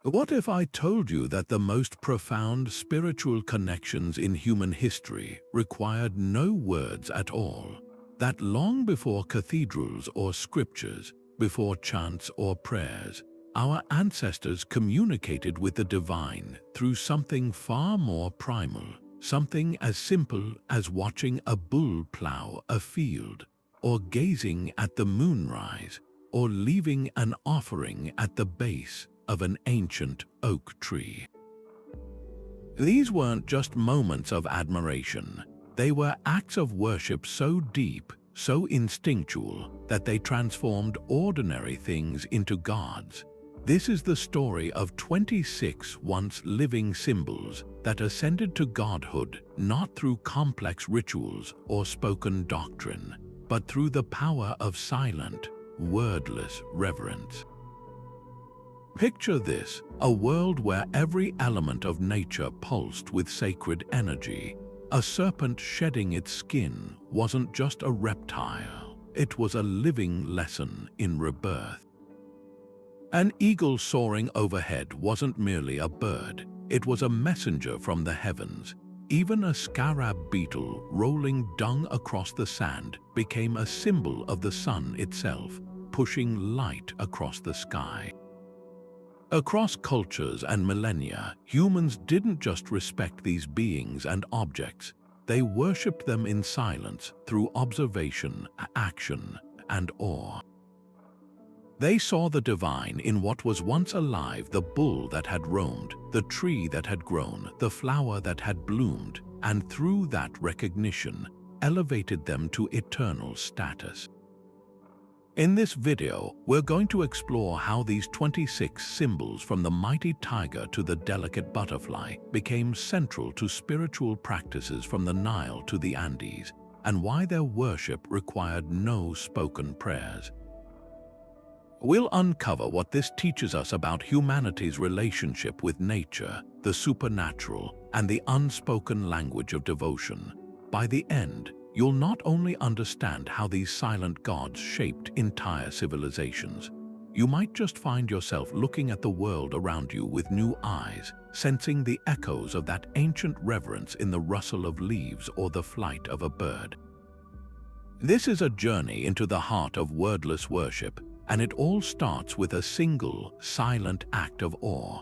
What if I told you that the most profound spiritual connections in human history required no words at all? That long before cathedrals or scriptures, before chants or prayers, our ancestors communicated with the divine through something far more primal, something as simple as watching a bull plow a field, or gazing at the moonrise, or leaving an offering at the base of an ancient oak tree. These weren't just moments of admiration. They were acts of worship so deep, so instinctual, that they transformed ordinary things into gods. This is the story of 26 once living symbols that ascended to godhood not through complex rituals or spoken doctrine, but through the power of silent, wordless reverence. Picture this, a world where every element of nature pulsed with sacred energy. A serpent shedding its skin wasn't just a reptile, it was a living lesson in rebirth. An eagle soaring overhead wasn't merely a bird, it was a messenger from the heavens. Even a scarab beetle rolling dung across the sand became a symbol of the sun itself, pushing light across the sky. Across cultures and millennia, humans didn't just respect these beings and objects, they worshipped them in silence through observation, action, and awe. They saw the divine in what was once alive, the bull that had roamed, the tree that had grown, the flower that had bloomed, and through that recognition, elevated them to eternal status. In this video, we're going to explore how these 26 symbols, from the mighty tiger to the delicate butterfly, became central to spiritual practices from the Nile to the Andes, and why their worship required no spoken prayers. We'll uncover what this teaches us about humanity's relationship with nature, the supernatural, and the unspoken language of devotion. By the end, you'll not only understand how these silent gods shaped entire civilizations, you might just find yourself looking at the world around you with new eyes, sensing the echoes of that ancient reverence in the rustle of leaves or the flight of a bird. This is a journey into the heart of wordless worship, and it all starts with a single, silent act of awe.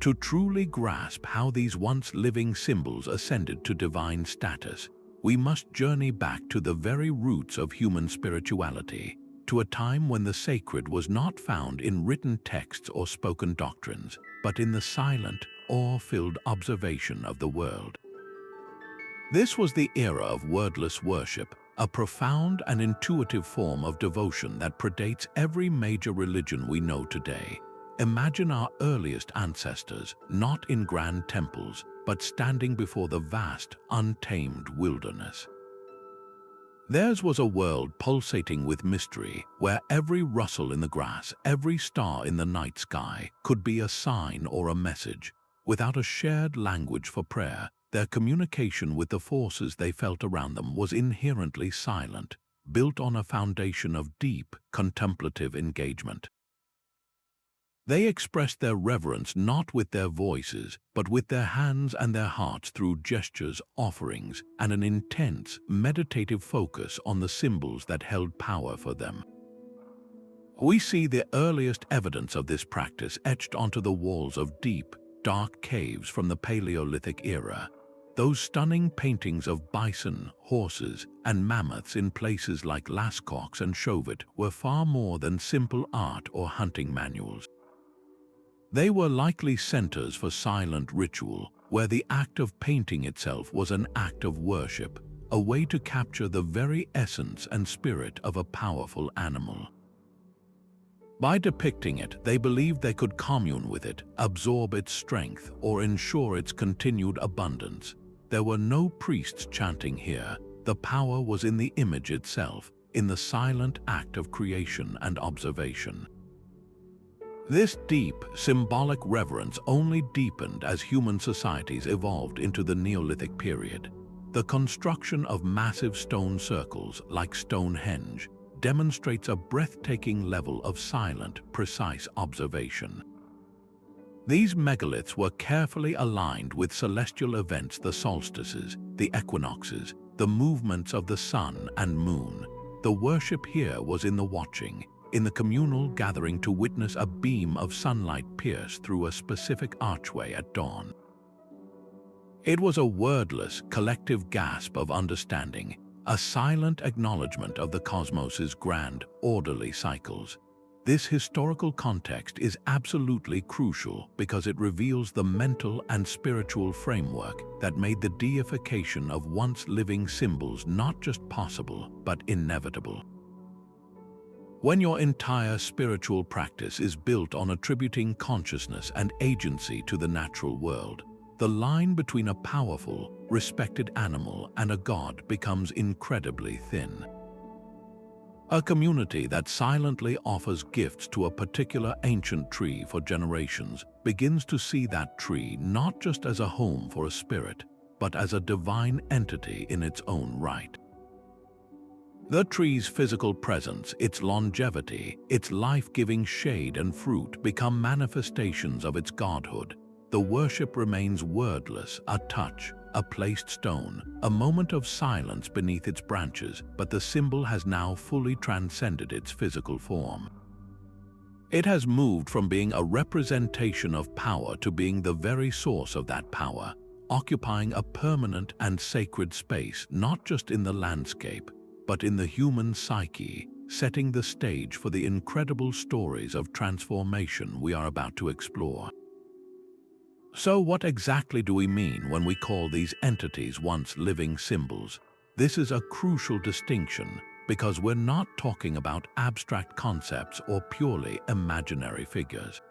To truly grasp how these once living symbols ascended to divine status, we must journey back to the very roots of human spirituality, to a time when the sacred was not found in written texts or spoken doctrines, but in the silent, awe-filled observation of the world. This was the era of wordless worship, a profound and intuitive form of devotion that predates every major religion we know today. Imagine our earliest ancestors, not in grand temples, but standing before the vast, untamed wilderness. Theirs was a world pulsating with mystery, where every rustle in the grass, every star in the night sky could be a sign or a message. Without a shared language for prayer, their communication with the forces they felt around them was inherently silent, built on a foundation of deep, contemplative engagement. They expressed their reverence not with their voices, but with their hands and their hearts through gestures, offerings, and an intense, meditative focus on the symbols that held power for them. We see the earliest evidence of this practice etched onto the walls of deep, dark caves from the Paleolithic era. Those stunning paintings of bison, horses, and mammoths in places like Lascaux and Chauvet were far more than simple art or hunting manuals. They were likely centers for silent ritual, where the act of painting itself was an act of worship, a way to capture the very essence and spirit of a powerful animal. By depicting it, they believed they could commune with it, absorb its strength, or ensure its continued abundance. There were no priests chanting here. The power was in the image itself, in the silent act of creation and observation. This deep, symbolic reverence only deepened as human societies evolved into the Neolithic period. The construction of massive stone circles, like Stonehenge, demonstrates a breathtaking level of silent, precise observation. These megaliths were carefully aligned with celestial events, the solstices, the equinoxes, the movements of the sun and moon. The worship here was in the watching, in the communal gathering to witness a beam of sunlight pierce through a specific archway at dawn. It was a wordless, collective gasp of understanding, a silent acknowledgement of the cosmos's grand, orderly cycles. This historical context is absolutely crucial because it reveals the mental and spiritual framework that made the deification of once living symbols not just possible, but inevitable. When your entire spiritual practice is built on attributing consciousness and agency to the natural world, the line between a powerful, respected animal and a god becomes incredibly thin. A community that silently offers gifts to a particular ancient tree for generations begins to see that tree not just as a home for a spirit, but as a divine entity in its own right. The tree's physical presence, its longevity, its life-giving shade and fruit become manifestations of its godhood. The worship remains wordless, a touch, a placed stone, a moment of silence beneath its branches, but the symbol has now fully transcended its physical form. It has moved from being a representation of power to being the very source of that power, occupying a permanent and sacred space not just in the landscape, but in the human psyche, setting the stage for the incredible stories of transformation we are about to explore. So what exactly do we mean when we call these entities once living symbols? This is a crucial distinction because we're not talking about abstract concepts or purely imaginary figures.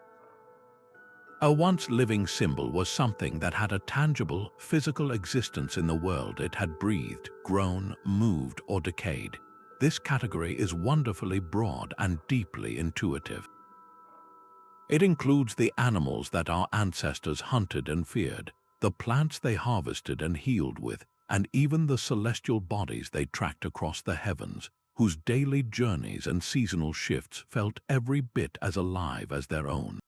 A once living symbol was something that had a tangible, physical existence in the world. It had breathed, grown, moved, or decayed. This category is wonderfully broad and deeply intuitive. It includes the animals that our ancestors hunted and feared, the plants they harvested and healed with, and even the celestial bodies they tracked across the heavens, whose daily journeys and seasonal shifts felt every bit as alive as their own.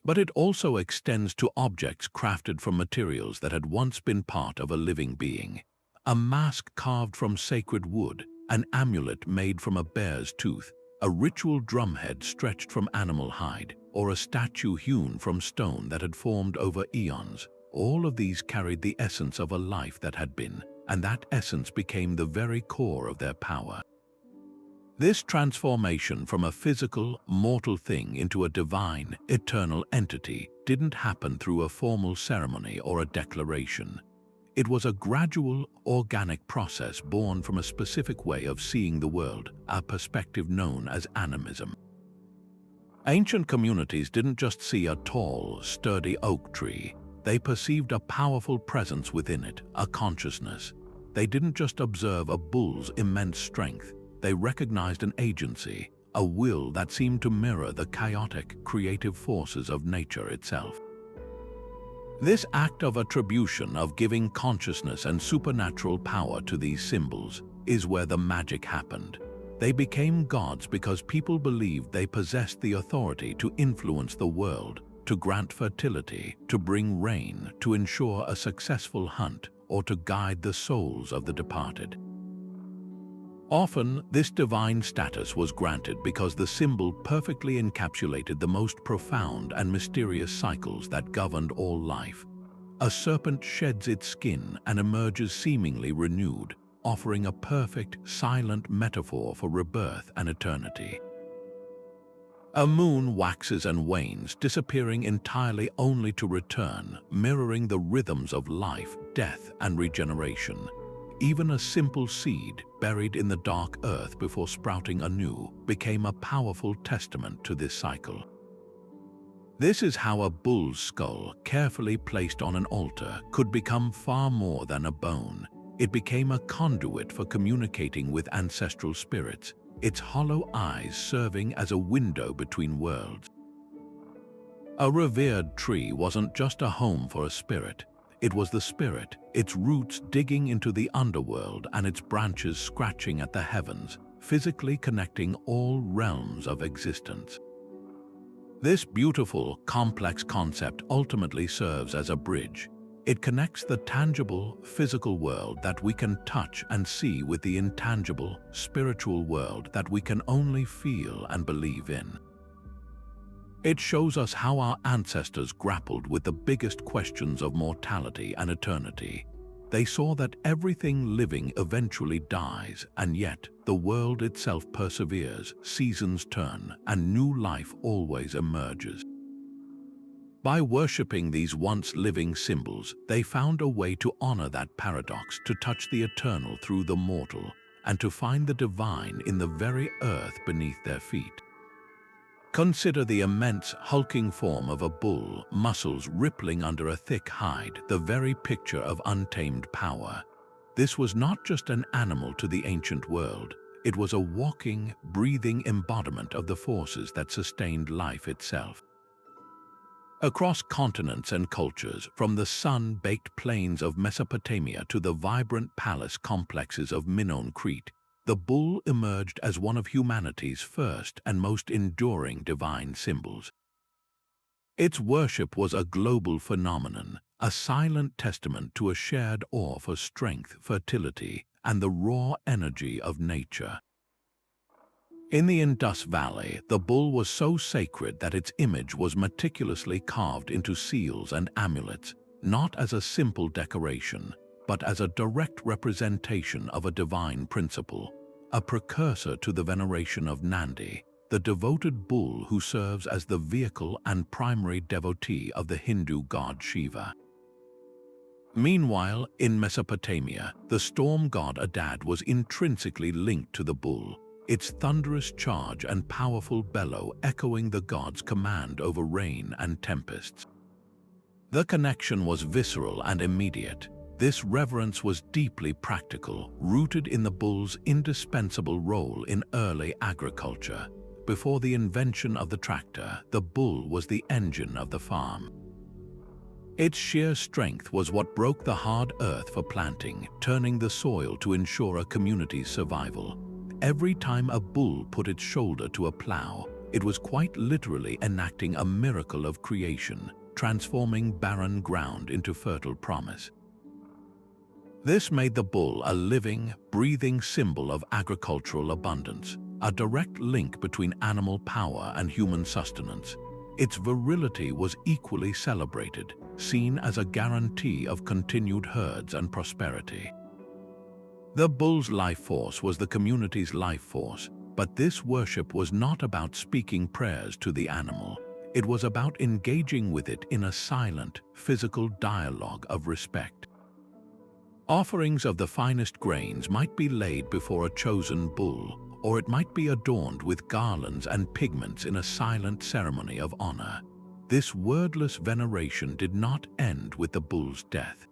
But it also extends to objects crafted from materials that had once been part of a living being. A mask carved from sacred wood, an amulet made from a bear's tooth, a ritual drumhead stretched from animal hide, or a statue hewn from stone that had formed over eons. All of these carried the essence of a life that had been, and that essence became the very core of their power. This transformation from a physical, mortal thing into a divine, eternal entity didn't happen through a formal ceremony or a declaration. It was a gradual, organic process born from a specific way of seeing the world, a perspective known as animism. Ancient communities didn't just see a tall, sturdy oak tree. They perceived a powerful presence within it, a consciousness. They didn't just observe a bull's immense strength. They recognized an agency, a will that seemed to mirror the chaotic, creative forces of nature itself. This act of attribution, of giving consciousness and supernatural power to these symbols, is where the magic happened. They became gods because people believed they possessed the authority to influence the world, to grant fertility, to bring rain, to ensure a successful hunt, or to guide the souls of the departed. Often, this divine status was granted because the symbol perfectly encapsulated the most profound and mysterious cycles that governed all life. A serpent sheds its skin and emerges seemingly renewed, offering a perfect, silent metaphor for rebirth and eternity. A moon waxes and wanes, disappearing entirely only to return, mirroring the rhythms of life, death, and regeneration. Even a simple seed, buried in the dark earth before sprouting anew, became a powerful testament to this cycle. This is how a bull's skull, carefully placed on an altar, could become far more than a bone. It became a conduit for communicating with ancestral spirits, its hollow eyes serving as a window between worlds. A revered tree wasn't just a home for a spirit. It was the spirit, its roots digging into the underworld and its branches scratching at the heavens, physically connecting all realms of existence. This beautiful, complex concept ultimately serves as a bridge. It connects the tangible, physical world that we can touch and see with the intangible, spiritual world that we can only feel and believe in. It shows us how our ancestors grappled with the biggest questions of mortality and eternity. They saw that everything living eventually dies, and yet the world itself perseveres, seasons turn, and new life always emerges. By worshipping these once living symbols, they found a way to honor that paradox, to touch the eternal through the mortal, and to find the divine in the very earth beneath their feet. Consider the immense, hulking form of a bull, muscles rippling under a thick hide, the very picture of untamed power. This was not just an animal to the ancient world. It was a walking, breathing embodiment of the forces that sustained life itself. Across continents and cultures, from the sun-baked plains of Mesopotamia to the vibrant palace complexes of Minoan Crete, the bull emerged as one of humanity's first and most enduring divine symbols. Its worship was a global phenomenon, a silent testament to a shared awe for strength, fertility, and the raw energy of nature. In the Indus Valley, the bull was so sacred that its image was meticulously carved into seals and amulets, not as a simple decoration, but as a direct representation of a divine principle, a precursor to the veneration of Nandi, the devoted bull who serves as the vehicle and primary devotee of the Hindu god Shiva. Meanwhile, in Mesopotamia, the storm god Adad was intrinsically linked to the bull, its thunderous charge and powerful bellow echoing the god's command over rain and tempests. The connection was visceral and immediate. This reverence was deeply practical, rooted in the bull's indispensable role in early agriculture. Before the invention of the tractor, the bull was the engine of the farm. Its sheer strength was what broke the hard earth for planting, turning the soil to ensure a community's survival. Every time a bull put its shoulder to a plow, it was quite literally enacting a miracle of creation, transforming barren ground into fertile promise. This made the bull a living, breathing symbol of agricultural abundance, a direct link between animal power and human sustenance. Its virility was equally celebrated, seen as a guarantee of continued herds and prosperity. The bull's life force was the community's life force, but this worship was not about speaking prayers to the animal. It was about engaging with it in a silent, physical dialogue of respect. Offerings of the finest grains might be laid before a chosen bull, or it might be adorned with garlands and pigments in a silent ceremony of honor. This wordless veneration did not end with the bull's death.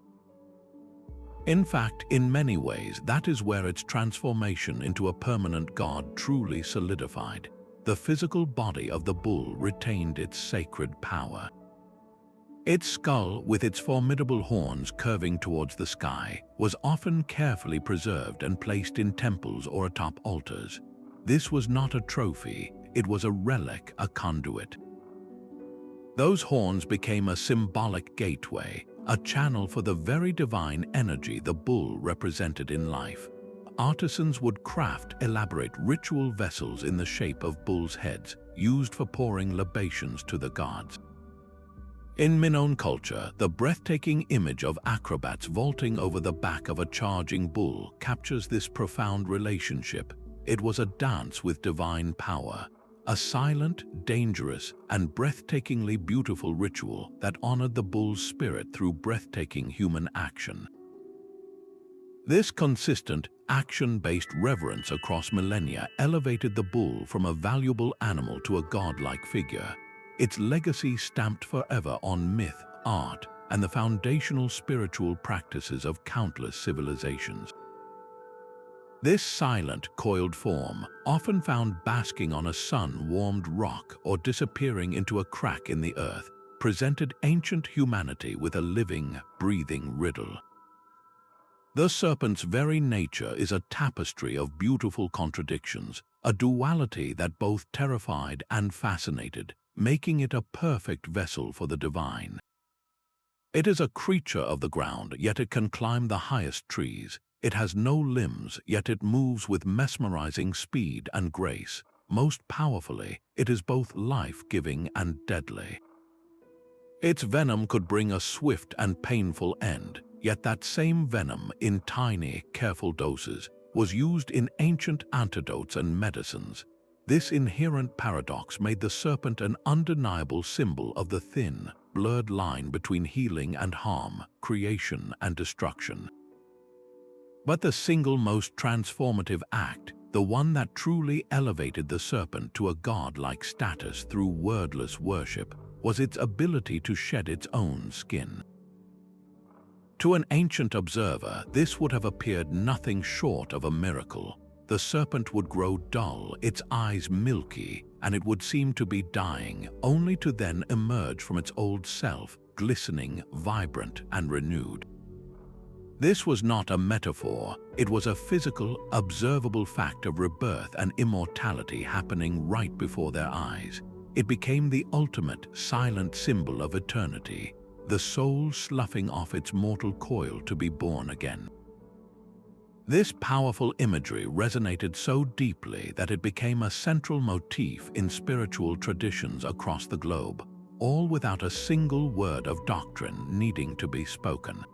In fact, in many ways, that is where its transformation into a permanent god truly solidified. The physical body of the bull retained its sacred power. Its skull, with its formidable horns curving towards the sky, was often carefully preserved and placed in temples or atop altars. This was not a trophy, it was a relic, a conduit. Those horns became a symbolic gateway, a channel for the very divine energy the bull represented in life. Artisans would craft elaborate ritual vessels in the shape of bulls' heads, used for pouring libations to the gods. In Minoan culture, the breathtaking image of acrobats vaulting over the back of a charging bull captures this profound relationship. It was a dance with divine power, a silent, dangerous, and breathtakingly beautiful ritual that honored the bull's spirit through breathtaking human action. This consistent, action-based reverence across millennia elevated the bull from a valuable animal to a godlike figure, its legacy stamped forever on myth, art, and the foundational spiritual practices of countless civilizations. This silent, coiled form, often found basking on a sun-warmed rock or disappearing into a crack in the earth, presented ancient humanity with a living, breathing riddle. The serpent's very nature is a tapestry of beautiful contradictions, a duality that both terrified and fascinated, making it a perfect vessel for the divine. It is a creature of the ground, yet it can climb the highest trees. It has no limbs, yet it moves with mesmerizing speed and grace. Most powerfully, it is both life-giving and deadly. Its venom could bring a swift and painful end, yet that same venom, in tiny, careful doses, was used in ancient antidotes and medicines. This inherent paradox made the serpent an undeniable symbol of the thin, blurred line between healing and harm, creation and destruction. But the single most transformative act, the one that truly elevated the serpent to a god-like status through wordless worship, was its ability to shed its own skin. To an ancient observer, this would have appeared nothing short of a miracle. The serpent would grow dull, its eyes milky, and it would seem to be dying, only to then emerge from its old self, glistening, vibrant, and renewed. This was not a metaphor, it was a physical, observable fact of rebirth and immortality happening right before their eyes. It became the ultimate, silent symbol of eternity, the soul sloughing off its mortal coil to be born again. This powerful imagery resonated so deeply that it became a central motif in spiritual traditions across the globe, all without a single word of doctrine needing to be spoken.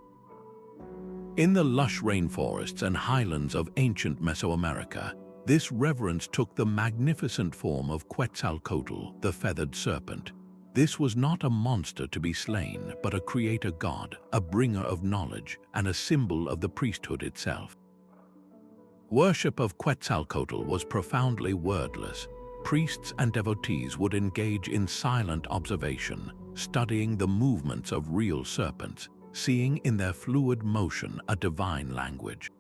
In the lush rainforests and highlands of ancient Mesoamerica, this reverence took the magnificent form of Quetzalcoatl, the feathered serpent. This was not a monster to be slain, but a creator god, a bringer of knowledge, and a symbol of the priesthood itself. Worship of Quetzalcoatl was profoundly wordless. Priests and devotees would engage in silent observation, studying the movements of real serpents, seeing in their fluid motion a divine language.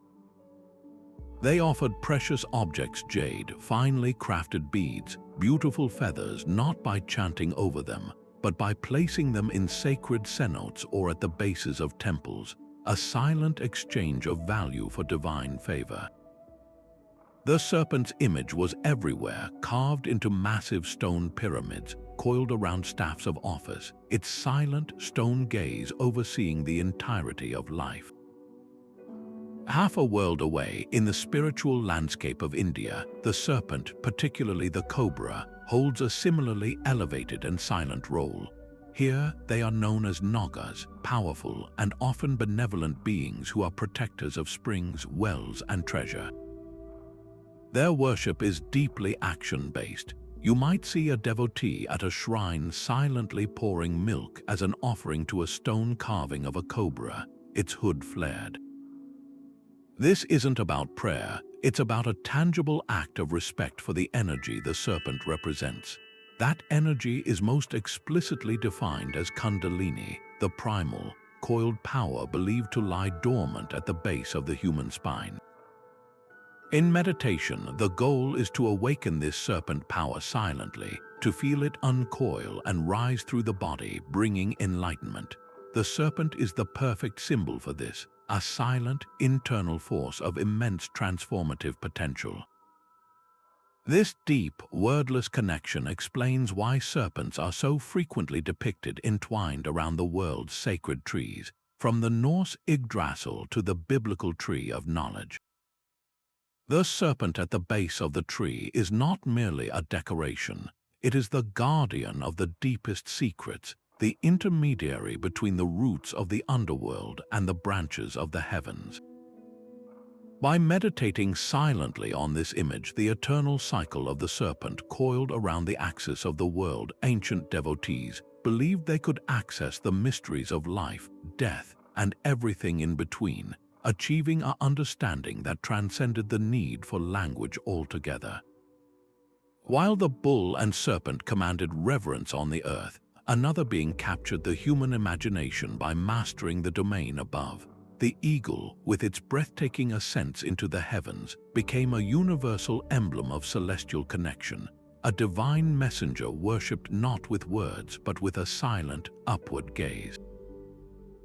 They offered precious objects, jade, finely crafted beads, beautiful feathers, not by chanting over them, but by placing them in sacred cenotes or at the bases of temples, a silent exchange of value for divine favor. The serpent's image was everywhere, carved into massive stone pyramids, coiled around staffs of office, its silent stone gaze overseeing the entirety of life. Half a world away, in the spiritual landscape of India, the serpent, particularly the cobra, holds a similarly elevated and silent role. Here, they are known as Nagas, powerful and often benevolent beings who are protectors of springs, wells, and treasure. Their worship is deeply action-based. You might see a devotee at a shrine silently pouring milk as an offering to a stone carving of a cobra, its hood flared. This isn't about prayer, it's about a tangible act of respect for the energy the serpent represents. That energy is most explicitly defined as Kundalini, the primal, coiled power believed to lie dormant at the base of the human spine. In meditation, the goal is to awaken this serpent power silently, to feel it uncoil and rise through the body, bringing enlightenment. The serpent is the perfect symbol for this, a silent, internal force of immense transformative potential. This deep, wordless connection explains why serpents are so frequently depicted entwined around the world's sacred trees, from the Norse Yggdrasil to the biblical tree of knowledge. The serpent at the base of the tree is not merely a decoration, it is the guardian of the deepest secrets, the intermediary between the roots of the underworld and the branches of the heavens. By meditating silently on this image, the eternal cycle of the serpent coiled around the axis of the world, ancient devotees believed they could access the mysteries of life, death, and everything in between, achieving an understanding that transcended the need for language altogether. While the bull and serpent commanded reverence on the earth, another being captured the human imagination by mastering the domain above. The eagle, with its breathtaking ascents into the heavens, became a universal emblem of celestial connection, a divine messenger worshipped not with words but with a silent, upward gaze.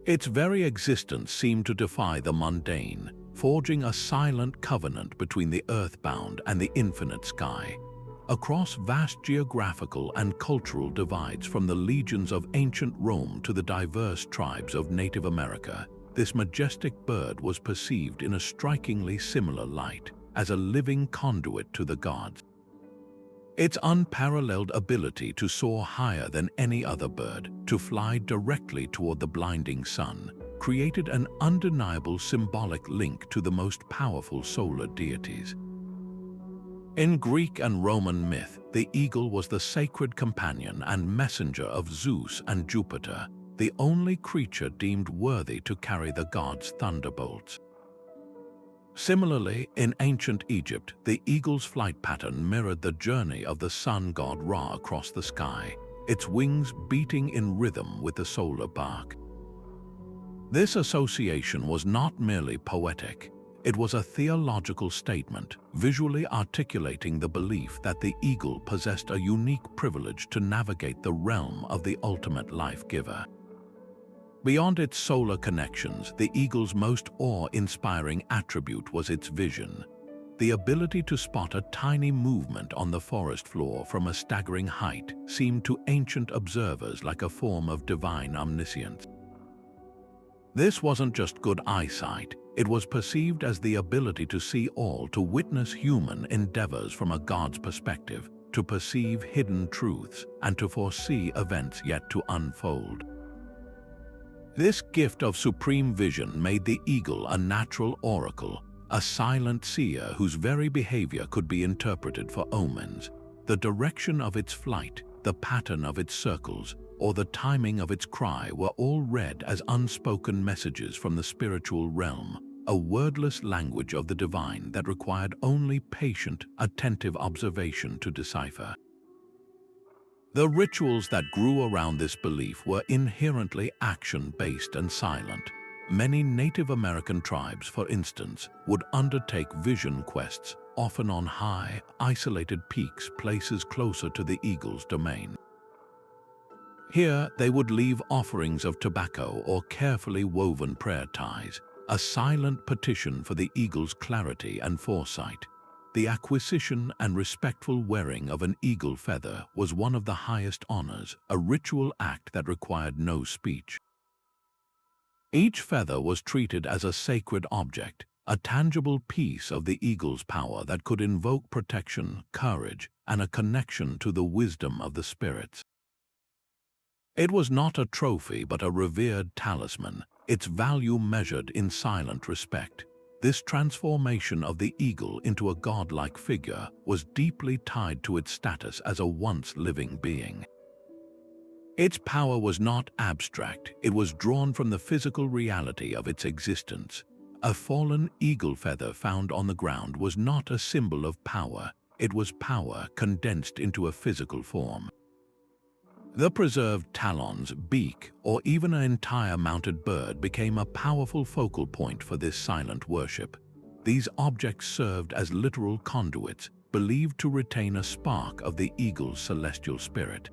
Its very existence seemed to defy the mundane, forging a silent covenant between the earthbound and the infinite sky. Across vast geographical and cultural divides, from the legions of ancient Rome to the diverse tribes of Native America, this majestic bird was perceived in a strikingly similar light, as a living conduit to the gods. Its unparalleled ability to soar higher than any other bird, to fly directly toward the blinding sun, created an undeniable symbolic link to the most powerful solar deities. In Greek and Roman myth, the eagle was the sacred companion and messenger of Zeus and Jupiter, the only creature deemed worthy to carry the gods' thunderbolts. Similarly, in ancient Egypt, the eagle's flight pattern mirrored the journey of the sun god Ra across the sky, its wings beating in rhythm with the solar bark. This association was not merely poetic. It was a theological statement, visually articulating the belief that the eagle possessed a unique privilege to navigate the realm of the ultimate life-giver. Beyond its solar connections, the eagle's most awe-inspiring attribute was its vision. The ability to spot a tiny movement on the forest floor from a staggering height seemed to ancient observers like a form of divine omniscience. This wasn't just good eyesight. It was perceived as the ability to see all, to witness human endeavors from a god's perspective, to perceive hidden truths, and to foresee events yet to unfold. This gift of supreme vision made the eagle a natural oracle, a silent seer whose very behavior could be interpreted for omens. The direction of its flight, the pattern of its circles, or the timing of its cry were all read as unspoken messages from the spiritual realm, a wordless language of the divine that required only patient, attentive observation to decipher. The rituals that grew around this belief were inherently action-based and silent. Many Native American tribes, for instance, would undertake vision quests, often on high, isolated peaks, places closer to the eagle's domain. Here, they would leave offerings of tobacco or carefully woven prayer ties, a silent petition for the eagle's clarity and foresight. The acquisition and respectful wearing of an eagle feather was one of the highest honors, a ritual act that required no speech. Each feather was treated as a sacred object, a tangible piece of the eagle's power that could invoke protection, courage, and a connection to the wisdom of the spirits. It was not a trophy but a revered talisman, its value measured in silent respect. This transformation of the eagle into a godlike figure was deeply tied to its status as a once living being. Its power was not abstract, it was drawn from the physical reality of its existence. A fallen eagle feather found on the ground was not a symbol of power, it was power condensed into a physical form. The preserved talons, beak, or even an entire mounted bird became a powerful focal point for this silent worship. These objects served as literal conduits, believed to retain a spark of the eagle's celestial spirit.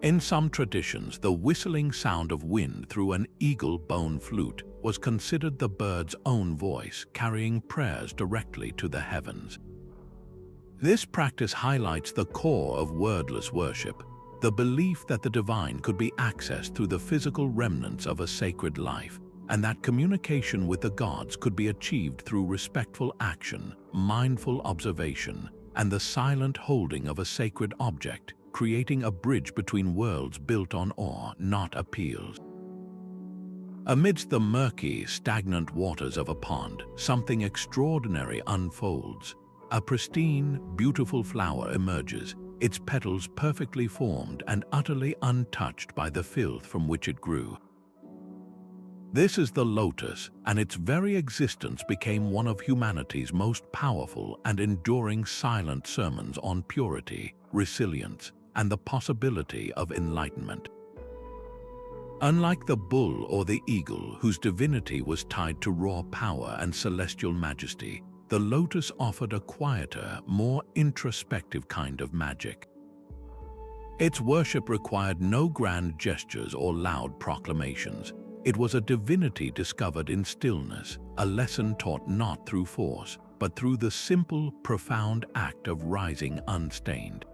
In some traditions, the whistling sound of wind through an eagle bone flute was considered the bird's own voice, carrying prayers directly to the heavens. This practice highlights the core of wordless worship, the belief that the divine could be accessed through the physical remnants of a sacred life, and that communication with the gods could be achieved through respectful action, mindful observation, and the silent holding of a sacred object, creating a bridge between worlds built on awe, not appeals. Amidst the murky, stagnant waters of a pond, something extraordinary unfolds. A pristine, beautiful flower emerges, its petals perfectly formed and utterly untouched by the filth from which it grew. This is the lotus, and its very existence became one of humanity's most powerful and enduring silent sermons on purity, resilience, and the possibility of enlightenment. Unlike the bull or the eagle, whose divinity was tied to raw power and celestial majesty, the lotus offered a quieter, more introspective kind of magic. Its worship required no grand gestures or loud proclamations. It was a divinity discovered in stillness, a lesson taught not through force, but through the simple, profound act of rising unstained.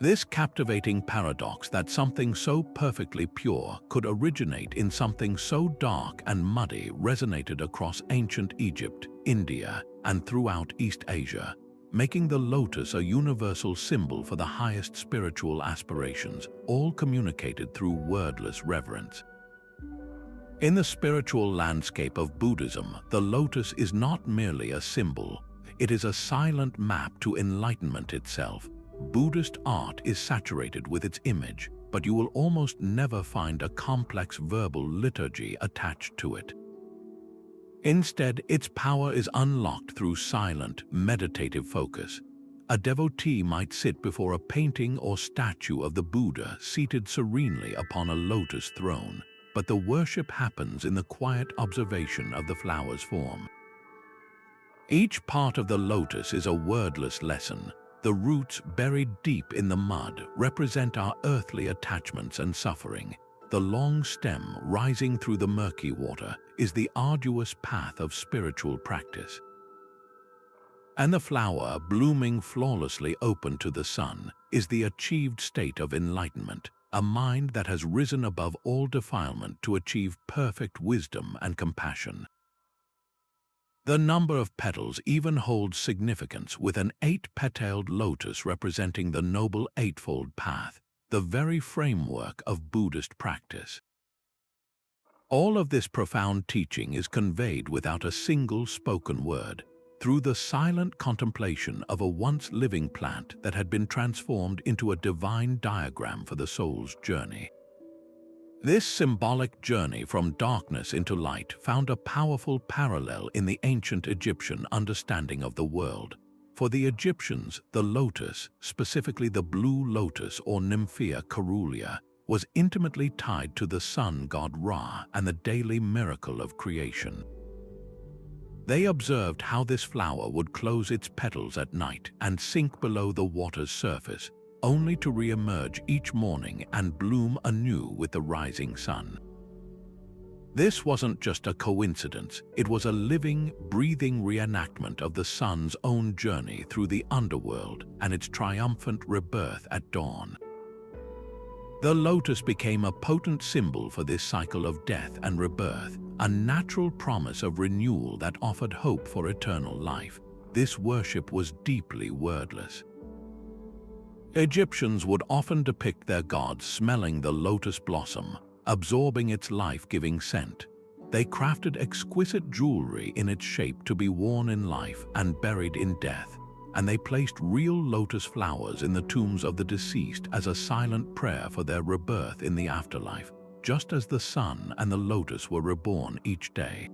This captivating paradox that something so perfectly pure could originate in something so dark and muddy resonated across ancient Egypt, India, and throughout East Asia, making the lotus a universal symbol for the highest spiritual aspirations, all communicated through wordless reverence. In the spiritual landscape of Buddhism, the lotus is not merely a symbol, it is a silent map to enlightenment itself. Buddhist art is saturated with its image, but you will almost never find a complex verbal liturgy attached to it. Instead, its power is unlocked through silent, meditative focus. A devotee might sit before a painting or statue of the Buddha seated serenely upon a lotus throne, but the worship happens in the quiet observation of the flower's form. Each part of the lotus is a wordless lesson. The roots, buried deep in the mud, represent our earthly attachments and suffering. The long stem, rising through the murky water, is the arduous path of spiritual practice. And the flower, blooming flawlessly open to the sun, is the achieved state of enlightenment, a mind that has risen above all defilement to achieve perfect wisdom and compassion. The number of petals even holds significance, with an 8-petaled lotus representing the Noble Eightfold Path, the very framework of Buddhist practice. All of this profound teaching is conveyed without a single spoken word, through the silent contemplation of a once living plant that had been transformed into a divine diagram for the soul's journey. This symbolic journey from darkness into light found a powerful parallel in the ancient Egyptian understanding of the world. For the Egyptians, the lotus, specifically the blue lotus or Nymphea caerulea, was intimately tied to the sun god Ra and the daily miracle of creation. They observed how this flower would close its petals at night and sink below the water's surface, only to re-emerge each morning and bloom anew with the rising sun. This wasn't just a coincidence, it was a living, breathing reenactment of the sun's own journey through the underworld and its triumphant rebirth at dawn. The lotus became a potent symbol for this cycle of death and rebirth, a natural promise of renewal that offered hope for eternal life. This worship was deeply wordless. Egyptians would often depict their gods smelling the lotus blossom, absorbing its life-giving scent. They crafted exquisite jewelry in its shape to be worn in life and buried in death, and they placed real lotus flowers in the tombs of the deceased as a silent prayer for their rebirth in the afterlife, just as the sun and the lotus were reborn each day.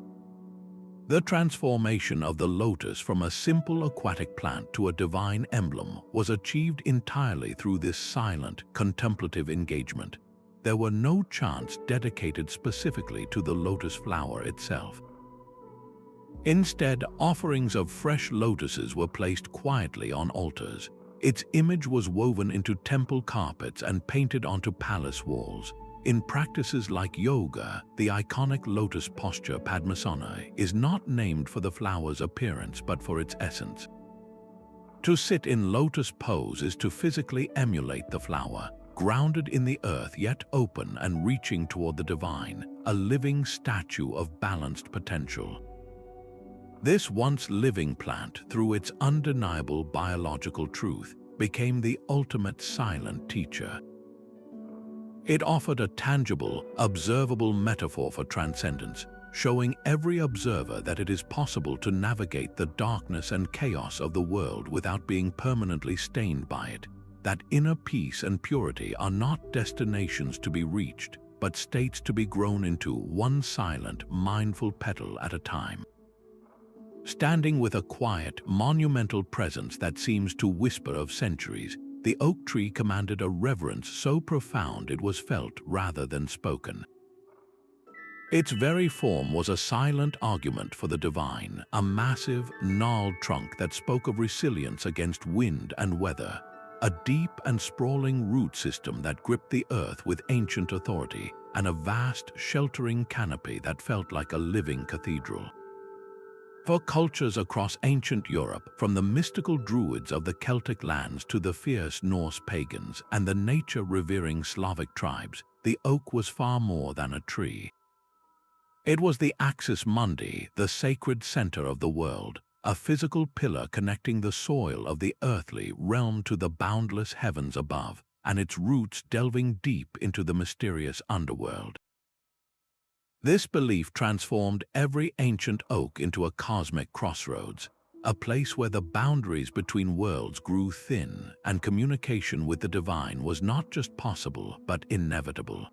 The transformation of the lotus from a simple aquatic plant to a divine emblem was achieved entirely through this silent, contemplative engagement. There were no chants dedicated specifically to the lotus flower itself. Instead, offerings of fresh lotuses were placed quietly on altars. Its image was woven into temple carpets and painted onto palace walls. In practices like yoga, the iconic lotus posture Padmasana is not named for the flower's appearance but for its essence. To sit in lotus pose is to physically emulate the flower, grounded in the earth yet open and reaching toward the divine, a living statue of balanced potential. This once living plant, through its undeniable biological truth, became the ultimate silent teacher. It offered a tangible, observable metaphor for transcendence, showing every observer that it is possible to navigate the darkness and chaos of the world without being permanently stained by it, that inner peace and purity are not destinations to be reached, but states to be grown into, one silent, mindful petal at a time. Standing with a quiet, monumental presence that seems to whisper of centuries, the oak tree commanded a reverence so profound it was felt rather than spoken. Its very form was a silent argument for the divine, a massive, gnarled trunk that spoke of resilience against wind and weather, a deep and sprawling root system that gripped the earth with ancient authority, and a vast, sheltering canopy that felt like a living cathedral. For cultures across ancient Europe, from the mystical Druids of the Celtic lands to the fierce Norse pagans and the nature-revering Slavic tribes, the oak was far more than a tree. It was the axis mundi, the sacred center of the world, a physical pillar connecting the soil of the earthly realm to the boundless heavens above, and its roots delving deep into the mysterious underworld. This belief transformed every ancient oak into a cosmic crossroads, a place where the boundaries between worlds grew thin and communication with the divine was not just possible but inevitable.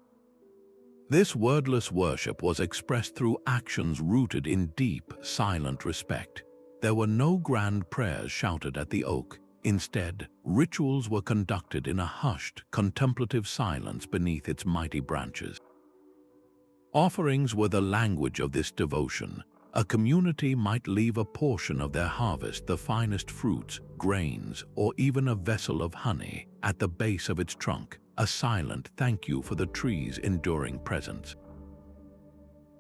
This wordless worship was expressed through actions rooted in deep, silent respect. There were no grand prayers shouted at the oak. Instead, rituals were conducted in a hushed, contemplative silence beneath its mighty branches. Offerings were the language of this devotion. A community might leave a portion of their harvest, the finest fruits, grains, or even a vessel of honey, at the base of its trunk, a silent thank you for the tree's enduring presence.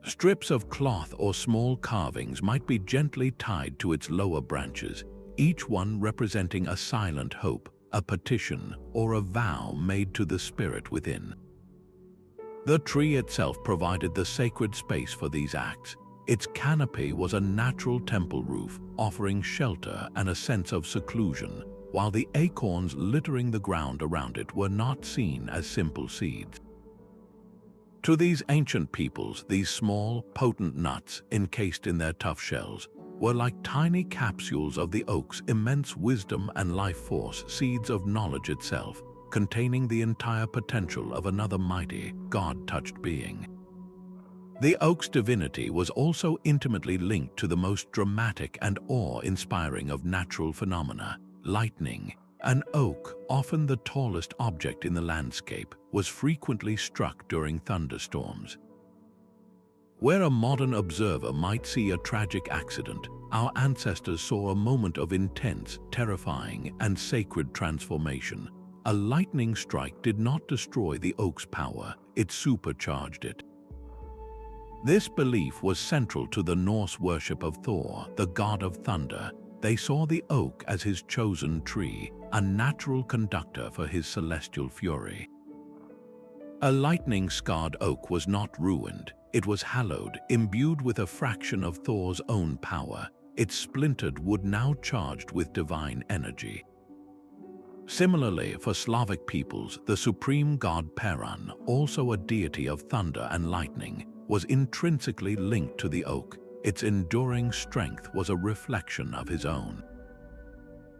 Strips of cloth or small carvings might be gently tied to its lower branches, each one representing a silent hope, a petition, or a vow made to the spirit within. The tree itself provided the sacred space for these acts. Its canopy was a natural temple roof, offering shelter and a sense of seclusion, while the acorns littering the ground around it were not seen as simple seeds. To these ancient peoples, these small, potent nuts, encased in their tough shells, were like tiny capsules of the oak's immense wisdom and life force, seeds of knowledge itself, containing the entire potential of another mighty, God-touched being. The oak's divinity was also intimately linked to the most dramatic and awe-inspiring of natural phenomena, lightning. An oak, often the tallest object in the landscape, was frequently struck during thunderstorms. Where a modern observer might see a tragic accident, our ancestors saw a moment of intense, terrifying, and sacred transformation. A lightning strike did not destroy the oak's power, it supercharged it. This belief was central to the Norse worship of Thor, the god of thunder. They saw the oak as his chosen tree, a natural conductor for his celestial fury. A lightning-scarred oak was not ruined, it was hallowed, imbued with a fraction of Thor's own power, its splintered wood now charged with divine energy. Similarly, for Slavic peoples, the supreme god Perun, also a deity of thunder and lightning, was intrinsically linked to the oak. Its enduring strength was a reflection of his own.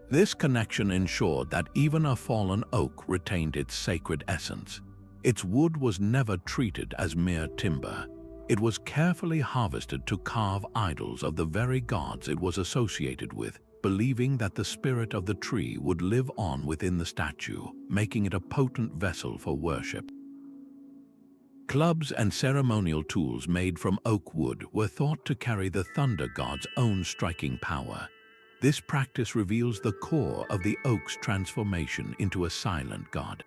This connection ensured that even a fallen oak retained its sacred essence. Its wood was never treated as mere timber. It was carefully harvested to carve idols of the very gods it was associated with, believing that the spirit of the tree would live on within the statue, making it a potent vessel for worship. Clubs and ceremonial tools made from oak wood were thought to carry the thunder god's own striking power. This practice reveals the core of the oak's transformation into a silent god.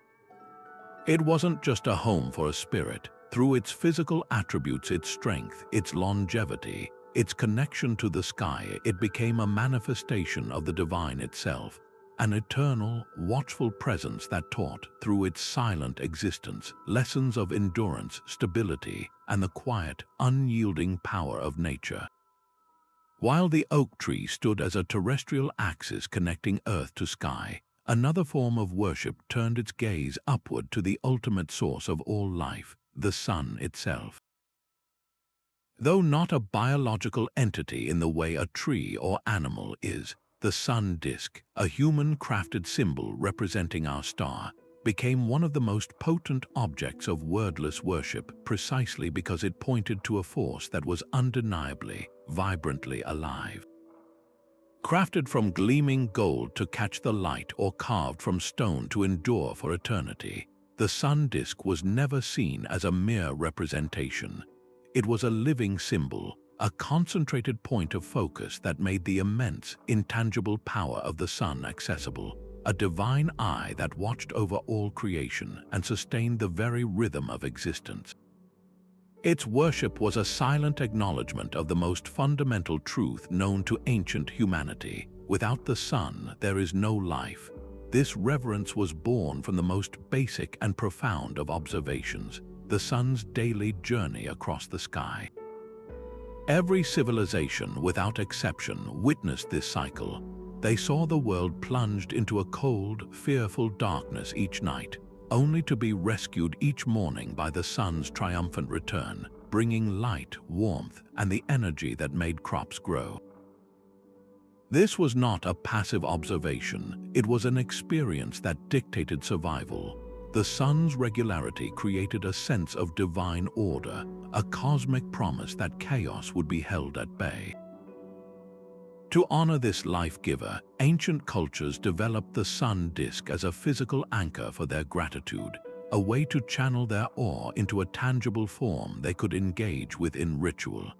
It wasn't just a home for a spirit. Through its physical attributes, its strength, its longevity, its connection to the sky, it became a manifestation of the divine itself, an eternal, watchful presence that taught, through its silent existence, lessons of endurance, stability, and the quiet, unyielding power of nature. While the oak tree stood as a terrestrial axis connecting earth to sky, another form of worship turned its gaze upward to the ultimate source of all life, the sun itself. Though not a biological entity in the way a tree or animal is, the sun disk, a human-crafted symbol representing our star, became one of the most potent objects of wordless worship precisely because it pointed to a force that was undeniably, vibrantly alive. Crafted from gleaming gold to catch the light or carved from stone to endure for eternity, the sun disk was never seen as a mere representation. It was a living symbol, a concentrated point of focus that made the immense, intangible power of the sun accessible, a divine eye that watched over all creation and sustained the very rhythm of existence. Its worship was a silent acknowledgement of the most fundamental truth known to ancient humanity. Without the sun, there is no life. This reverence was born from the most basic and profound of observations, the sun's daily journey across the sky. Every civilization, without exception, witnessed this cycle. They saw the world plunged into a cold, fearful darkness each night, only to be rescued each morning by the sun's triumphant return, bringing light, warmth, and the energy that made crops grow. This was not a passive observation, it was an experience that dictated survival. The sun's regularity created a sense of divine order, a cosmic promise that chaos would be held at bay. To honor this life-giver, ancient cultures developed the sun disk as a physical anchor for their gratitude, a way to channel their awe into a tangible form they could engage with in ritual.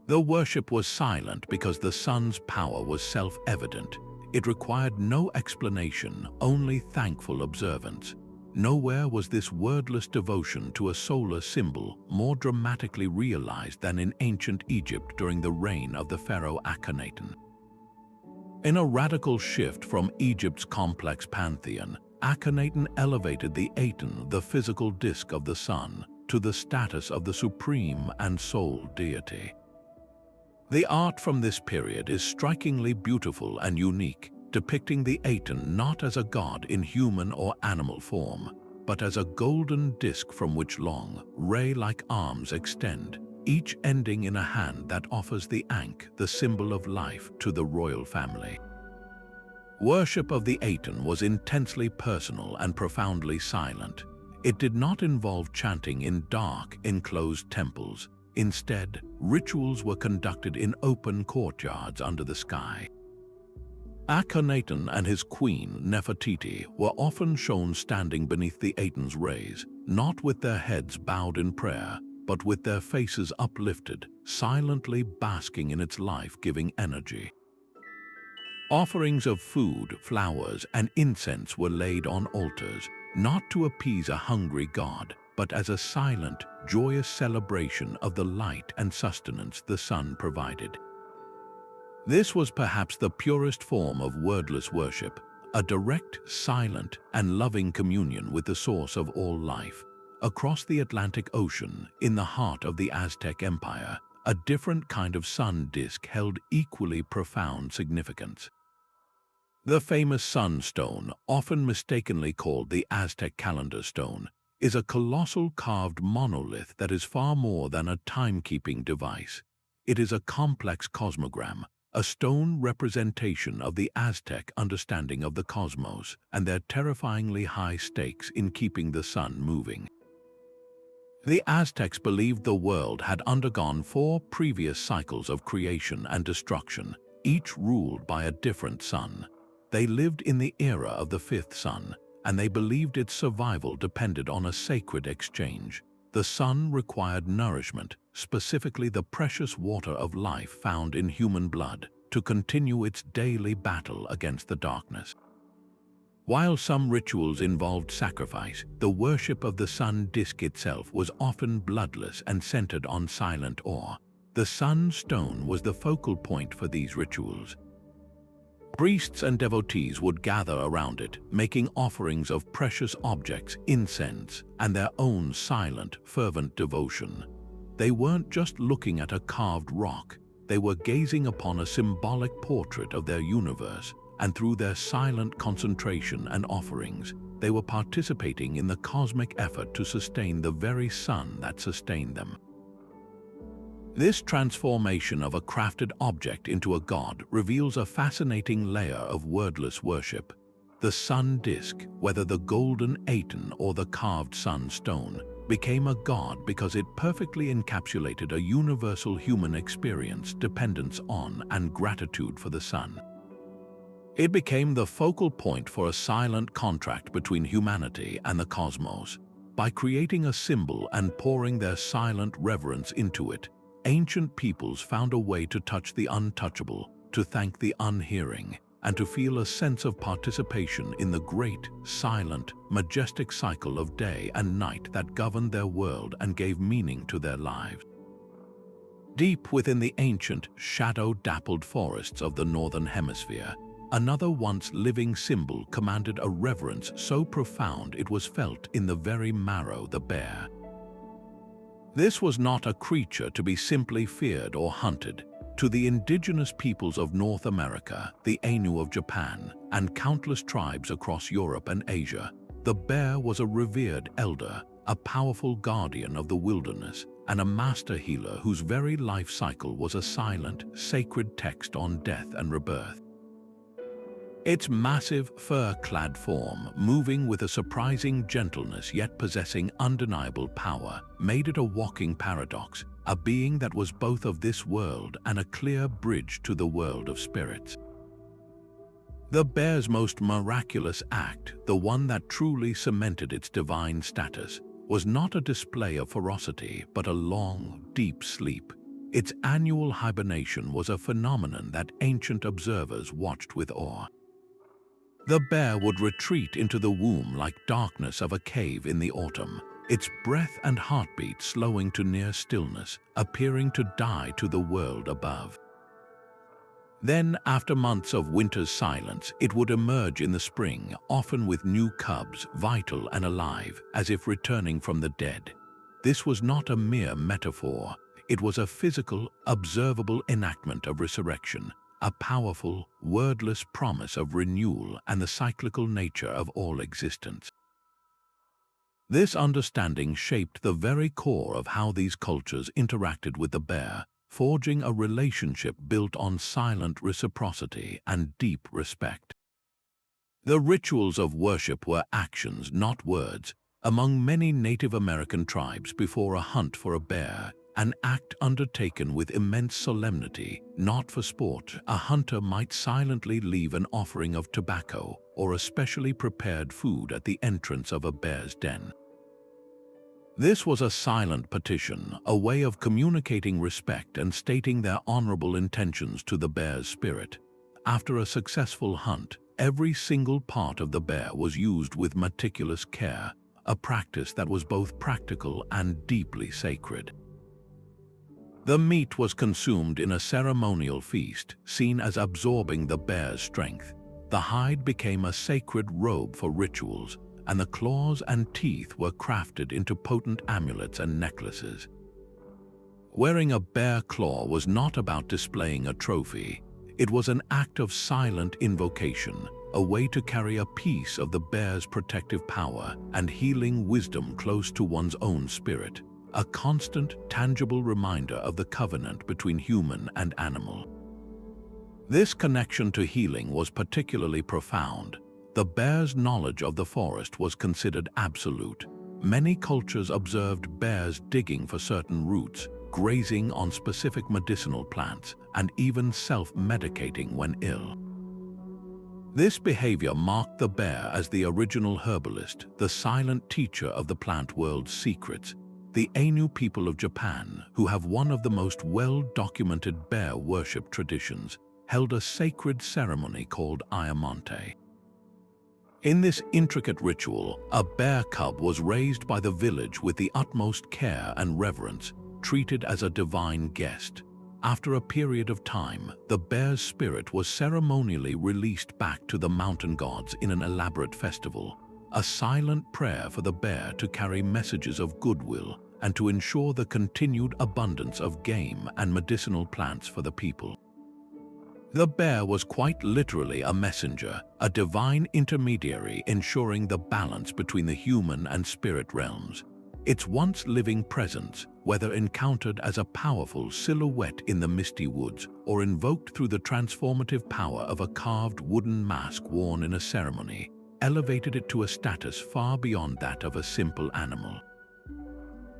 The worship was silent because the sun's power was self-evident. It required no explanation, only thankful observance. Nowhere was this wordless devotion to a solar symbol more dramatically realized than in ancient Egypt during the reign of the pharaoh Akhenaten. In a radical shift from Egypt's complex pantheon, Akhenaten elevated the Aten, the physical disk of the sun, to the status of the supreme and sole deity. The art from this period is strikingly beautiful and unique, depicting the Aten not as a god in human or animal form, but as a golden disk from which long, ray-like arms extend, each ending in a hand that offers the Ankh, the symbol of life, to the royal family. Worship of the Aten was intensely personal and profoundly silent. It did not involve chanting in dark, enclosed temples. Instead, rituals were conducted in open courtyards under the sky. Akhenaten and his queen, Nefertiti, were often shown standing beneath the Aten's rays, not with their heads bowed in prayer, but with their faces uplifted, silently basking in its life-giving energy. Offerings of food, flowers, and incense were laid on altars, not to appease a hungry god, but as a silent, joyous celebration of the light and sustenance the sun provided. This was perhaps the purest form of wordless worship, a direct, silent, and loving communion with the source of all life. Across the Atlantic Ocean, in the heart of the Aztec Empire, a different kind of sun disk held equally profound significance. The famous Sun Stone, often mistakenly called the Aztec calendar stone, is a colossal carved monolith that is far more than a timekeeping device. It is a complex cosmogram, a stone representation of the Aztec understanding of the cosmos and their terrifyingly high stakes in keeping the sun moving. The Aztecs believed the world had undergone 4 previous cycles of creation and destruction, each ruled by a different sun. They lived in the era of the 5th sun, and they believed its survival depended on a sacred exchange. The sun required nourishment, specifically the precious water of life found in human blood, to continue its daily battle against the darkness. While some rituals involved sacrifice, the worship of the sun disk itself was often bloodless and centered on silent awe. The sun stone was the focal point for these rituals. Priests and devotees would gather around it, making offerings of precious objects, incense, and their own silent, fervent devotion. They weren't just looking at a carved rock, they were gazing upon a symbolic portrait of their universe, and through their silent concentration and offerings, they were participating in the cosmic effort to sustain the very sun that sustained them. This transformation of a crafted object into a god reveals a fascinating layer of wordless worship. The sun disk, whether the golden Aten or the carved sun stone, became a god because it perfectly encapsulated a universal human experience, dependence on and gratitude for the sun. It became the focal point for a silent contract between humanity and the cosmos. By creating a symbol and pouring their silent reverence into it, ancient peoples found a way to touch the untouchable, to thank the unhearing, and to feel a sense of participation in the great, silent, majestic cycle of day and night that governed their world and gave meaning to their lives. Deep within the ancient, shadow-dappled forests of the Northern Hemisphere, another once living symbol commanded a reverence so profound it was felt in the very marrow: the bear. This was not a creature to be simply feared or hunted. To the indigenous peoples of North America, the Ainu of Japan, and countless tribes across Europe and Asia, the bear was a revered elder, a powerful guardian of the wilderness, and a master healer whose very life cycle was a silent, sacred text on death and rebirth. Its massive, fur-clad form, moving with a surprising gentleness yet possessing undeniable power, made it a walking paradox, a being that was both of this world and a clear bridge to the world of spirits. The bear's most miraculous act, the one that truly cemented its divine status, was not a display of ferocity but a long, deep sleep. Its annual hibernation was a phenomenon that ancient observers watched with awe. The bear would retreat into the womb like darkness of a cave in the autumn, its breath and heartbeat slowing to near stillness, appearing to die to the world above. Then, after months of winter's silence, it would emerge in the spring, often with new cubs, vital and alive, as if returning from the dead. This was not a mere metaphor. It was a physical, observable enactment of resurrection, a powerful, wordless promise of renewal and the cyclical nature of all existence. This understanding shaped the very core of how these cultures interacted with the bear, forging a relationship built on silent reciprocity and deep respect. The rituals of worship were actions, not words. Among many Native American tribes, before a hunt for a bear, an act undertaken with immense solemnity, not for sport, a hunter might silently leave an offering of tobacco or a specially prepared food at the entrance of a bear's den. This was a silent petition, a way of communicating respect and stating their honorable intentions to the bear's spirit. After a successful hunt, every single part of the bear was used with meticulous care, a practice that was both practical and deeply sacred. The meat was consumed in a ceremonial feast, seen as absorbing the bear's strength. The hide became a sacred robe for rituals, and the claws and teeth were crafted into potent amulets and necklaces. Wearing a bear claw was not about displaying a trophy. It was an act of silent invocation, a way to carry a piece of the bear's protective power and healing wisdom close to one's own spirit, a constant, tangible reminder of the covenant between human and animal. This connection to healing was particularly profound. The bear's knowledge of the forest was considered absolute. Many cultures observed bears digging for certain roots, grazing on specific medicinal plants, and even self-medicating when ill. This behavior marked the bear as the original herbalist, the silent teacher of the plant world's secrets. The Ainu people of Japan, who have one of the most well-documented bear worship traditions, held a sacred ceremony called Ayamonte. In this intricate ritual, a bear cub was raised by the village with the utmost care and reverence, treated as a divine guest. After a period of time, the bear's spirit was ceremonially released back to the mountain gods in an elaborate festival, a silent prayer for the bear to carry messages of goodwill and to ensure the continued abundance of game and medicinal plants for the people. The bear was quite literally a messenger, a divine intermediary ensuring the balance between the human and spirit realms. Its once living presence, whether encountered as a powerful silhouette in the misty woods or invoked through the transformative power of a carved wooden mask worn in a ceremony, elevated it to a status far beyond that of a simple animal.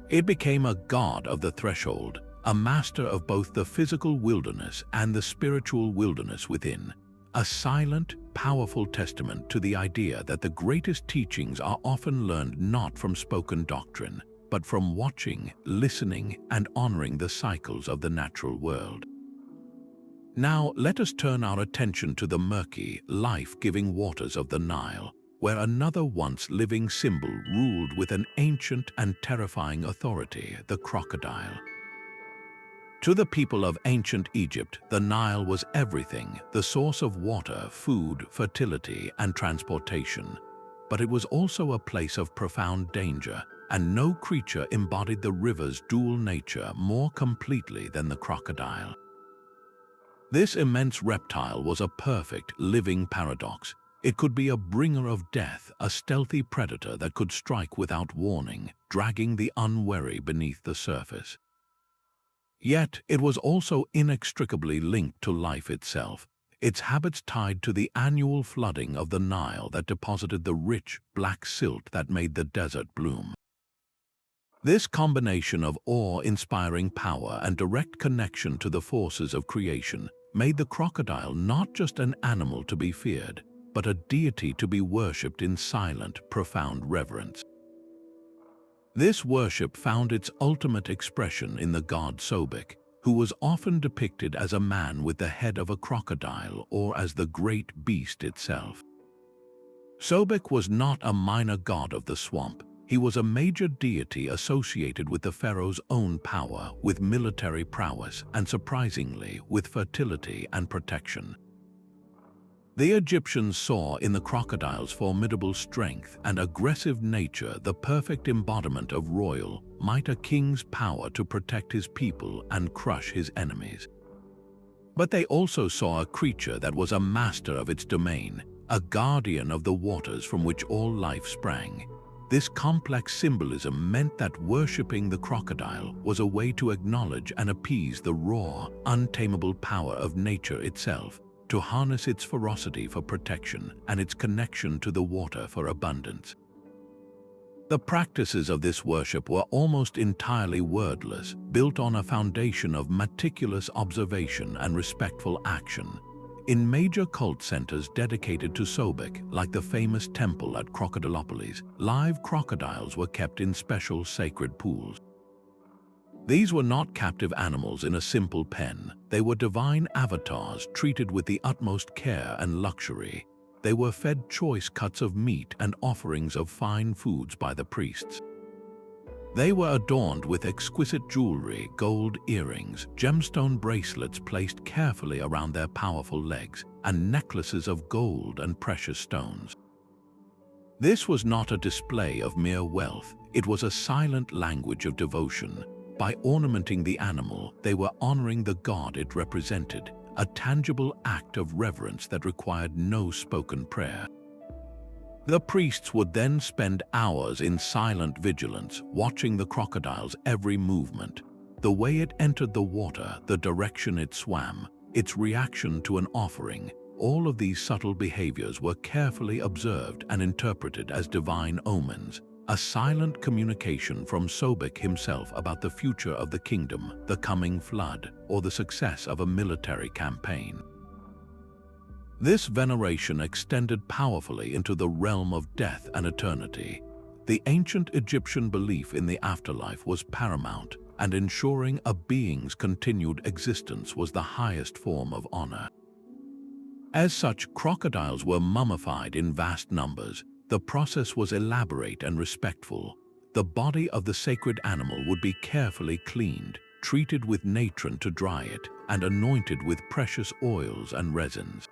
It became a god of the threshold, a master of both the physical wilderness and the spiritual wilderness within, a silent, powerful testament to the idea that the greatest teachings are often learned not from spoken doctrine, but from watching, listening, and honoring the cycles of the natural world. Now let us turn our attention to the murky, life-giving waters of the Nile, where another once living symbol ruled with an ancient and terrifying authority, the crocodile. To the people of ancient Egypt, the Nile was everything, the source of water, food, fertility, and transportation. But it was also a place of profound danger, and no creature embodied the river's dual nature more completely than the crocodile. This immense reptile was a perfect, living paradox. It could be a bringer of death, a stealthy predator that could strike without warning, dragging the unwary beneath the surface. Yet it was also inextricably linked to life itself, its habits tied to the annual flooding of the Nile that deposited the rich, black silt that made the desert bloom. This combination of awe-inspiring power and direct connection to the forces of creation made the crocodile not just an animal to be feared, but a deity to be worshipped in silent, profound reverence. This worship found its ultimate expression in the god Sobek, who was often depicted as a man with the head of a crocodile or as the great beast itself. Sobek was not a minor god of the swamp. He was a major deity associated with the pharaoh's own power, with military prowess, and surprisingly, with fertility and protection. The Egyptians saw in the crocodile's formidable strength and aggressive nature the perfect embodiment of royal, might a king's power to protect his people and crush his enemies. But they also saw a creature that was a master of its domain, a guardian of the waters from which all life sprang. This complex symbolism meant that worshipping the crocodile was a way to acknowledge and appease the raw, untamable power of nature itself, to harness its ferocity for protection and its connection to the water for abundance. The practices of this worship were almost entirely wordless, built on a foundation of meticulous observation and respectful action. In major cult centers dedicated to Sobek, like the famous temple at Crocodilopolis, live crocodiles were kept in special sacred pools. These were not captive animals in a simple pen. They were divine avatars treated with the utmost care and luxury. They were fed choice cuts of meat and offerings of fine foods by the priests. They were adorned with exquisite jewelry, gold earrings, gemstone bracelets placed carefully around their powerful legs, and necklaces of gold and precious stones. This was not a display of mere wealth. It was a silent language of devotion. By ornamenting the animal, they were honoring the god it represented, a tangible act of reverence that required no spoken prayer. The priests would then spend hours in silent vigilance, watching the crocodile's every movement, the way it entered the water, the direction it swam, its reaction to an offering. All of these subtle behaviors were carefully observed and interpreted as divine omens, a silent communication from Sobek himself about the future of the kingdom, the coming flood, or the success of a military campaign. This veneration extended powerfully into the realm of death and eternity. The ancient Egyptian belief in the afterlife was paramount, and ensuring a being's continued existence was the highest form of honor. As such, crocodiles were mummified in vast numbers. The process was elaborate and respectful. The body of the sacred animal would be carefully cleaned, treated with natron to dry it, and anointed with precious oils and resins.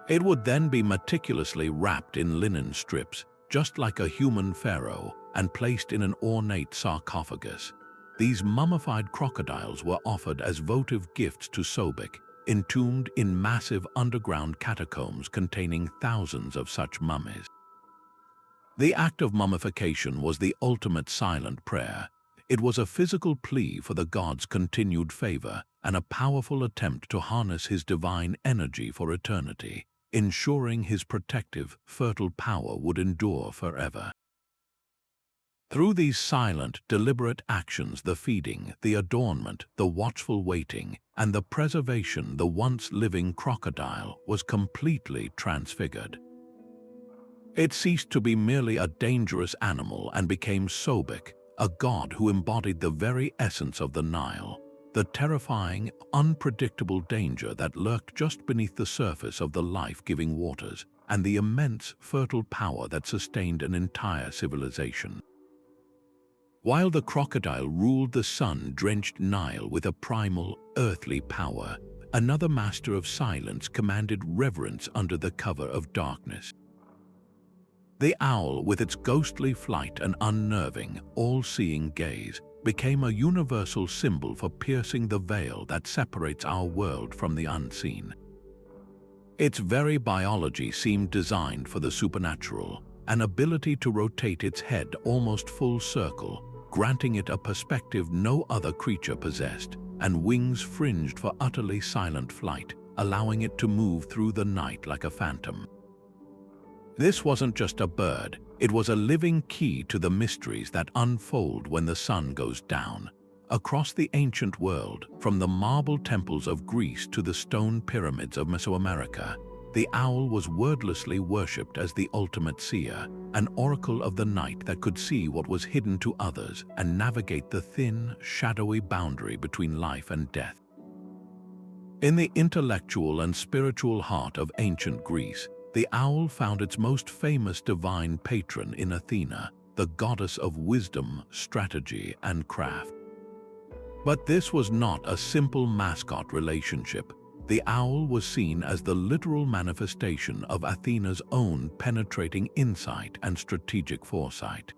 It would then be meticulously wrapped in linen strips, just like a human pharaoh, and placed in an ornate sarcophagus. These mummified crocodiles were offered as votive gifts to Sobek, entombed in massive underground catacombs containing thousands of such mummies. The act of mummification was the ultimate silent prayer. It was a physical plea for the god's continued favor and a powerful attempt to harness his divine energy for eternity, ensuring his protective, fertile power would endure forever. Through these silent, deliberate actions, the feeding, the adornment, the watchful waiting, and the preservation, the once living crocodile was completely transfigured. It ceased to be merely a dangerous animal and became Sobek, a god who embodied the very essence of the Nile. the terrifying, unpredictable danger that lurked just beneath the surface of the life-giving waters, and the immense, fertile power that sustained an entire civilization. While the crocodile ruled the sun-drenched Nile with a primal, earthly power, another master of silence commanded reverence under the cover of darkness. The owl, with its ghostly flight and unnerving, all-seeing gaze, became a universal symbol for piercing the veil that separates our world from the unseen. Its very biology seemed designed for the supernatural, an ability to rotate its head almost full circle, granting it a perspective no other creature possessed, and wings fringed for utterly silent flight, allowing it to move through the night like a phantom. This wasn't just a bird, it was a living key to the mysteries that unfold when the sun goes down. Across the ancient world, from the marble temples of Greece to the stone pyramids of Mesoamerica, the owl was wordlessly worshipped as the ultimate seer, an oracle of the night that could see what was hidden to others and navigate the thin, shadowy boundary between life and death. In the intellectual and spiritual heart of ancient Greece, the owl found its most famous divine patron in Athena, the goddess of wisdom, strategy, and craft. But this was not a simple mascot relationship. The owl was seen as the literal manifestation of Athena's own penetrating insight and strategic foresight.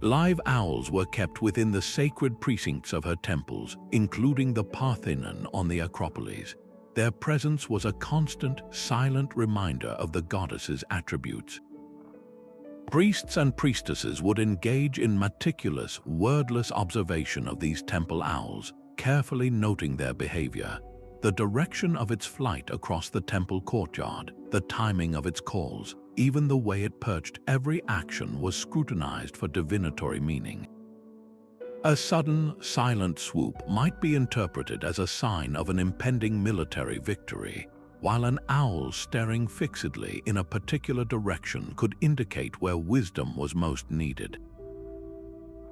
Live owls were kept within the sacred precincts of her temples, including the Parthenon on the Acropolis. Their presence was a constant, silent reminder of the goddess's attributes. Priests and priestesses would engage in meticulous, wordless observation of these temple owls, carefully noting their behavior, the direction of its flight across the temple courtyard, the timing of its calls, even the way it perched. Every action was scrutinized for divinatory meaning. A sudden, silent swoop might be interpreted as a sign of an impending military victory, while an owl staring fixedly in a particular direction could indicate where wisdom was most needed.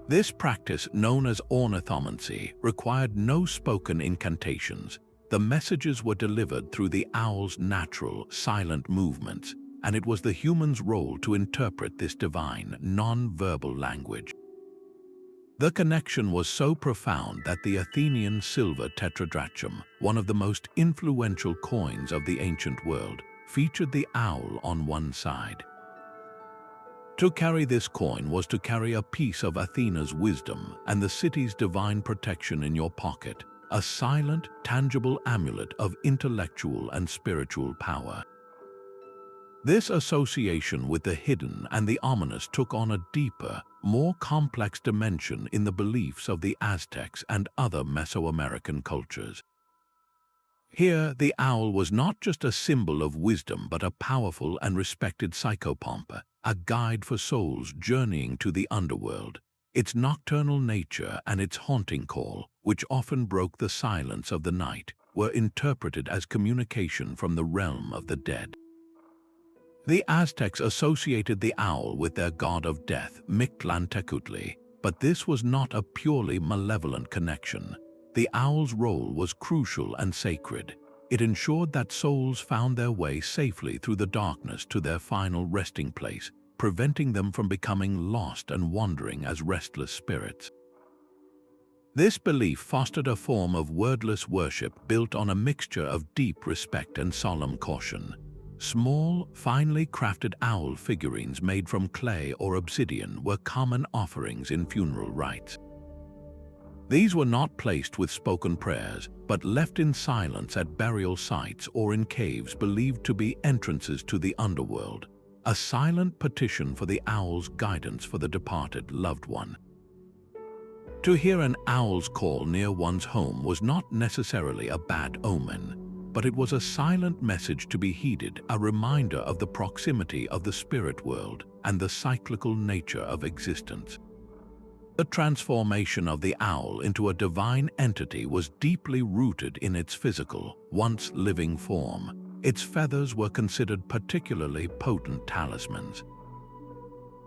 This practice, known as ornithomancy, required no spoken incantations. The messages were delivered through the owl's natural, silent movements, and it was the human's role to interpret this divine, non-verbal language. The connection was so profound that the Athenian silver tetradrachm, one of the most influential coins of the ancient world, featured the owl on one side. To carry this coin was to carry a piece of Athena's wisdom and the city's divine protection in your pocket, a silent, tangible amulet of intellectual and spiritual power. This association with the hidden and the ominous took on a deeper, more complex dimension in the beliefs of the Aztecs and other Mesoamerican cultures. Here, the owl was not just a symbol of wisdom but a powerful and respected psychopomp, a guide for souls journeying to the underworld. Its nocturnal nature and its haunting call, which often broke the silence of the night, were interpreted as communication from the realm of the dead. The Aztecs associated the owl with their god of death, Mictlantecutli, but this was not a purely malevolent connection. The owl's role was crucial and sacred. It ensured that souls found their way safely through the darkness to their final resting place, preventing them from becoming lost and wandering as restless spirits. This belief fostered a form of wordless worship built on a mixture of deep respect and solemn caution. Small, finely crafted owl figurines made from clay or obsidian were common offerings in funeral rites. These were not placed with spoken prayers, but left in silence at burial sites or in caves believed to be entrances to the underworld, a silent petition for the owl's guidance for the departed loved one. To hear an owl's call near one's home was not necessarily a bad omen, but it was a silent message to be heeded, a reminder of the proximity of the spirit world and the cyclical nature of existence. The transformation of the owl into a divine entity was deeply rooted in its physical, once living form. Its feathers were considered particularly potent talismans.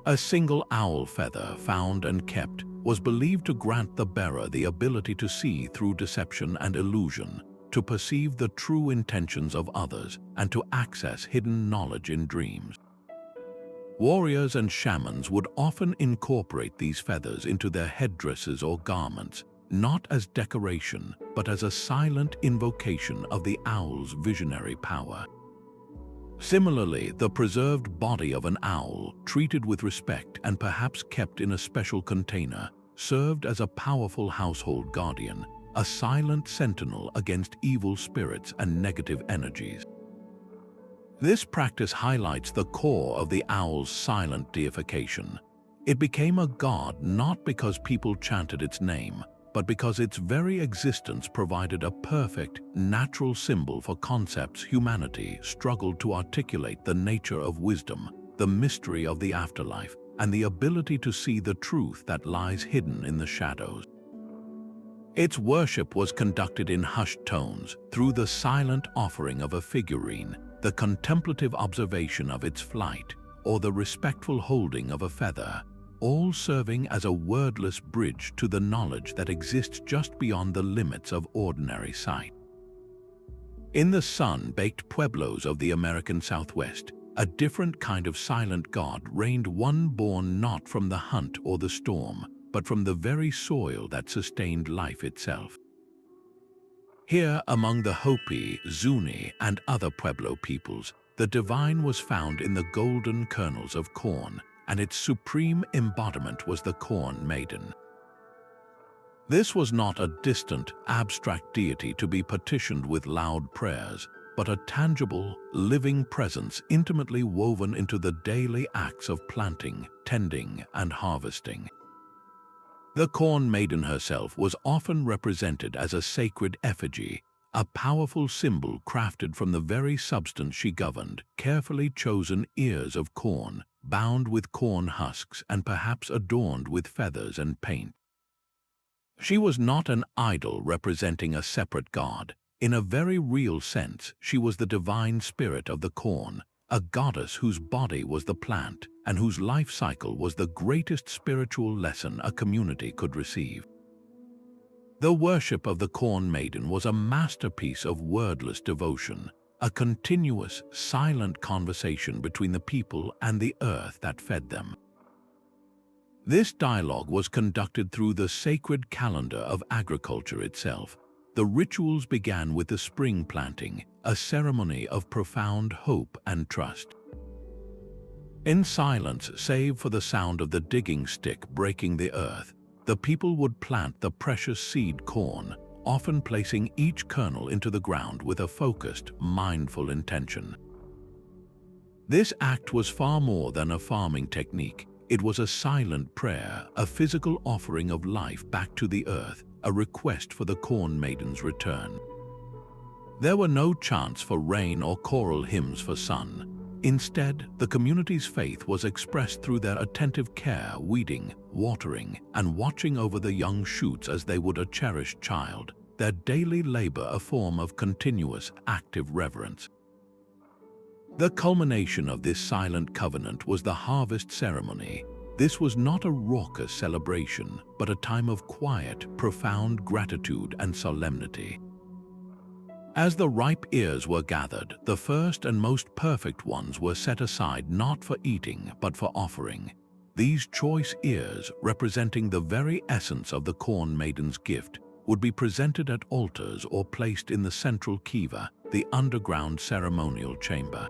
A single owl feather found and kept was believed to grant the bearer the ability to see through deception and illusion, to perceive the true intentions of others, and to access hidden knowledge in dreams. Warriors and shamans would often incorporate these feathers into their headdresses or garments, not as decoration, but as a silent invocation of the owl's visionary power. Similarly, the preserved body of an owl, treated with respect and perhaps kept in a special container, served as a powerful household guardian, a silent sentinel against evil spirits and negative energies. This practice highlights the core of the owl's silent deification. It became a god not because people chanted its name, but because its very existence provided a perfect, natural symbol for concepts humanity struggled to articulate: the nature of wisdom, the mystery of the afterlife, and the ability to see the truth that lies hidden in the shadows. Its worship was conducted in hushed tones, through the silent offering of a figurine, the contemplative observation of its flight, or the respectful holding of a feather, all serving as a wordless bridge to the knowledge that exists just beyond the limits of ordinary sight. In the sun-baked pueblos of the American Southwest, a different kind of silent god reigned, one born not from the hunt or the storm, but from the very soil that sustained life itself. Here, among the Hopi, Zuni, and other Pueblo peoples, the divine was found in the golden kernels of corn, and its supreme embodiment was the Corn Maiden. This was not a distant, abstract deity to be petitioned with loud prayers, but a tangible, living presence intimately woven into the daily acts of planting, tending, and harvesting. The Corn Maiden herself was often represented as a sacred effigy, a powerful symbol crafted from the very substance she governed, carefully chosen ears of corn, bound with corn husks and perhaps adorned with feathers and paint. She was not an idol representing a separate god. In a very real sense, she was the divine spirit of the corn, a goddess whose body was the plant and whose life cycle was the greatest spiritual lesson a community could receive. The worship of the Corn Maiden was a masterpiece of wordless devotion, a continuous, silent conversation between the people and the earth that fed them. This dialogue was conducted through the sacred calendar of agriculture itself. The rituals began with the spring planting, a ceremony of profound hope and trust. In silence, save for the sound of the digging stick breaking the earth, the people would plant the precious seed corn, often placing each kernel into the ground with a focused, mindful intention. This act was far more than a farming technique. It was a silent prayer, a physical offering of life back to the earth, a request for the Corn Maiden's return. There were no chants for rain or choral hymns for sun. Instead, the community's faith was expressed through their attentive care, weeding, watering, and watching over the young shoots as they would a cherished child, their daily labor a form of continuous, active reverence. The culmination of this silent covenant was the harvest ceremony. This was not a raucous celebration, but a time of quiet, profound gratitude and solemnity. As the ripe ears were gathered, the first and most perfect ones were set aside not for eating, but for offering. These choice ears, representing the very essence of the Corn Maiden's gift, would be presented at altars or placed in the central kiva, the underground ceremonial chamber.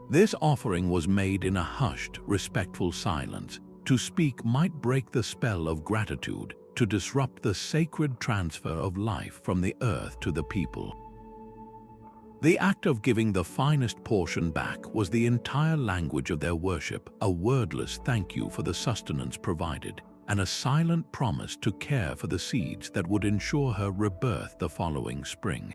This offering was made in a hushed, respectful silence. To speak might break the spell of gratitude, to disrupt the sacred transfer of life from the earth to the people. The act of giving the finest portion back was the entire language of their worship, a wordless thank you for the sustenance provided, and a silent promise to care for the seeds that would ensure her rebirth the following spring.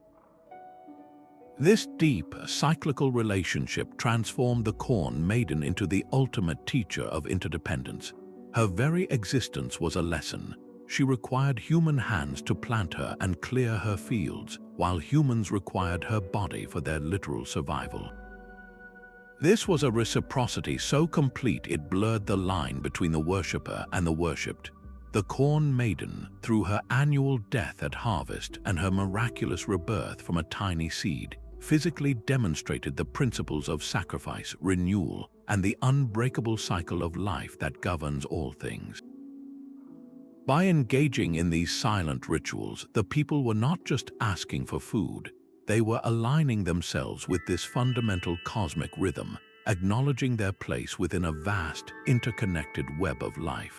This deep, cyclical relationship transformed the Corn Maiden into the ultimate teacher of interdependence. Her very existence was a lesson. She required human hands to plant her and clear her fields, while humans required her body for their literal survival. This was a reciprocity so complete it blurred the line between the worshipper and the worshipped. the Corn Maiden, through her annual death at harvest and her miraculous rebirth from a tiny seed, physically demonstrated the principles of sacrifice, renewal, and the unbreakable cycle of life that governs all things. By engaging in these silent rituals, the people were not just asking for food, they were aligning themselves with this fundamental cosmic rhythm, acknowledging their place within a vast, interconnected web of life.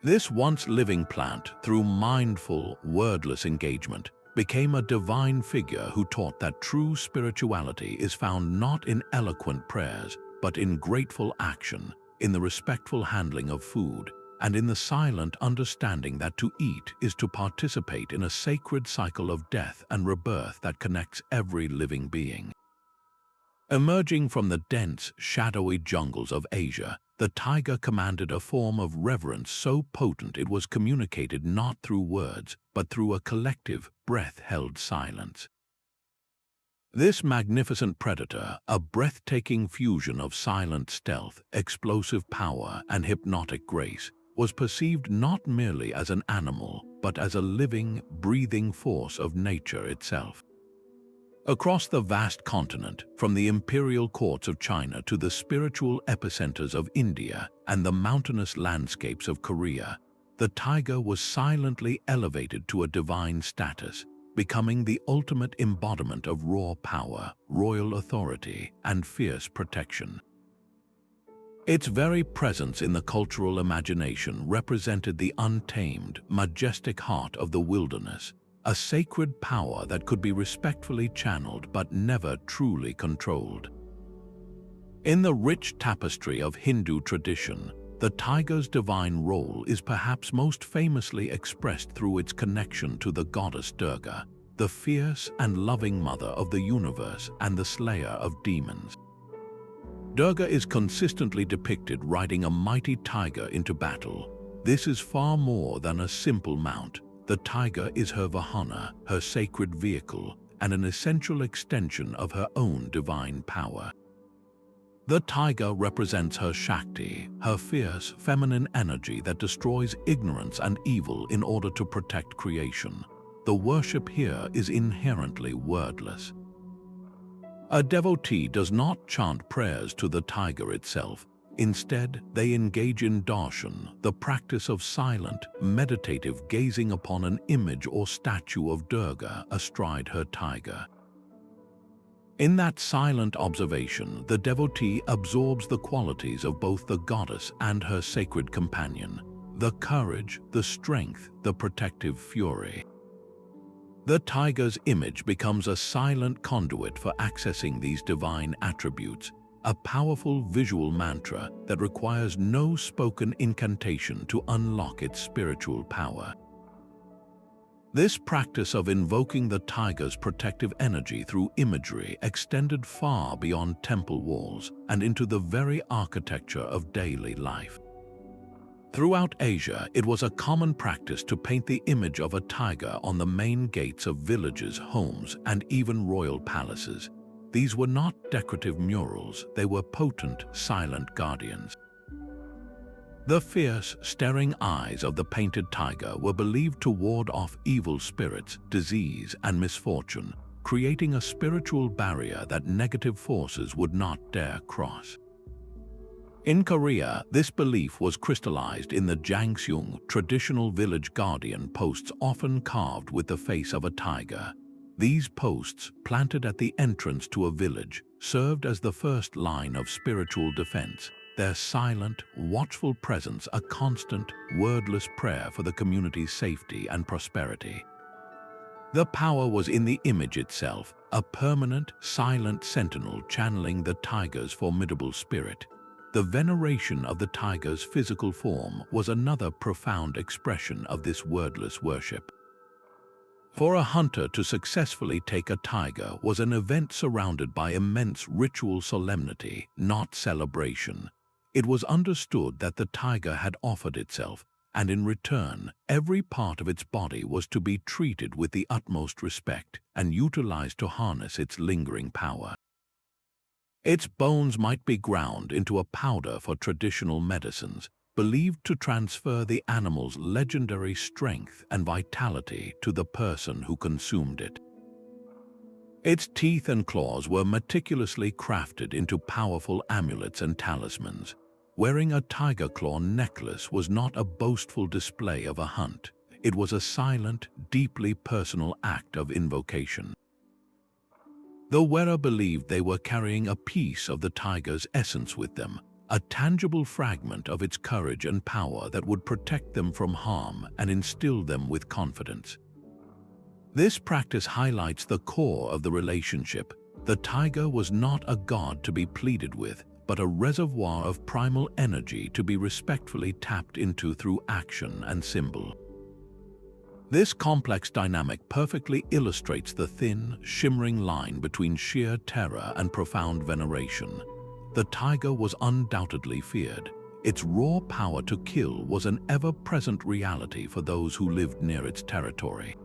This once living plant, through mindful, wordless engagement, became a divine figure who taught that true spirituality is found not in eloquent prayers, but in grateful action, in the respectful handling of food, and in the silent understanding that to eat is to participate in a sacred cycle of death and rebirth that connects every living being. Emerging from the dense, shadowy jungles of Asia, the tiger commanded a form of reverence so potent it was communicated not through words, but through a collective, breath-held silence. This magnificent predator, a breathtaking fusion of silent stealth, explosive power, and hypnotic grace, was perceived not merely as an animal, but as a living, breathing force of nature itself. Across the vast continent, from the imperial courts of China to the spiritual epicenters of India and the mountainous landscapes of Korea, the tiger was silently elevated to a divine status, becoming the ultimate embodiment of raw power, royal authority, and fierce protection. Its very presence in the cultural imagination represented the untamed, majestic heart of the wilderness, a sacred power that could be respectfully channeled but never truly controlled. In the rich tapestry of Hindu tradition, the tiger's divine role is perhaps most famously expressed through its connection to the goddess Durga, the fierce and loving mother of the universe and the slayer of demons. Durga is consistently depicted riding a mighty tiger into battle. This is far more than a simple mount. The tiger is her vahana, her sacred vehicle, and an essential extension of her own divine power. The tiger represents her Shakti, her fierce, feminine energy that destroys ignorance and evil in order to protect creation. The worship here is inherently wordless. A devotee does not chant prayers to the tiger itself. Instead, they engage in darshan, the practice of silent, meditative gazing upon an image or statue of Durga astride her tiger. In that silent observation, the devotee absorbs the qualities of both the goddess and her sacred companion, the courage, the strength, the protective fury. The tiger's image becomes a silent conduit for accessing these divine attributes, a powerful visual mantra that requires no spoken incantation to unlock its spiritual power. This practice of invoking the tiger's protective energy through imagery extended far beyond temple walls and into the very architecture of daily life. Throughout Asia, it was a common practice to paint the image of a tiger on the main gates of villages, homes, and even royal palaces. These were not decorative murals, they were potent, silent guardians. The fierce, staring eyes of the painted tiger were believed to ward off evil spirits, disease, and misfortune, creating a spiritual barrier that negative forces would not dare cross. In Korea, this belief was crystallized in the Jangseung, traditional village guardian posts often carved with the face of a tiger. These posts, planted at the entrance to a village, served as the first line of spiritual defense, their silent, watchful presence a constant, wordless prayer for the community's safety and prosperity. The power was in the image itself, a permanent, silent sentinel channeling the tiger's formidable spirit. The veneration of the tiger's physical form was another profound expression of this wordless worship. For a hunter to successfully take a tiger was an event surrounded by immense ritual solemnity, not celebration. It was understood that the tiger had offered itself, and in return, every part of its body was to be treated with the utmost respect and utilized to harness its lingering power. Its bones might be ground into a powder for traditional medicines, believed to transfer the animal's legendary strength and vitality to the person who consumed it. Its teeth and claws were meticulously crafted into powerful amulets and talismans. Wearing a tiger claw necklace was not a boastful display of a hunt. It was a silent, deeply personal act of invocation. The wearer believed they were carrying a piece of the tiger's essence with them, a tangible fragment of its courage and power that would protect them from harm and instill them with confidence. This practice highlights the core of the relationship. The tiger was not a god to be pleaded with, but a reservoir of primal energy to be respectfully tapped into through action and symbol. This complex dynamic perfectly illustrates the thin, shimmering line between sheer terror and profound veneration. The tiger was undoubtedly feared. Its raw power to kill was an ever-present reality for those who lived near its territory.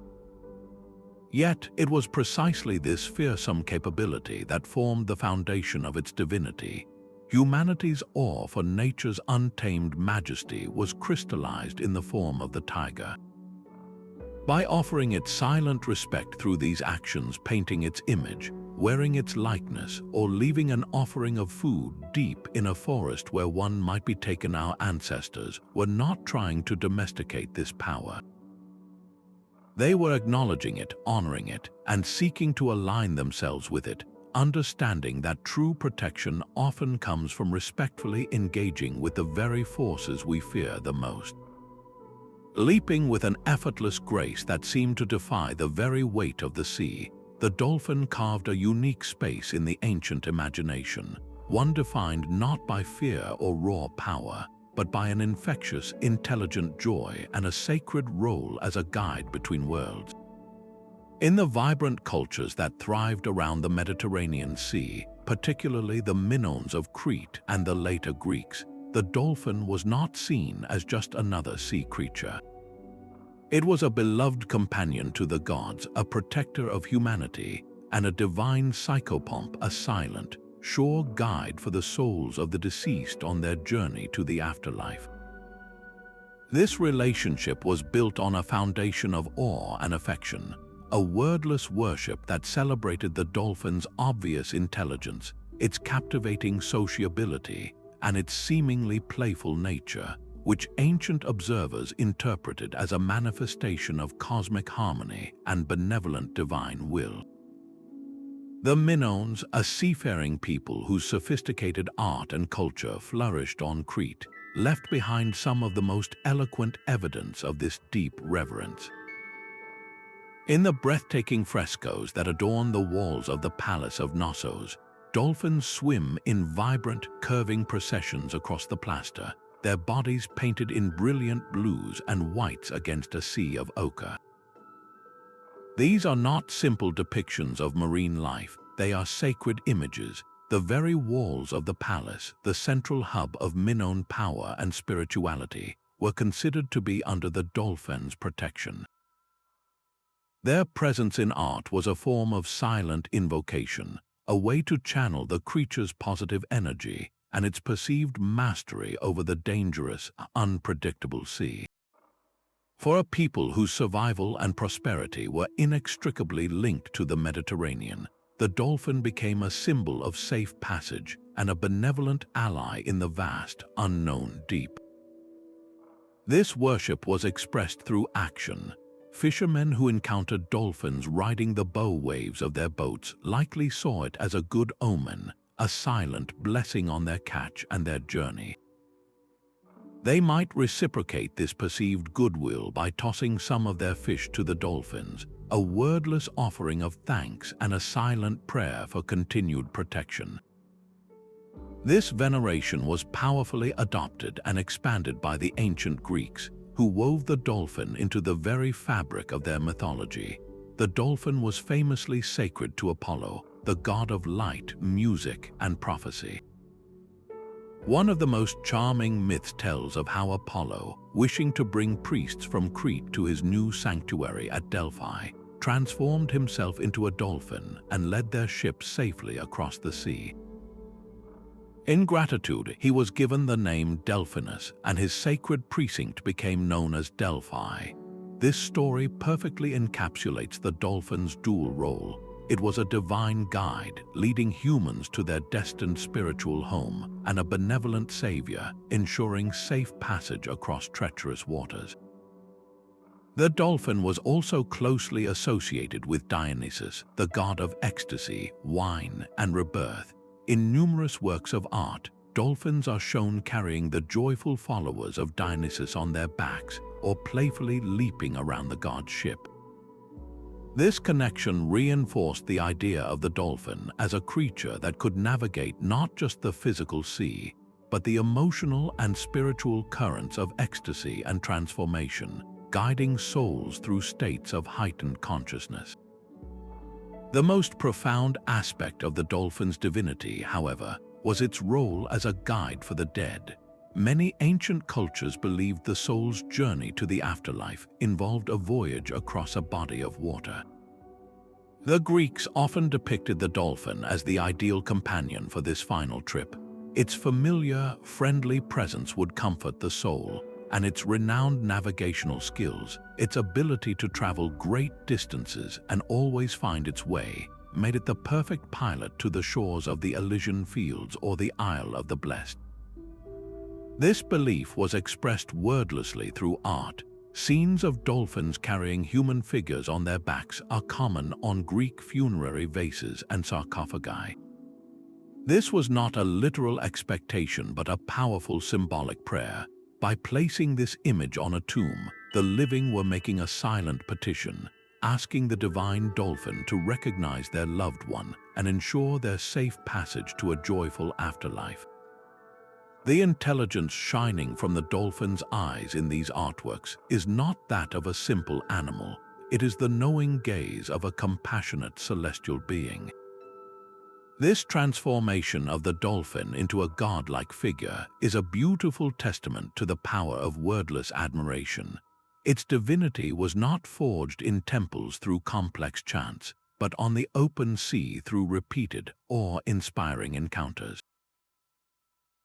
Yet, it was precisely this fearsome capability that formed the foundation of its divinity. Humanity's awe for nature's untamed majesty was crystallized in the form of the tiger. By offering it silent respect through these actions, painting its image, wearing its likeness, or leaving an offering of food deep in a forest where one might be taken, our ancestors were not trying to domesticate this power. They were acknowledging it, honoring it, and seeking to align themselves with it, understanding that true protection often comes from respectfully engaging with the very forces we fear the most. Leaping with an effortless grace that seemed to defy the very weight of the sea, the dolphin carved a unique space in the ancient imagination, one defined not by fear or raw power, but by an infectious, intelligent joy and a sacred role as a guide between worlds. In the vibrant cultures that thrived around the Mediterranean Sea, particularly the Minoans of Crete and the later Greeks, the dolphin was not seen as just another sea creature. It was a beloved companion to the gods, a protector of humanity, and a divine psychopomp, a silent, sure guide for the souls of the deceased on their journey to the afterlife. This relationship was built on a foundation of awe and affection, a wordless worship that celebrated the dolphin's obvious intelligence, its captivating sociability, and its seemingly playful nature, which ancient observers interpreted as a manifestation of cosmic harmony and benevolent divine will. The Minoans, a seafaring people whose sophisticated art and culture flourished on Crete, left behind some of the most eloquent evidence of this deep reverence. In the breathtaking frescoes that adorn the walls of the Palace of Knossos, dolphins swim in vibrant, curving processions across the plaster, their bodies painted in brilliant blues and whites against a sea of ochre. These are not simple depictions of marine life, they are sacred images. The very walls of the palace, the central hub of Minoan power and spirituality, were considered to be under the dolphin's protection. Their presence in art was a form of silent invocation, a way to channel the creature's positive energy and its perceived mastery over the dangerous, unpredictable sea. For a people whose survival and prosperity were inextricably linked to the Mediterranean, the dolphin became a symbol of safe passage and a benevolent ally in the vast, unknown deep. This worship was expressed through action. Fishermen who encountered dolphins riding the bow waves of their boats likely saw it as a good omen, a silent blessing on their catch and their journey. They might reciprocate this perceived goodwill by tossing some of their fish to the dolphins, a wordless offering of thanks and a silent prayer for continued protection. This veneration was powerfully adopted and expanded by the ancient Greeks, who wove the dolphin into the very fabric of their mythology. The dolphin was famously sacred to Apollo, the god of light, music, and prophecy. One of the most charming myths tells of how Apollo, wishing to bring priests from Crete to his new sanctuary at Delphi, transformed himself into a dolphin and led their ship safely across the sea. In gratitude, he was given the name Delphinus, and his sacred precinct became known as Delphi. This story perfectly encapsulates the dolphin's dual role. It was a divine guide, leading humans to their destined spiritual home, and a benevolent savior, ensuring safe passage across treacherous waters. The dolphin was also closely associated with Dionysus, the god of ecstasy, wine, and rebirth. In numerous works of art, dolphins are shown carrying the joyful followers of Dionysus on their backs or playfully leaping around the god's ship. This connection reinforced the idea of the dolphin as a creature that could navigate not just the physical sea, but the emotional and spiritual currents of ecstasy and transformation, guiding souls through states of heightened consciousness. The most profound aspect of the dolphin's divinity, however, was its role as a guide for the dead. Many ancient cultures believed the soul's journey to the afterlife involved a voyage across a body of water. The Greeks often depicted the dolphin as the ideal companion for this final trip. Its familiar, friendly presence would comfort the soul, and its renowned navigational skills, its ability to travel great distances and always find its way, made it the perfect pilot to the shores of the Elysian Fields or the Isle of the Blessed. This belief was expressed wordlessly through art. Scenes of dolphins carrying human figures on their backs are common on Greek funerary vases and sarcophagi. This was not a literal expectation but a powerful symbolic prayer. By placing this image on a tomb, the living were making a silent petition, asking the divine dolphin to recognize their loved one and ensure their safe passage to a joyful afterlife. The intelligence shining from the dolphin's eyes in these artworks is not that of a simple animal. It is the knowing gaze of a compassionate celestial being. This transformation of the dolphin into a godlike figure is a beautiful testament to the power of wordless admiration. Its divinity was not forged in temples through complex chants, but on the open sea through repeated, awe-inspiring encounters.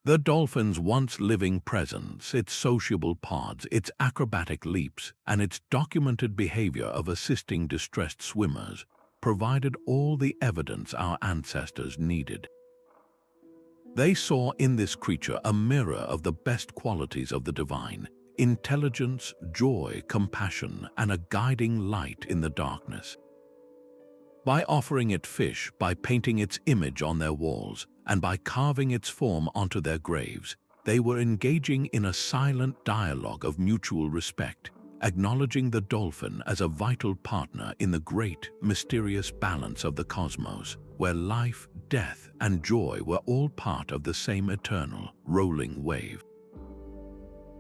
The dolphin's once living presence, its sociable pods, its acrobatic leaps, and its documented behavior of assisting distressed swimmers provided all the evidence our ancestors needed. They saw in this creature a mirror of the best qualities of the divine: intelligence, joy, compassion, and a guiding light in the darkness. By offering it fish, by painting its image on their walls, and by carving its form onto their graves, they were engaging in a silent dialogue of mutual respect, acknowledging the dolphin as a vital partner in the great, mysterious balance of the cosmos, where life, death, and joy were all part of the same eternal, rolling wave.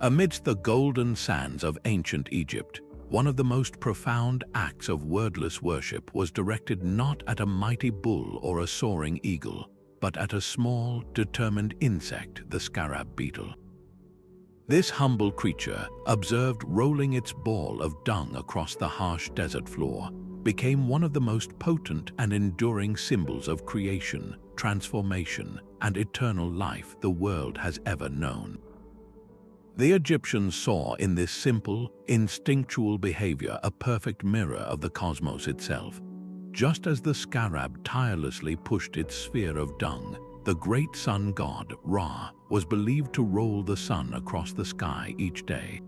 Amidst the golden sands of ancient Egypt, one of the most profound acts of wordless worship was directed not at a mighty bull or a soaring eagle, but at a small, determined insect, the scarab beetle. This humble creature, observed rolling its ball of dung across the harsh desert floor, became one of the most potent and enduring symbols of creation, transformation, and eternal life the world has ever known. The Egyptians saw in this simple, instinctual behavior a perfect mirror of the cosmos itself. Just as the scarab tirelessly pushed its sphere of dung, the great sun god, Ra, was believed to roll the sun across the sky each day.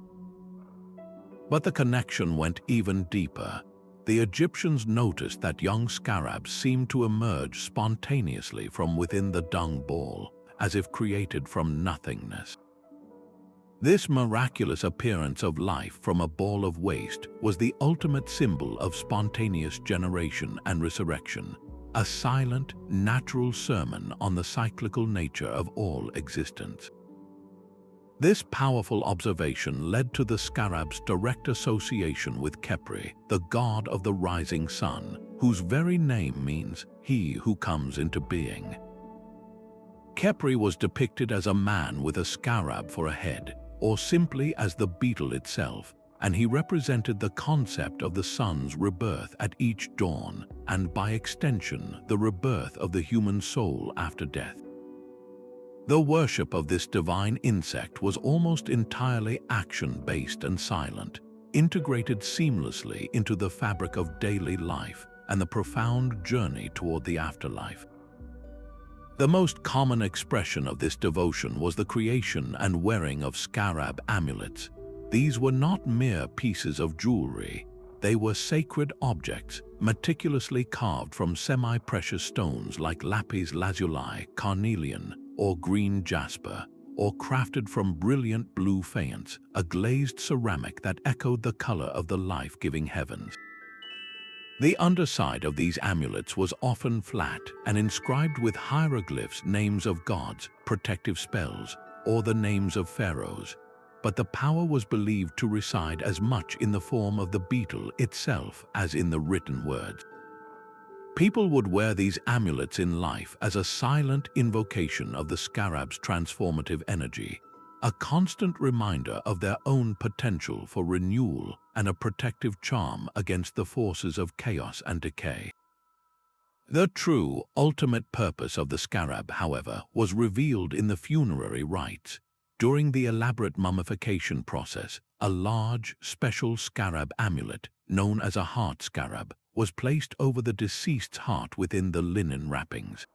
But the connection went even deeper. The Egyptians noticed that young scarabs seemed to emerge spontaneously from within the dung ball, as if created from nothingness. This miraculous appearance of life from a ball of waste was the ultimate symbol of spontaneous generation and resurrection, a silent, natural sermon on the cyclical nature of all existence. This powerful observation led to the scarab's direct association with Khepri, the god of the rising sun, whose very name means "he who comes into being." Khepri was depicted as a man with a scarab for a head, or simply as the beetle itself, and he represented the concept of the sun's rebirth at each dawn, and by extension, the rebirth of the human soul after death. The worship of this divine insect was almost entirely action-based and silent, integrated seamlessly into the fabric of daily life and the profound journey toward the afterlife. The most common expression of this devotion was the creation and wearing of scarab amulets. These were not mere pieces of jewelry. They were sacred objects, meticulously carved from semi-precious stones like lapis lazuli, carnelian, or green jasper, or crafted from brilliant blue faience, a glazed ceramic that echoed the color of the life-giving heavens. The underside of these amulets was often flat and inscribed with hieroglyphs, names of gods, protective spells, or the names of pharaohs, but the power was believed to reside as much in the form of the beetle itself as in the written words. People would wear these amulets in life as a silent invocation of the scarab's transformative energy, a constant reminder of their own potential for renewal and a protective charm against the forces of chaos and decay. The true, ultimate purpose of the scarab, however, was revealed in the funerary rites. During the elaborate mummification process, a large, special scarab amulet, known as a heart scarab, was placed over the deceased's heart within the linen wrappings.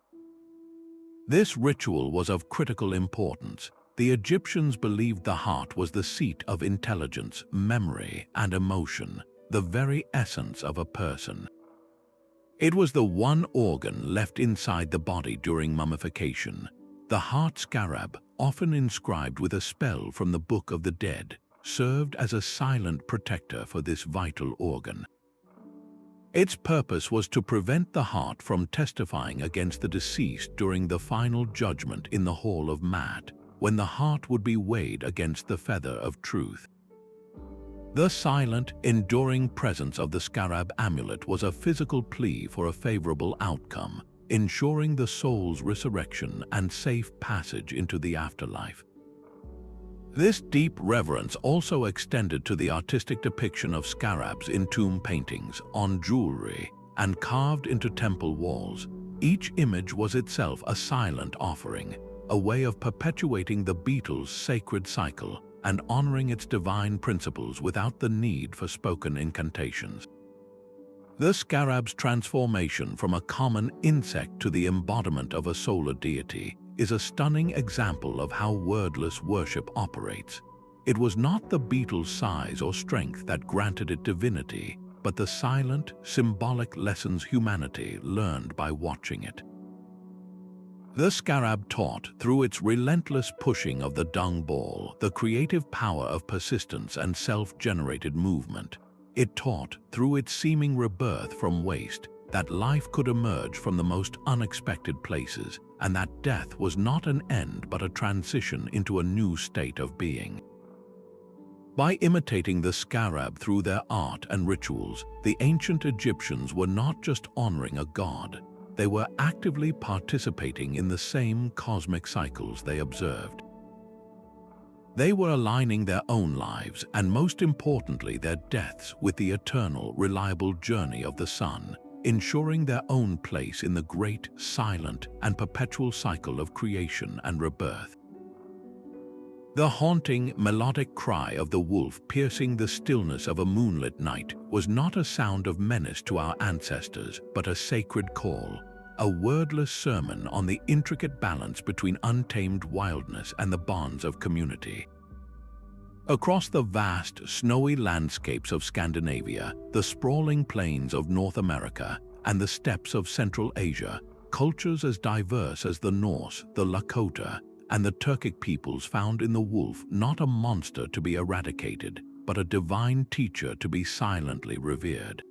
This ritual was of critical importance. The Egyptians believed the heart was the seat of intelligence, memory, and emotion, the very essence of a person. It was the one organ left inside the body during mummification. The heart scarab, often inscribed with a spell from the Book of the Dead, served as a silent protector for this vital organ. Its purpose was to prevent the heart from testifying against the deceased during the final judgment in the Hall of Maat, when the heart would be weighed against the feather of truth. The silent, enduring presence of the scarab amulet was a physical plea for a favorable outcome, ensuring the soul's resurrection and safe passage into the afterlife. This deep reverence also extended to the artistic depiction of scarabs in tomb paintings, on jewelry, and carved into temple walls. Each image was itself a silent offering, a way of perpetuating the beetle's sacred cycle and honoring its divine principles without the need for spoken incantations. The scarab's transformation from a common insect to the embodiment of a solar deity is a stunning example of how wordless worship operates. It was not the beetle's size or strength that granted it divinity, but the silent, symbolic lessons humanity learned by watching it. The scarab taught, through its relentless pushing of the dung ball, the creative power of persistence and self-generated movement. It taught, through its seeming rebirth from waste, that life could emerge from the most unexpected places, and that death was not an end but a transition into a new state of being. By imitating the scarab through their art and rituals, the ancient Egyptians were not just honoring a god, they were actively participating in the same cosmic cycles they observed. They were aligning their own lives, and most importantly their deaths, with the eternal, reliable journey of the sun, ensuring their own place in the great, silent, and perpetual cycle of creation and rebirth. The haunting, melodic cry of the wolf piercing the stillness of a moonlit night was not a sound of menace to our ancestors, but a sacred call, a wordless sermon on the intricate balance between untamed wildness and the bonds of community. Across the vast, snowy landscapes of Scandinavia, the sprawling plains of North America, and the steppes of Central Asia, cultures as diverse as the Norse, the Lakota, and the Turkic peoples found in the wolf not a monster to be eradicated, but a divine teacher to be silently revered.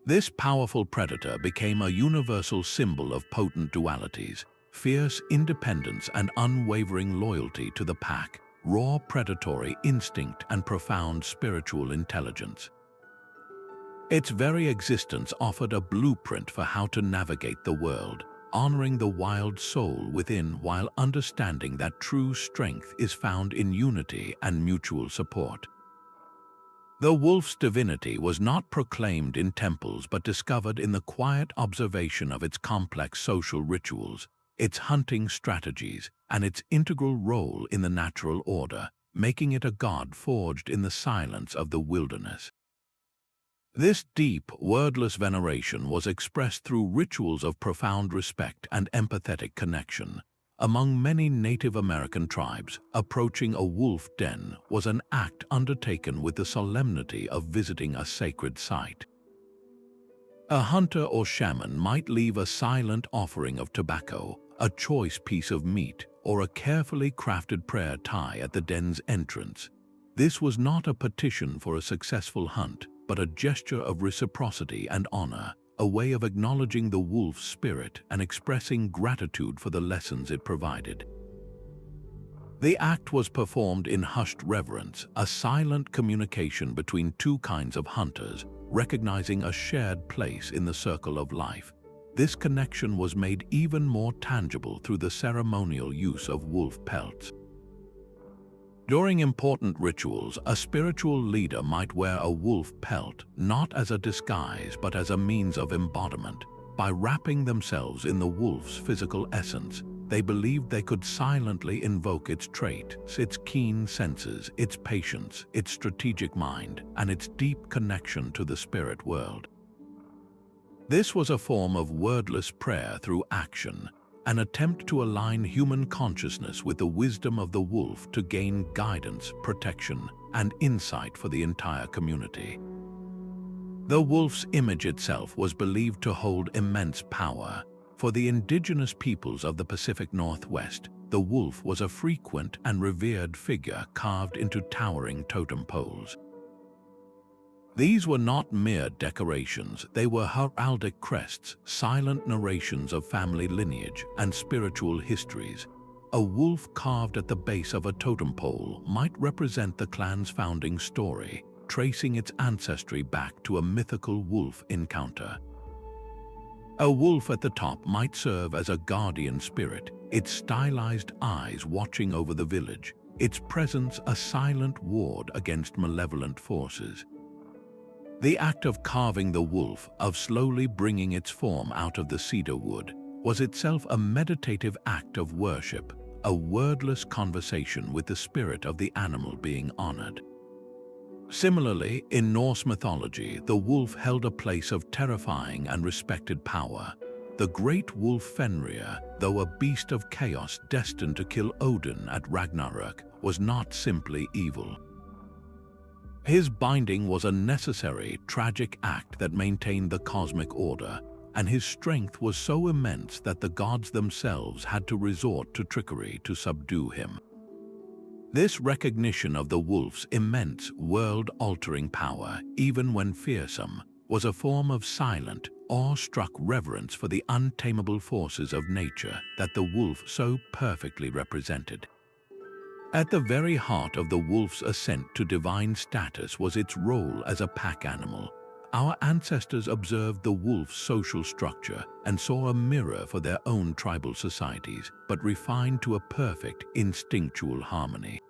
This powerful predator became a universal symbol of potent dualities, fierce independence and unwavering loyalty to the pack, raw predatory instinct and profound spiritual intelligence. Its very existence offered a blueprint for how to navigate the world, honoring the wild soul within while understanding that true strength is found in unity and mutual support. The wolf's divinity was not proclaimed in temples but discovered in the quiet observation of its complex social rituals, its hunting strategies, and its integral role in the natural order, making it a god forged in the silence of the wilderness. This deep, wordless veneration was expressed through rituals of profound respect and empathetic connection. Among many Native American tribes, approaching a wolf den was an act undertaken with the solemnity of visiting a sacred site. A hunter or shaman might leave a silent offering of tobacco, a choice piece of meat, or a carefully crafted prayer tie at the den's entrance. This was not a petition for a successful hunt, but a gesture of reciprocity and honor, a way of acknowledging the wolf's spirit and expressing gratitude for the lessons it provided. The act was performed in hushed reverence, a silent communication between two kinds of hunters, recognizing a shared place in the circle of life. This connection was made even more tangible through the ceremonial use of wolf pelts. During important rituals, a spiritual leader might wear a wolf pelt, not as a disguise but as a means of embodiment. By wrapping themselves in the wolf's physical essence, they believed they could silently invoke its traits, its keen senses, its patience, its strategic mind, and its deep connection to the spirit world. This was a form of wordless prayer through action, an attempt to align human consciousness with the wisdom of the wolf to gain guidance, protection, and insight for the entire community. The wolf's image itself was believed to hold immense power. For the indigenous peoples of the Pacific Northwest, the wolf was a frequent and revered figure carved into towering totem poles. These were not mere decorations, they were heraldic crests, silent narrations of family lineage and spiritual histories. A wolf carved at the base of a totem pole might represent the clan's founding story, tracing its ancestry back to a mythical wolf encounter. A wolf at the top might serve as a guardian spirit, its stylized eyes watching over the village, its presence a silent ward against malevolent forces. The act of carving the wolf, of slowly bringing its form out of the cedar wood, was itself a meditative act of worship, a wordless conversation with the spirit of the animal being honored. Similarly, in Norse mythology, the wolf held a place of terrifying and respected power. The great wolf Fenrir, though a beast of chaos destined to kill Odin at Ragnarök, was not simply evil. His binding was a necessary, tragic act that maintained the cosmic order, and his strength was so immense that the gods themselves had to resort to trickery to subdue him. This recognition of the wolf's immense, world-altering power, even when fearsome, was a form of silent, awe-struck reverence for the untamable forces of nature that the wolf so perfectly represented. At the very heart of the wolf's ascent to divine status was its role as a pack animal. Our ancestors observed the wolf's social structure and saw a mirror for their own tribal societies, but refined to a perfect, instinctual harmony.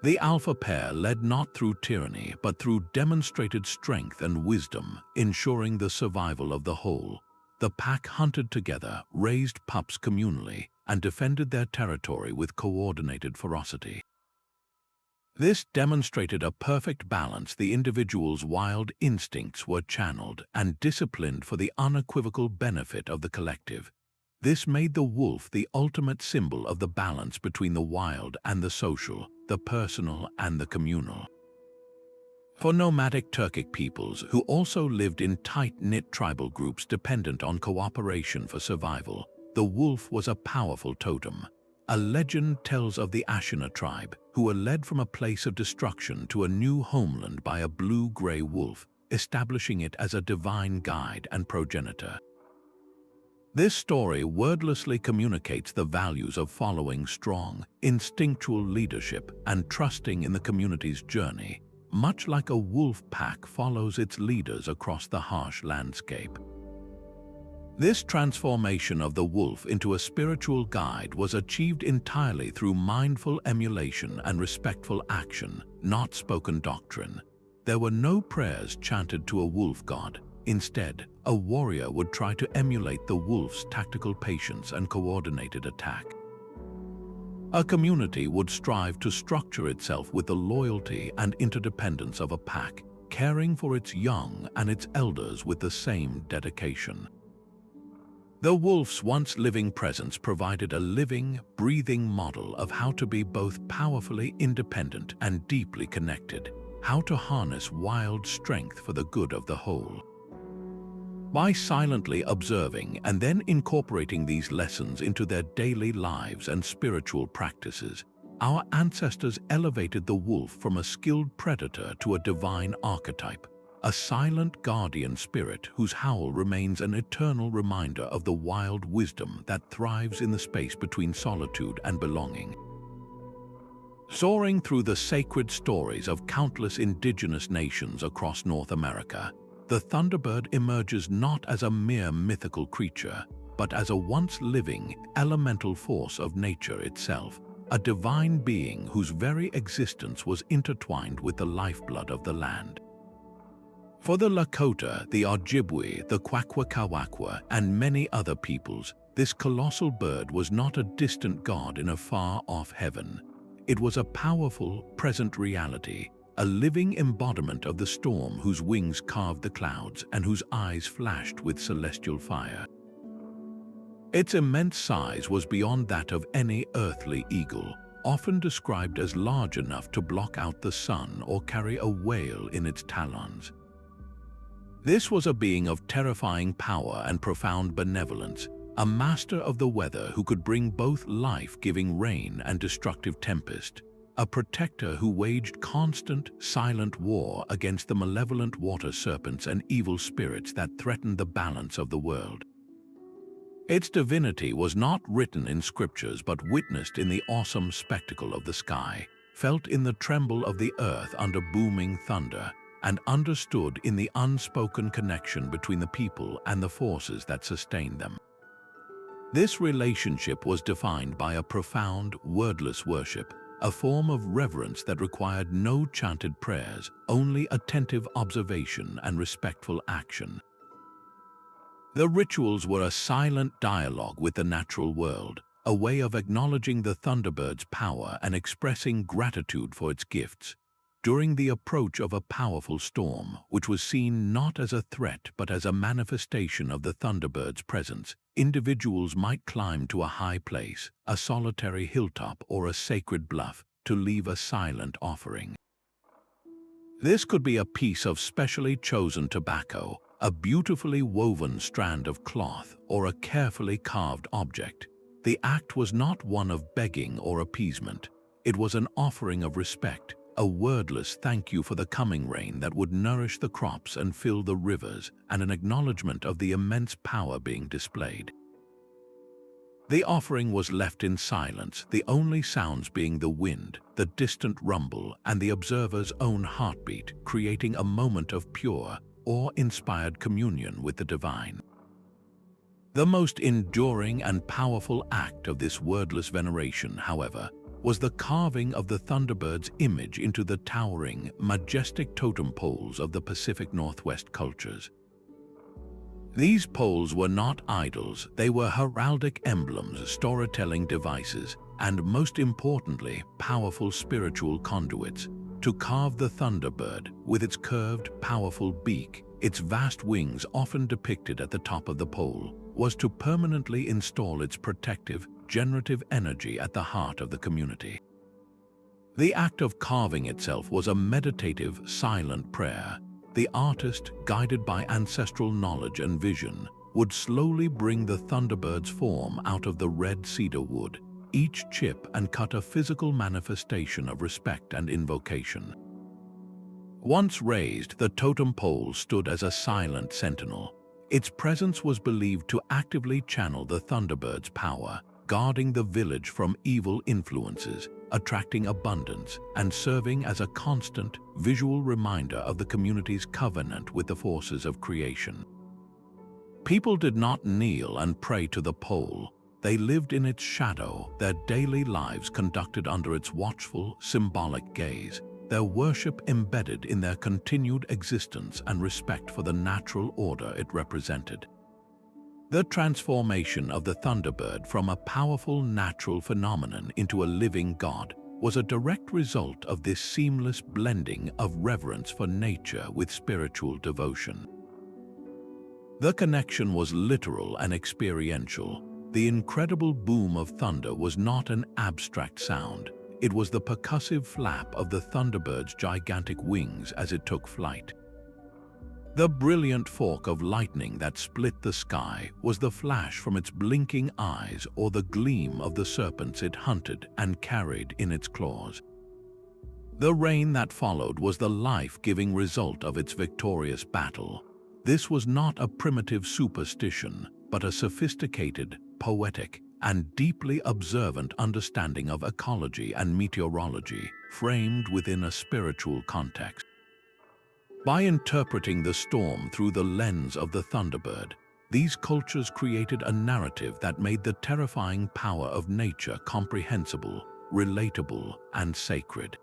The alpha pair led not through tyranny, but through demonstrated strength and wisdom, ensuring the survival of the whole. The pack hunted together, raised pups communally, and defended their territory with coordinated ferocity. This demonstrated a perfect balance. The individual's wild instincts were channeled and disciplined for the unequivocal benefit of the collective. This made the wolf the ultimate symbol of the balance between the wild and the social, the personal and the communal. For nomadic Turkic peoples who also lived in tight-knit tribal groups dependent on cooperation for survival, the wolf was a powerful totem. A legend tells of the Akhenaten tribe, who were led from a place of destruction to a new homeland by a blue-gray wolf, establishing it as a divine guide and progenitor. This story wordlessly communicates the values of following strong, instinctual leadership and trusting in the community's journey, much like a wolf pack follows its leaders across the harsh landscape. This transformation of the wolf into a spiritual guide was achieved entirely through mindful emulation and respectful action, not spoken doctrine. There were no prayers chanted to a wolf god. Instead, a warrior would try to emulate the wolf's tactical patience and coordinated attack. A community would strive to structure itself with the loyalty and interdependence of a pack, caring for its young and its elders with the same dedication. The wolf's once living presence provided a living, breathing model of how to be both powerfully independent and deeply connected, how to harness wild strength for the good of the whole. By silently observing and then incorporating these lessons into their daily lives and spiritual practices, our ancestors elevated the wolf from a skilled predator to a divine archetype, a silent guardian spirit whose howl remains an eternal reminder of the wild wisdom that thrives in the space between solitude and belonging. Soaring through the sacred stories of countless indigenous nations across North America, the Thunderbird emerges not as a mere mythical creature, but as a once-living, elemental force of nature itself, a divine being whose very existence was intertwined with the lifeblood of the land. For the Lakota, the Ojibwe, the Kwakwaka'wakwa, and many other peoples, this colossal bird was not a distant god in a far-off heaven. It was a powerful, present reality, a living embodiment of the storm whose wings carved the clouds and whose eyes flashed with celestial fire. Its immense size was beyond that of any earthly eagle, often described as large enough to block out the sun or carry a whale in its talons. This was a being of terrifying power and profound benevolence, a master of the weather who could bring both life-giving rain and destructive tempest, a protector who waged constant, silent war against the malevolent water serpents and evil spirits that threatened the balance of the world. Its divinity was not written in scriptures but witnessed in the awesome spectacle of the sky, felt in the tremble of the earth under booming thunder, and understood in the unspoken connection between the people and the forces that sustained them. This relationship was defined by a profound, wordless worship, a form of reverence that required no chanted prayers, only attentive observation and respectful action. The rituals were a silent dialogue with the natural world, a way of acknowledging the Thunderbird's power and expressing gratitude for its gifts. During the approach of a powerful storm, which was seen not as a threat but as a manifestation of the Thunderbird's presence, individuals might climb to a high place, a solitary hilltop or a sacred bluff, to leave a silent offering. This could be a piece of specially chosen tobacco, a beautifully woven strand of cloth, or a carefully carved object. The act was not one of begging or appeasement. It was an offering of respect, a wordless thank you for the coming rain that would nourish the crops and fill the rivers, and an acknowledgement of the immense power being displayed. The offering was left in silence, the only sounds being the wind, the distant rumble, and the observer's own heartbeat, creating a moment of pure, awe-inspired communion with the divine. The most enduring and powerful act of this wordless veneration, however, was the carving of the Thunderbird's image into the towering, majestic totem poles of the Pacific Northwest cultures. These poles were not idols, they were heraldic emblems, storytelling devices, and most importantly, powerful spiritual conduits. To carve the Thunderbird, with its curved, powerful beak, its vast wings often depicted at the top of the pole, was to permanently install its protective, generative energy at the heart of the community. The act of carving itself was a meditative, silent prayer. The artist, guided by ancestral knowledge and vision, would slowly bring the Thunderbird's form out of the red cedar wood, each chip and cut a physical manifestation of respect and invocation. Once raised, the totem pole stood as a silent sentinel. Its presence was believed to actively channel the Thunderbird's power, guarding the village from evil influences, attracting abundance, and serving as a constant, visual reminder of the community's covenant with the forces of creation. People did not kneel and pray to the pole. They lived in its shadow, their daily lives conducted under its watchful, symbolic gaze. their worship embedded in their continued existence and respect for the natural order it represented. The transformation of the Thunderbird from a powerful natural phenomenon into a living god was a direct result of this seamless blending of reverence for nature with spiritual devotion. The connection was literal and experiential. The incredible boom of thunder was not an abstract sound. It was the percussive flap of the Thunderbird's gigantic wings as it took flight. The brilliant fork of lightning that split the sky was the flash from its blinking eyes or the gleam of the serpents it hunted and carried in its claws. The rain that followed was the life-giving result of its victorious battle. This was not a primitive superstition, but a sophisticated, poetic, and deeply observant understanding of ecology and meteorology, framed within a spiritual context. By interpreting the storm through the lens of the Thunderbird, these cultures created a narrative that made the terrifying power of nature comprehensible, relatable, and sacred.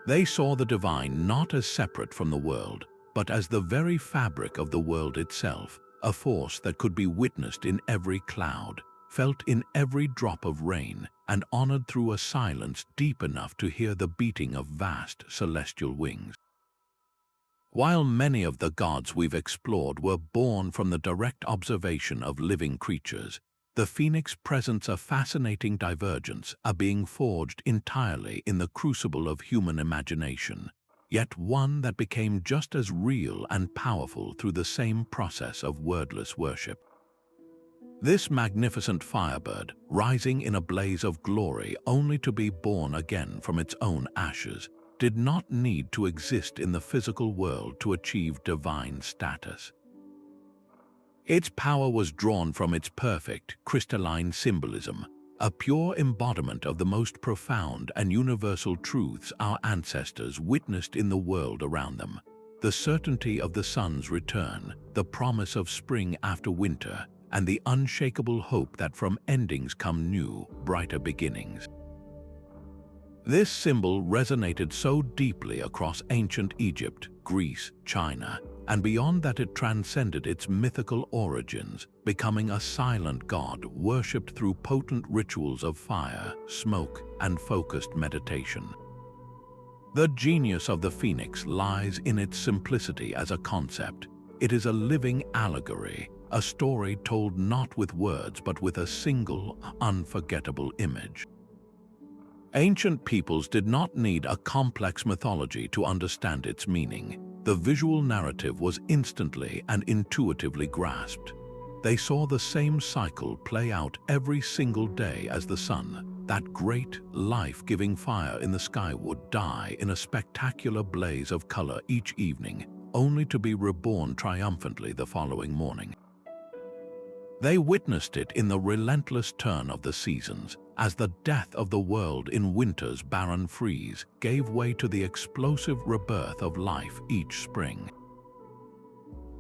They saw the divine not as separate from the world, but as the very fabric of the world itself, a force that could be witnessed in every cloud, felt in every drop of rain, and honored through a silence deep enough to hear the beating of vast celestial wings. While many of the gods we've explored were born from the direct observation of living creatures, the phoenix presents a fascinating divergence, a being forged entirely in the crucible of human imagination, yet one that became just as real and powerful through the same process of wordless worship. This magnificent firebird, rising in a blaze of glory only to be born again from its own ashes, did not need to exist in the physical world to achieve divine status. Its power was drawn from its perfect, crystalline symbolism, a pure embodiment of the most profound and universal truths our ancestors witnessed in the world around them: the certainty of the sun's return, the promise of spring after winter, and the unshakable hope that from endings come new, brighter beginnings. This symbol resonated so deeply across ancient Egypt, Greece, China, and beyond that it transcended its mythical origins, becoming a silent god worshipped through potent rituals of fire, smoke, and focused meditation. The genius of the phoenix lies in its simplicity as a concept. It is a living allegory, a story told not with words but with a single, unforgettable image. Ancient peoples did not need a complex mythology to understand its meaning. The visual narrative was instantly and intuitively grasped. They saw the same cycle play out every single day as the sun. That great, life-giving fire in the sky would die in a spectacular blaze of color each evening, only to be reborn triumphantly the following morning. They witnessed it in the relentless turn of the seasons, as the death of the world in winter's barren freeze gave way to the explosive rebirth of life each spring.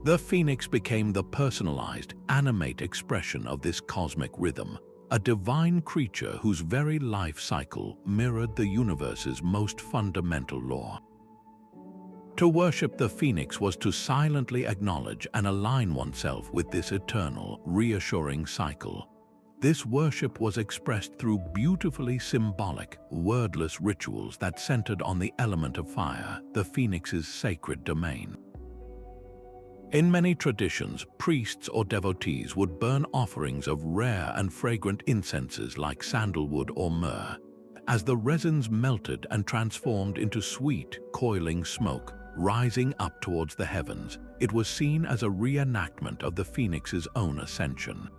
The phoenix became the personalized, animate expression of this cosmic rhythm, a divine creature whose very life cycle mirrored the universe's most fundamental law. To worship the phoenix was to silently acknowledge and align oneself with this eternal, reassuring cycle. This worship was expressed through beautifully symbolic, wordless rituals that centered on the element of fire, the phoenix's sacred domain. In many traditions, priests or devotees would burn offerings of rare and fragrant incenses like sandalwood or myrrh. As the resins melted and transformed into sweet, coiling smoke, rising up towards the heavens, it was seen as a reenactment of the phoenix's own ascension.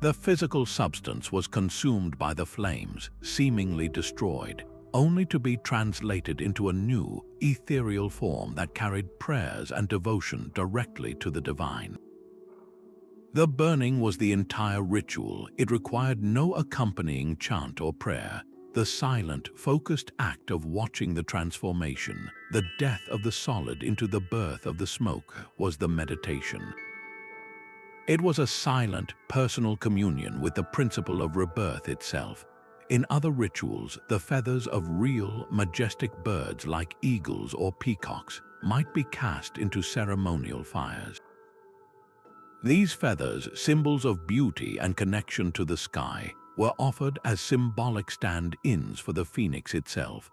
The physical substance was consumed by the flames, seemingly destroyed, only to be translated into a new, ethereal form that carried prayers and devotion directly to the divine. The burning was the entire ritual. It required no accompanying chant or prayer. The silent, focused act of watching the transformation, the death of the solid into the birth of the smoke, was the meditation. It was a silent, personal communion with the principle of rebirth itself. In other rituals, the feathers of real, majestic birds like eagles or peacocks might be cast into ceremonial fires. These feathers, symbols of beauty and connection to the sky, were offered as symbolic stand-ins for the phoenix itself.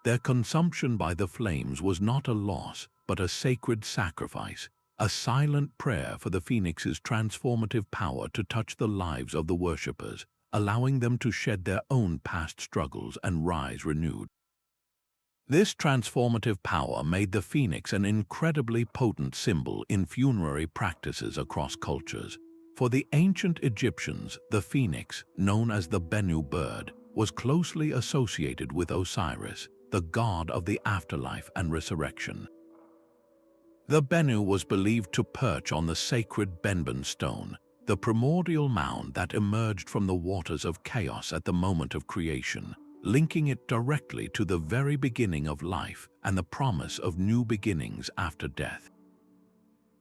Their consumption by the flames was not a loss, but a sacred sacrifice, a silent prayer for the phoenix's transformative power to touch the lives of the worshippers, allowing them to shed their own past struggles and rise renewed. This transformative power made the phoenix an incredibly potent symbol in funerary practices across cultures. For the ancient Egyptians, the phoenix, known as the Bennu bird, was closely associated with Osiris, the god of the afterlife and resurrection. The Bennu was believed to perch on the sacred Benben stone, the primordial mound that emerged from the waters of chaos at the moment of creation, linking it directly to the very beginning of life and the promise of new beginnings after death.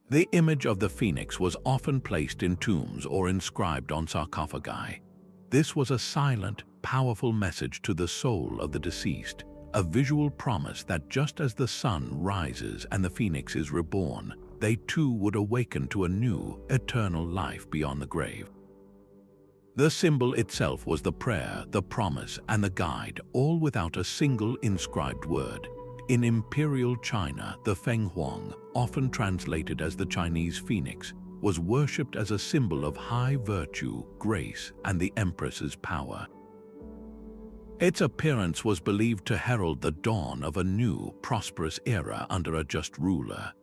The image of the phoenix was often placed in tombs or inscribed on sarcophagi. This was a silent, powerful message to the soul of the deceased, a visual promise that just as the sun rises and the phoenix is reborn, they too would awaken to a new, eternal life beyond the grave. The symbol itself was the prayer, the promise, and the guide, all without a single inscribed word. In imperial China, the Feng Huang, often translated as the Chinese phoenix, was worshipped as a symbol of high virtue, grace, and the empress's power. Its appearance was believed to herald the dawn of a new, prosperous era under a just ruler.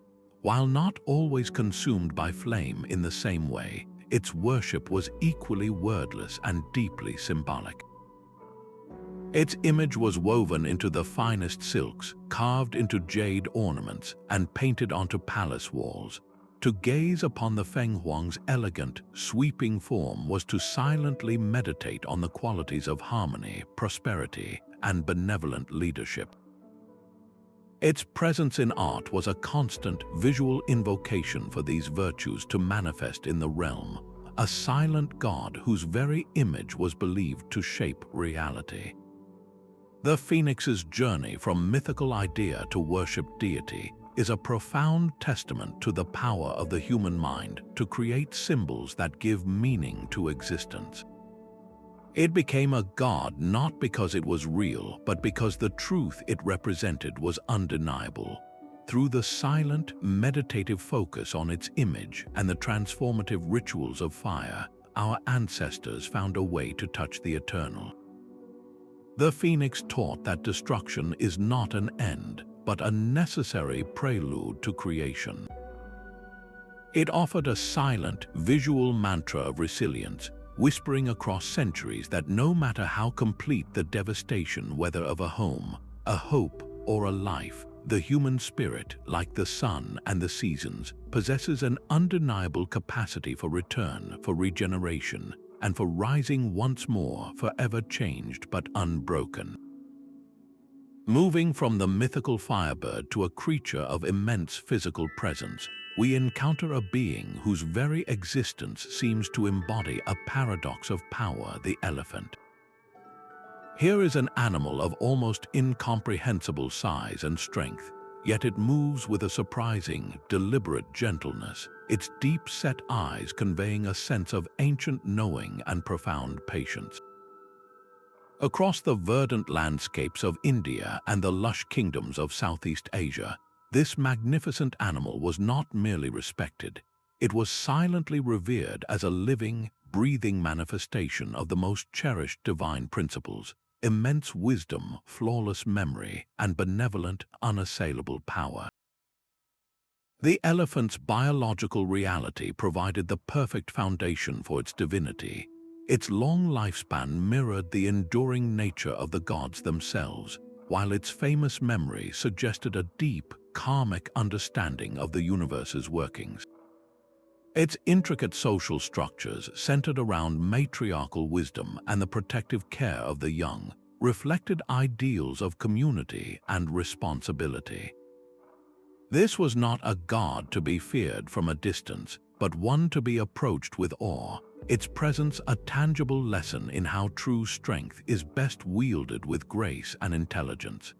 While not always consumed by flame in the same way, its worship was equally wordless and deeply symbolic. Its image was woven into the finest silks, carved into jade ornaments, and painted onto palace walls. To gaze upon the Feng Huang's elegant, sweeping form was to silently meditate on the qualities of harmony, prosperity, and benevolent leadership. Its presence in art was a constant visual invocation for these virtues to manifest in the realm, a silent god whose very image was believed to shape reality. The phoenix's journey from mythical idea to worshipped deity is a profound testament to the power of the human mind to create symbols that give meaning to existence. It became a god not because it was real, but because the truth it represented was undeniable. Through the silent, meditative focus on its image and the transformative rituals of fire, our ancestors found a way to touch the eternal. The phoenix taught that destruction is not an end, but a necessary prelude to creation. It offered a silent, visual mantra of resilience, whispering across centuries that no matter how complete the devastation, whether of a home, a hope, or a life, the human spirit, like the sun and the seasons, possesses an undeniable capacity for return, for regeneration, and for rising once more, forever changed but unbroken. Moving from the mythical firebird to a creature of immense physical presence, we encounter a being whose very existence seems to embody a paradox of power, the elephant. Here is an animal of almost incomprehensible size and strength, yet it moves with a surprising, deliberate gentleness, its deep-set eyes conveying a sense of ancient knowing and profound patience. Across the verdant landscapes of India and the lush kingdoms of Southeast Asia, this magnificent animal was not merely respected, it was silently revered as a living, breathing manifestation of the most cherished divine principles, immense wisdom, flawless memory, and benevolent, unassailable power. The elephant's biological reality provided the perfect foundation for its divinity. Its long lifespan mirrored the enduring nature of the gods themselves, while its famous memory suggested a deep, karmic understanding of the universe's workings. Its intricate social structures, centered around matriarchal wisdom and the protective care of the young, reflected ideals of community and responsibility. This was not a god to be feared from a distance, but one to be approached with awe, its presence a tangible lesson in how true strength is best wielded with grace and intelligence.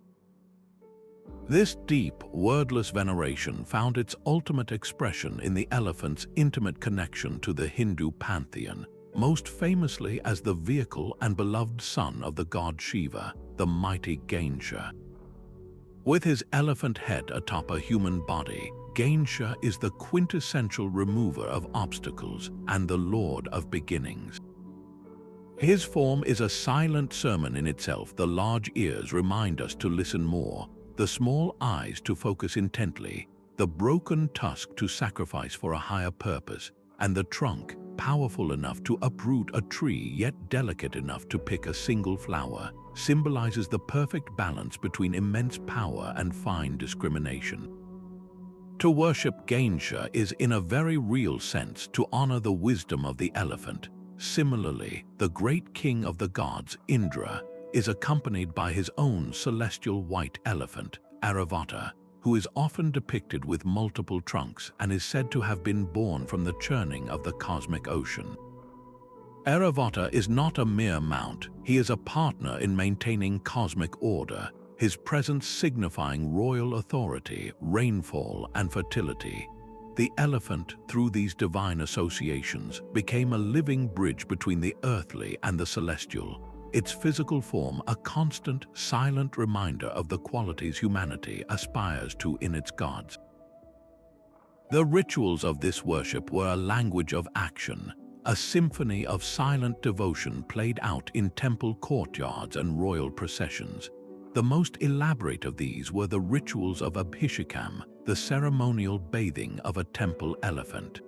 This deep, wordless veneration found its ultimate expression in the elephant's intimate connection to the Hindu pantheon, most famously as the vehicle and beloved son of the god Shiva, the mighty Ganesha. With his elephant head atop a human body, Ganesha is the quintessential remover of obstacles and the lord of beginnings. His form is a silent sermon in itself. The large ears remind us to listen more, the small eyes to focus intently, the broken tusk to sacrifice for a higher purpose, and the trunk, powerful enough to uproot a tree yet delicate enough to pick a single flower, symbolizes the perfect balance between immense power and fine discrimination. To worship Ganesha is, in a very real sense, to honor the wisdom of the elephant. Similarly, the great king of the gods, Indra, is accompanied by his own celestial white elephant, Airavata, who is often depicted with multiple trunks and is said to have been born from the churning of the cosmic ocean. Airavata is not a mere mount, he is a partner in maintaining cosmic order, his presence signifying royal authority, rainfall, and fertility. The elephant, through these divine associations, became a living bridge between the earthly and the celestial, its physical form a constant, silent reminder of the qualities humanity aspires to in its gods. The rituals of this worship were a language of action, a symphony of silent devotion played out in temple courtyards and royal processions. The most elaborate of these were the rituals of Abhishekam, the ceremonial bathing of a temple elephant.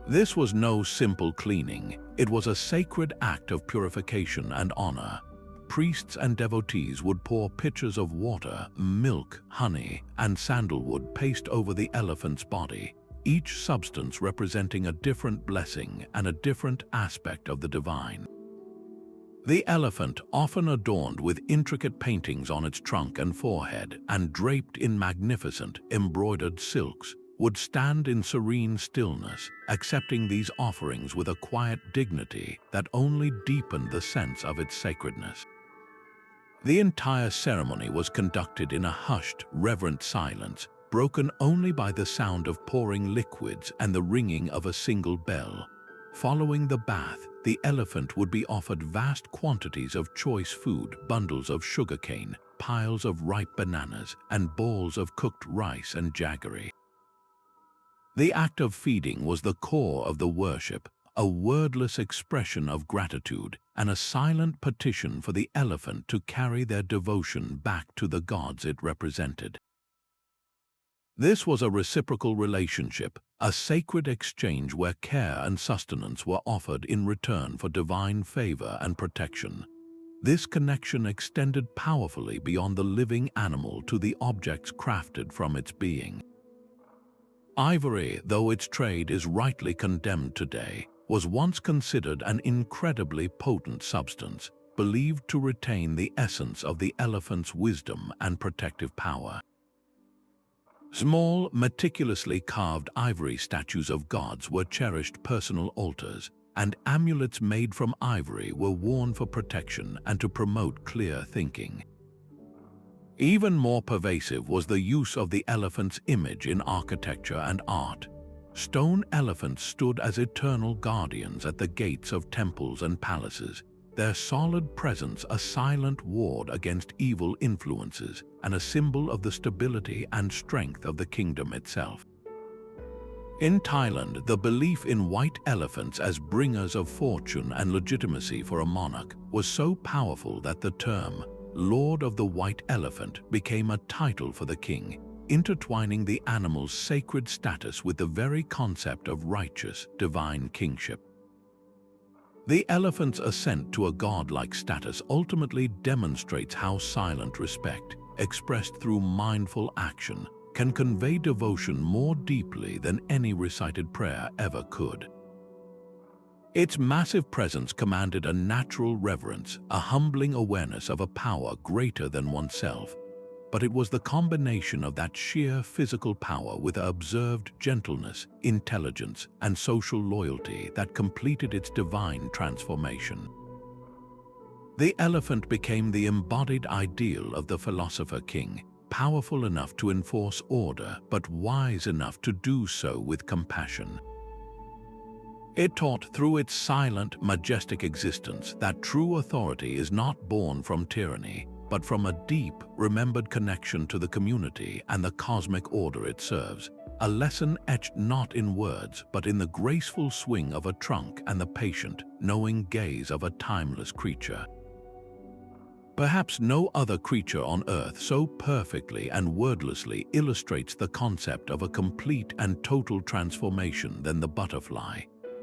This was no simple cleaning, it was a sacred act of purification and honor. Priests and devotees would pour pitchers of water, milk, honey, and sandalwood paste over the elephant's body, each substance representing a different blessing and a different aspect of the divine. The elephant, often adorned with intricate paintings on its trunk and forehead and draped in magnificent, embroidered silks, would stand in serene stillness, accepting these offerings with a quiet dignity that only deepened the sense of its sacredness. The entire ceremony was conducted in a hushed, reverent silence, broken only by the sound of pouring liquids and the ringing of a single bell. Following the bath, the elephant would be offered vast quantities of choice food, bundles of sugarcane, piles of ripe bananas, and bowls of cooked rice and jaggery. The act of feeding was the core of the worship, a wordless expression of gratitude and a silent petition for the elephant to carry their devotion back to the gods it represented. This was a reciprocal relationship, a sacred exchange where care and sustenance were offered in return for divine favor and protection. This connection extended powerfully beyond the living animal to the objects crafted from its being. Ivory, though its trade is rightly condemned today, was once considered an incredibly potent substance, believed to retain the essence of the elephant's wisdom and protective power. Small, meticulously carved ivory statues of gods were cherished personal altars, and amulets made from ivory were worn for protection and to promote clear thinking. Even more pervasive was the use of the elephant's image in architecture and art. Stone elephants stood as eternal guardians at the gates of temples and palaces, their solid presence a silent ward against evil influences and a symbol of the stability and strength of the kingdom itself. In Thailand, the belief in white elephants as bringers of fortune and legitimacy for a monarch was so powerful that the term Lord of the White Elephant became a title for the king, intertwining the animal's sacred status with the very concept of righteous, divine kingship. The elephant's ascent to a godlike status ultimately demonstrates how silent respect, expressed through mindful action, can convey devotion more deeply than any recited prayer ever could. Its massive presence commanded a natural reverence, a humbling awareness of a power greater than oneself. but it was the combination of that sheer physical power with observed gentleness, intelligence, and social loyalty that completed its divine transformation. The elephant became the embodied ideal of the philosopher king, powerful enough to enforce order, but wise enough to do so with compassion. It taught through its silent, majestic existence that true authority is not born from tyranny, but from a deep, remembered connection to the community and the cosmic order it serves, a lesson etched not in words, but in the graceful swing of a trunk and the patient, knowing gaze of a timeless creature. Perhaps no other creature on Earth so perfectly and wordlessly illustrates the concept of a complete and total transformation than the butterfly.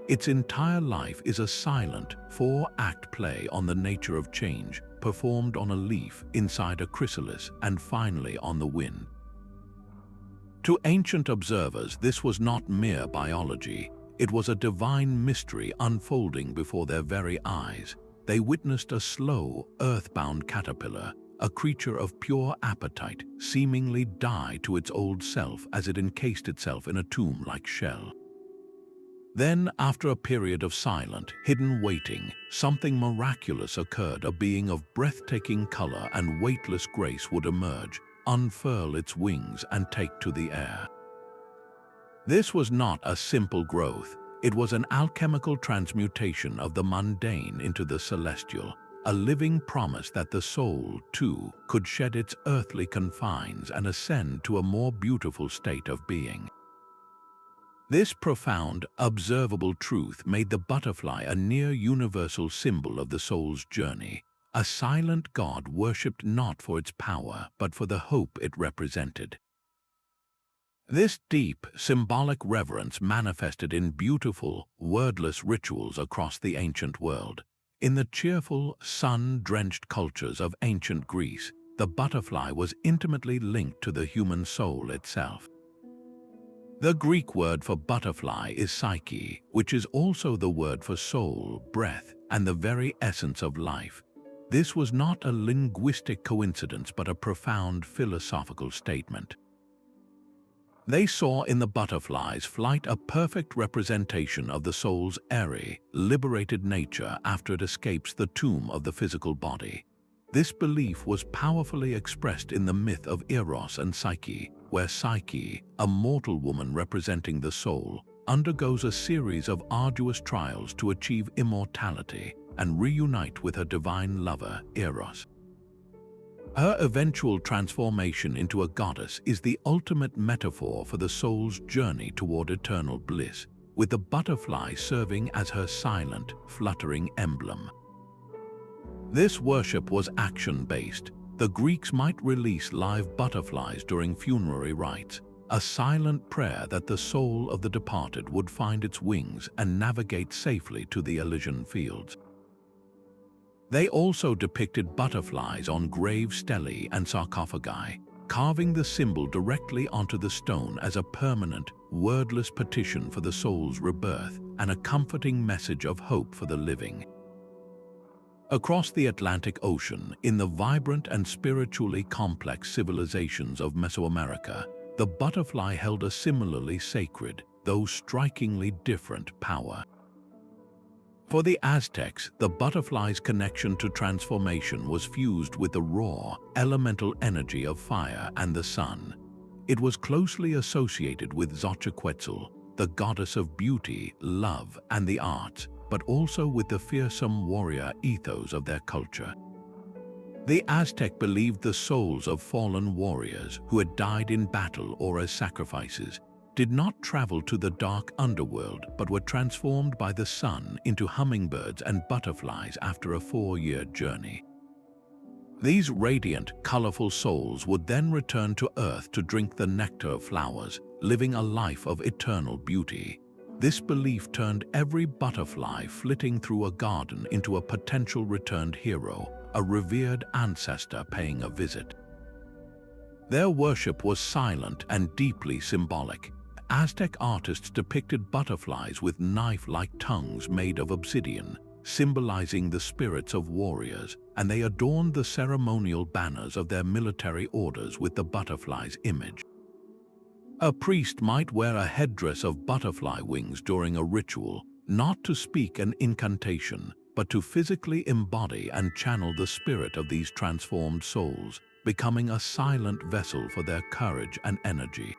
Its entire life is a silent, four-act play on the nature of change, performed on a leaf, inside a chrysalis, and finally on the wind. To ancient observers, this was not mere biology. It was a divine mystery unfolding before their very eyes. They witnessed a slow, earthbound caterpillar, a creature of pure appetite, seemingly die to its old self as it encased itself in a tomb-like shell. Then, after a period of silent, hidden waiting, something miraculous occurred. A being of breathtaking color and weightless grace would emerge, unfurl its wings, and take to the air. This was not a simple growth. It was an alchemical transmutation of the mundane into the celestial, a living promise that the soul, too, could shed its earthly confines and ascend to a more beautiful state of being. This profound, observable truth made the butterfly a near-universal symbol of the soul's journey, a silent god worshipped not for its power, but for the hope it represented. This deep, symbolic reverence manifested in beautiful, wordless rituals across the ancient world. In the cheerful, sun-drenched cultures of ancient Greece, the butterfly was intimately linked to the human soul itself. The Greek word for butterfly is psyche, which is also the word for soul, breath, and the very essence of life. This was not a linguistic coincidence but a profound philosophical statement. They saw in the butterfly's flight a perfect representation of the soul's airy, liberated nature after it escapes the tomb of the physical body. This belief was powerfully expressed in the myth of Eros and Psyche, where Psyche, a mortal woman representing the soul, undergoes a series of arduous trials to achieve immortality and reunite with her divine lover, Eros. Her eventual transformation into a goddess is the ultimate metaphor for the soul's journey toward eternal bliss, with the butterfly serving as her silent, fluttering emblem. This worship was action-based. The Greeks might release live butterflies during funerary rites, a silent prayer that the soul of the departed would find its wings and navigate safely to the Elysian fields. They also depicted butterflies on grave stelae and sarcophagi, carving the symbol directly onto the stone as a permanent, wordless petition for the soul's rebirth and a comforting message of hope for the living. Across the Atlantic Ocean, in the vibrant and spiritually complex civilizations of Mesoamerica, the butterfly held a similarly sacred, though strikingly different, power. For the Aztecs, the butterfly's connection to transformation was fused with the raw, elemental energy of fire and the sun. It was closely associated with Quetzalcoatl, the goddess of beauty, love, and the arts, but also with the fearsome warrior ethos of their culture. The Aztec believed the souls of fallen warriors who had died in battle or as sacrifices did not travel to the dark underworld but were transformed by the sun into hummingbirds and butterflies after a 4-year journey. These radiant, colorful souls would then return to Earth to drink the nectar of flowers, living a life of eternal beauty. This belief turned every butterfly flitting through a garden into a potential returned hero, a revered ancestor paying a visit. Their worship was silent and deeply symbolic. Aztec artists depicted butterflies with knife-like tongues made of obsidian, symbolizing the spirits of warriors, and they adorned the ceremonial banners of their military orders with the butterfly's image. A priest might wear a headdress of butterfly wings during a ritual, not to speak an incantation, but to physically embody and channel the spirit of these transformed souls, becoming a silent vessel for their courage and energy.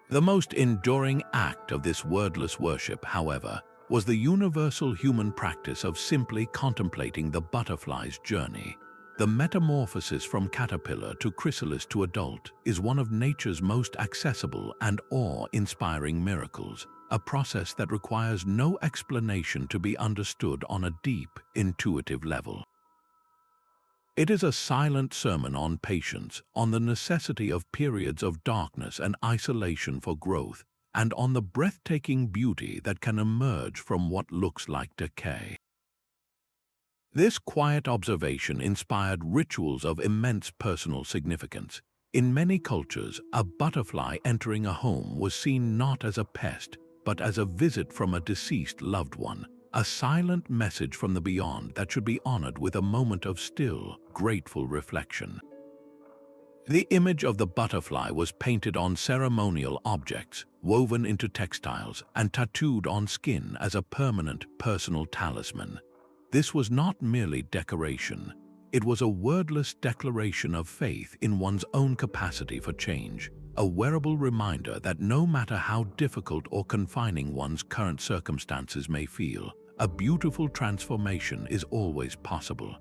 The most enduring act of this wordless worship, however, was the universal human practice of simply contemplating the butterfly's journey. The metamorphosis from caterpillar to chrysalis to adult is one of nature's most accessible and awe-inspiring miracles, a process that requires no explanation to be understood on a deep, intuitive level. It is a silent sermon on patience, on the necessity of periods of darkness and isolation for growth, and on the breathtaking beauty that can emerge from what looks like decay. This quiet observation inspired rituals of immense personal significance. In many cultures, a butterfly entering a home was seen not as a pest, but as a visit from a deceased loved one, a silent message from the beyond that should be honored with a moment of still, grateful reflection. The image of the butterfly was painted on ceremonial objects, woven into textiles, and tattooed on skin as a permanent personal talisman. This was not merely decoration. It was a wordless declaration of faith in one's own capacity for change, a wearable reminder that no matter how difficult or confining one's current circumstances may feel, a beautiful transformation is always possible.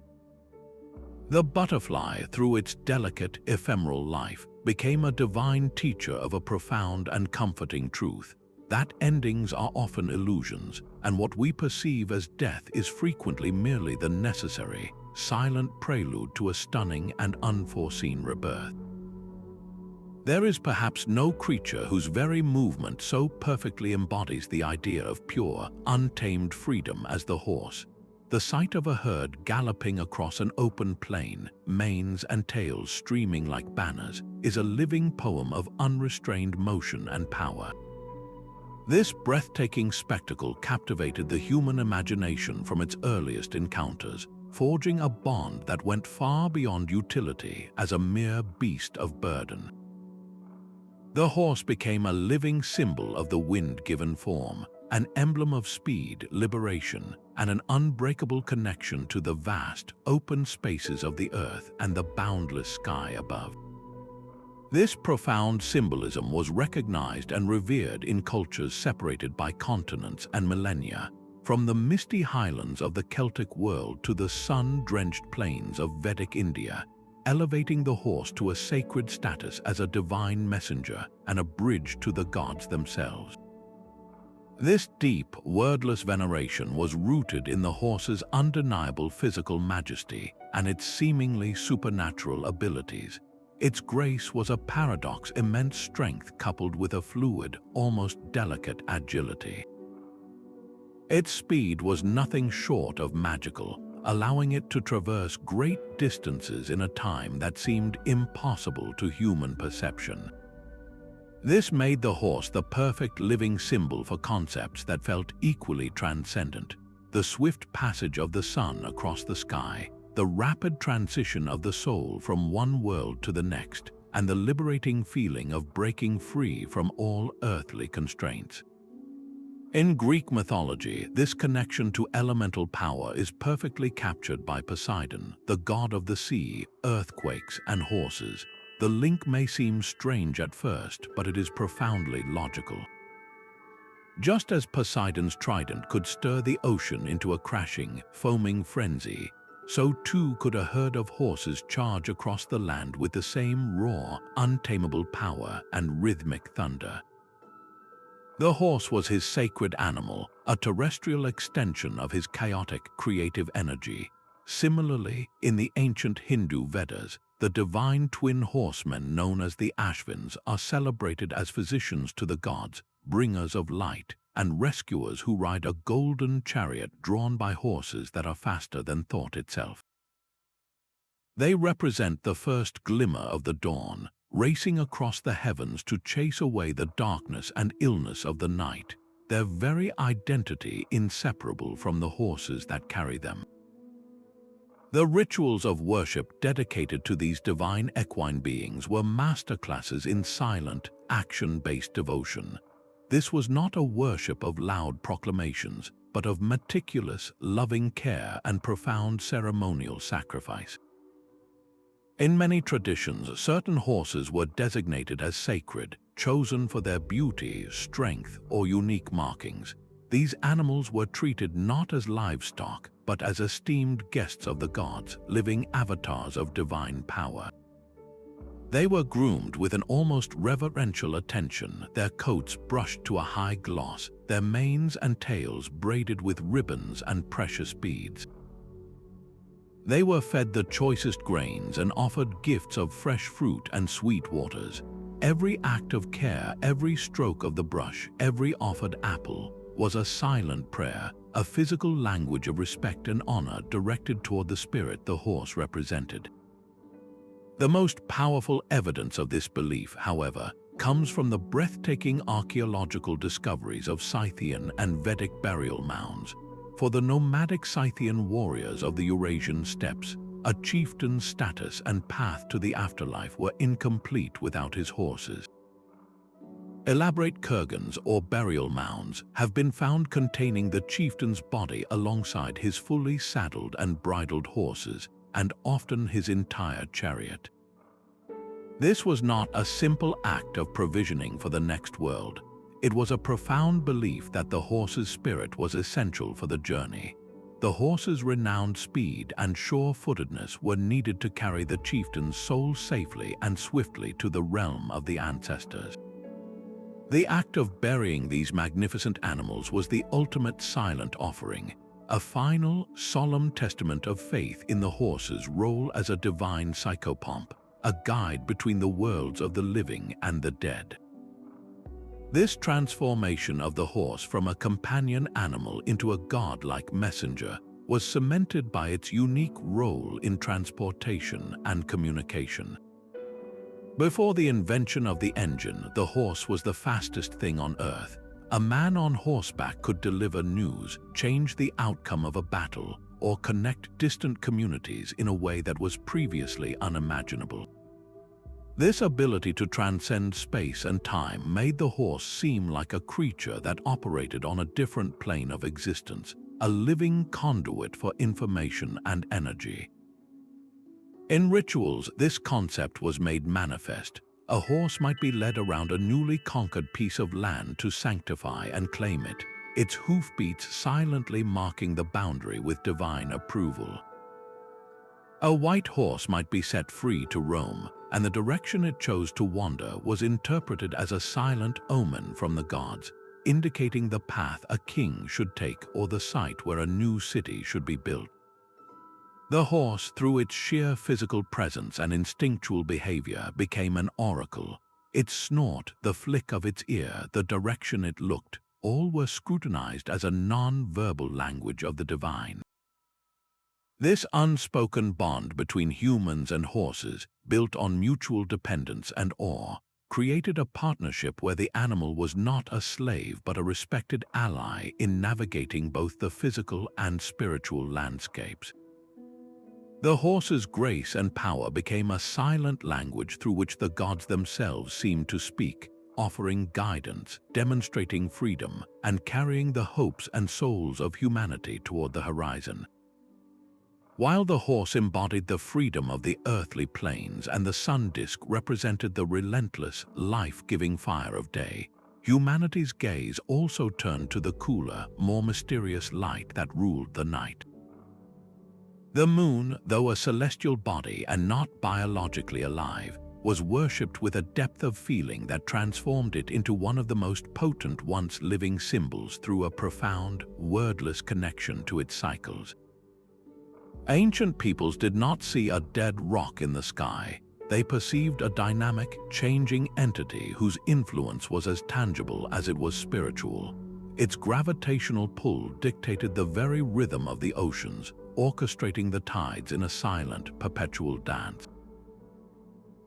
The butterfly, through its delicate, ephemeral life, became a divine teacher of a profound and comforting truth, that endings are often illusions, and what we perceive as death is frequently merely the necessary, silent prelude to a stunning and unforeseen rebirth. There is perhaps no creature whose very movement so perfectly embodies the idea of pure, untamed freedom as the horse. The sight of a herd galloping across an open plain, manes and tails streaming like banners, is a living poem of unrestrained motion and power. This breathtaking spectacle captivated the human imagination from its earliest encounters, forging a bond that went far beyond utility as a mere beast of burden. The horse became a living symbol of the wind-given form, an emblem of speed, liberation, and an unbreakable connection to the vast, open spaces of the earth and the boundless sky above. This profound symbolism was recognized and revered in cultures separated by continents and millennia, from the misty highlands of the Celtic world to the sun-drenched plains of Vedic India, elevating the horse to a sacred status as a divine messenger and a bridge to the gods themselves. This deep, wordless veneration was rooted in the horse's undeniable physical majesty and its seemingly supernatural abilities. Its grace was a paradox, immense strength coupled with a fluid, almost delicate agility. Its speed was nothing short of magical, allowing it to traverse great distances in a time that seemed impossible to human perception. This made the horse the perfect living symbol for concepts that felt equally transcendent: the swift passage of the sun across the sky, the rapid transition of the soul from one world to the next, and the liberating feeling of breaking free from all earthly constraints. In Greek mythology, this connection to elemental power is perfectly captured by Poseidon, the god of the sea, earthquakes, and horses. The link may seem strange at first, but it is profoundly logical. Just as Poseidon's trident could stir the ocean into a crashing, foaming frenzy, so too could a herd of horses charge across the land with the same raw, untamable power and rhythmic thunder. The horse was his sacred animal, a terrestrial extension of his chaotic, creative energy. Similarly, in the ancient Hindu Vedas, the divine twin horsemen known as the Ashvins are celebrated as physicians to the gods, bringers of light, and rescuers who ride a golden chariot drawn by horses that are faster than thought itself. They represent the first glimmer of the dawn, racing across the heavens to chase away the darkness and illness of the night. their very identity inseparable from the horses that carry them. The rituals of worship dedicated to these divine equine beings were masterclasses in silent, action-based devotion. This was not a worship of loud proclamations, but of meticulous, loving care and profound ceremonial sacrifice. In many traditions, certain horses were designated as sacred, chosen for their beauty, strength, or unique markings. These animals were treated not as livestock, but as esteemed guests of the gods, living avatars of divine power. They were groomed with an almost reverential attention, their coats brushed to a high gloss, their manes and tails braided with ribbons and precious beads. They were fed the choicest grains and offered gifts of fresh fruit and sweet waters. Every act of care, every stroke of the brush, every offered apple was a silent prayer, a physical language of respect and honor directed toward the spirit the horse represented. The most powerful evidence of this belief, however, comes from the breathtaking archaeological discoveries of Scythian and Vedic burial mounds. For the nomadic Scythian warriors of the Eurasian steppes, a chieftain's status and path to the afterlife were incomplete without his horses. Elaborate kurgans or burial mounds have been found containing the chieftain's body alongside his fully saddled and bridled horses, and often his entire chariot. This was not a simple act of provisioning for the next world. It was a profound belief that the horse's spirit was essential for the journey. The horse's renowned speed and sure-footedness were needed to carry the chieftain's soul safely and swiftly to the realm of the ancestors. The act of burying these magnificent animals was the ultimate silent offering, a final, solemn testament of faith in the horse's role as a divine psychopomp, a guide between the worlds of the living and the dead. This transformation of the horse from a companion animal into a godlike messenger was cemented by its unique role in transportation and communication. Before the invention of the engine, the horse was the fastest thing on earth. A man on horseback could deliver news, change the outcome of a battle, or connect distant communities in a way that was previously unimaginable. This ability to transcend space and time made the horse seem like a creature that operated on a different plane of existence, a living conduit for information and energy. In rituals, this concept was made manifest. A horse might be led around a newly conquered piece of land to sanctify and claim it, its hoofbeats silently marking the boundary with divine approval. A white horse might be set free to roam, and the direction it chose to wander was interpreted as a silent omen from the gods, indicating the path a king should take or the site where a new city should be built. The horse, through its sheer physical presence and instinctual behavior, became an oracle. Its snort, the flick of its ear, the direction it looked, all were scrutinized as a non-verbal language of the divine. This unspoken bond between humans and horses, built on mutual dependence and awe, created a partnership where the animal was not a slave but a respected ally in navigating both the physical and spiritual landscapes. The horse's grace and power became a silent language through which the gods themselves seemed to speak, offering guidance, demonstrating freedom, and carrying the hopes and souls of humanity toward the horizon. While the horse embodied the freedom of the earthly plains and the sun disk represented the relentless, life-giving fire of day, humanity's gaze also turned to the cooler, more mysterious light that ruled the night. The moon, though a celestial body and not biologically alive, was worshipped with a depth of feeling that transformed it into one of the most potent once-living symbols through a profound, wordless connection to its cycles. Ancient peoples did not see a dead rock in the sky. They perceived a dynamic, changing entity whose influence was as tangible as it was spiritual. Its gravitational pull dictated the very rhythm of the oceans, orchestrating the tides in a silent, perpetual dance.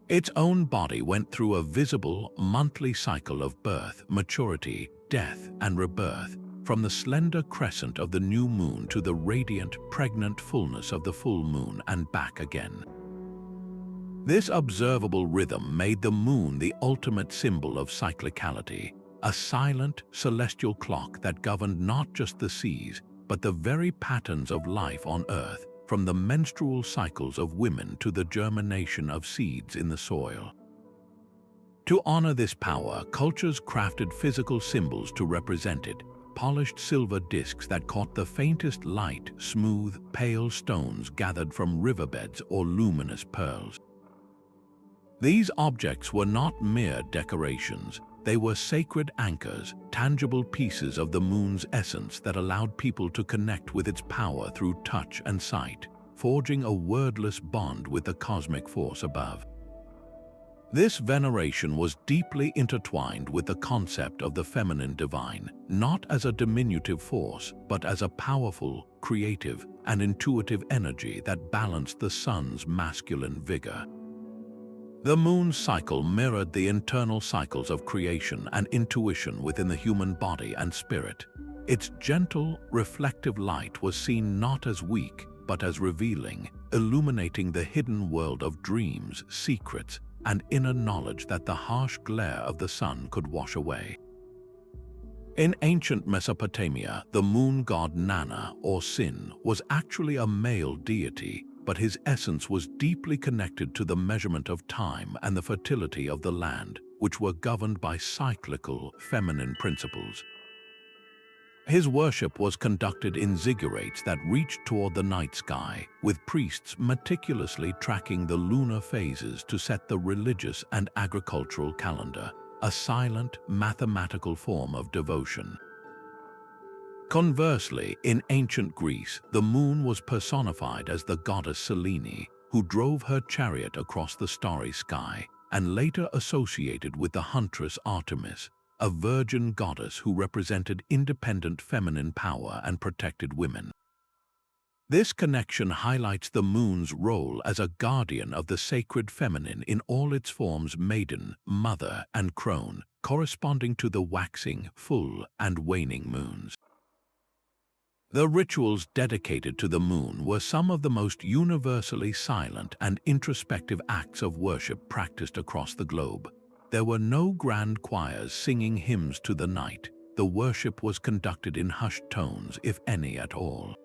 Its own body went through a visible, monthly cycle of birth, maturity, death, and rebirth, from the slender crescent of the new moon to the radiant, pregnant fullness of the full moon and back again. This observable rhythm made the moon the ultimate symbol of cyclicality, a silent, celestial clock that governed not just the seas, but the very patterns of life on Earth, from the menstrual cycles of women to the germination of seeds in the soil. To honor this power, cultures crafted physical symbols to represent it, polished silver discs that caught the faintest light, smooth, pale stones gathered from riverbeds or luminous pearls. These objects were not mere decorations. They were sacred anchors, tangible pieces of the moon's essence that allowed people to connect with its power through touch and sight, forging a wordless bond with the cosmic force above. This veneration was deeply intertwined with the concept of the feminine divine, not as a diminutive force, but as a powerful, creative, and intuitive energy that balanced the sun's masculine vigor. The moon's cycle mirrored the internal cycles of creation and intuition within the human body and spirit. Its gentle, reflective light was seen not as weak, but as revealing, illuminating the hidden world of dreams, secrets, and inner knowledge that the harsh glare of the sun could wash away. In ancient Mesopotamia, the moon god Nana, or Sin, was actually a male deity, but his essence was deeply connected to the measurement of time and the fertility of the land, which were governed by cyclical, feminine principles. His worship was conducted in ziggurats that reached toward the night sky, with priests meticulously tracking the lunar phases to set the religious and agricultural calendar, a silent, mathematical form of devotion. Conversely, in ancient Greece, the moon was personified as the goddess Selene, who drove her chariot across the starry sky, and later associated with the huntress Artemis, a virgin goddess who represented independent feminine power and protected women. This connection highlights the moon's role as a guardian of the sacred feminine in all its forms: maiden, mother, and crone, corresponding to the waxing, full, and waning moons. The rituals dedicated to the moon were some of the most universally silent and introspective acts of worship practiced across the globe. There were no grand choirs singing hymns to the night. The worship was conducted in hushed tones, if any at all.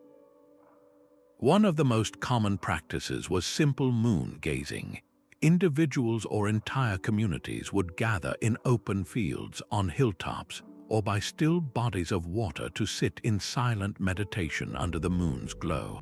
One of the most common practices was simple moon gazing. Individuals or entire communities would gather in open fields, on hilltops, or by still bodies of water to sit in silent meditation under the moon's glow.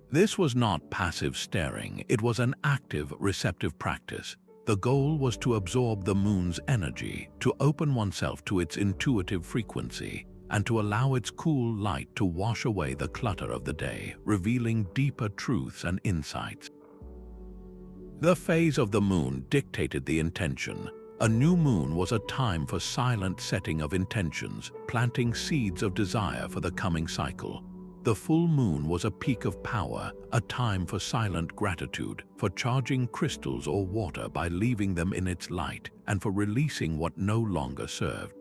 This was not passive staring, it was an active, receptive practice. The goal was to absorb the moon's energy, to open oneself to its intuitive frequency, and to allow its cool light to wash away the clutter of the day, revealing deeper truths and insights. The phase of the moon dictated the intention. A new moon was a time for silent setting of intentions, planting seeds of desire for the coming cycle. The full moon was a peak of power, a time for silent gratitude, for charging crystals or water by leaving them in its light, and for releasing what no longer served.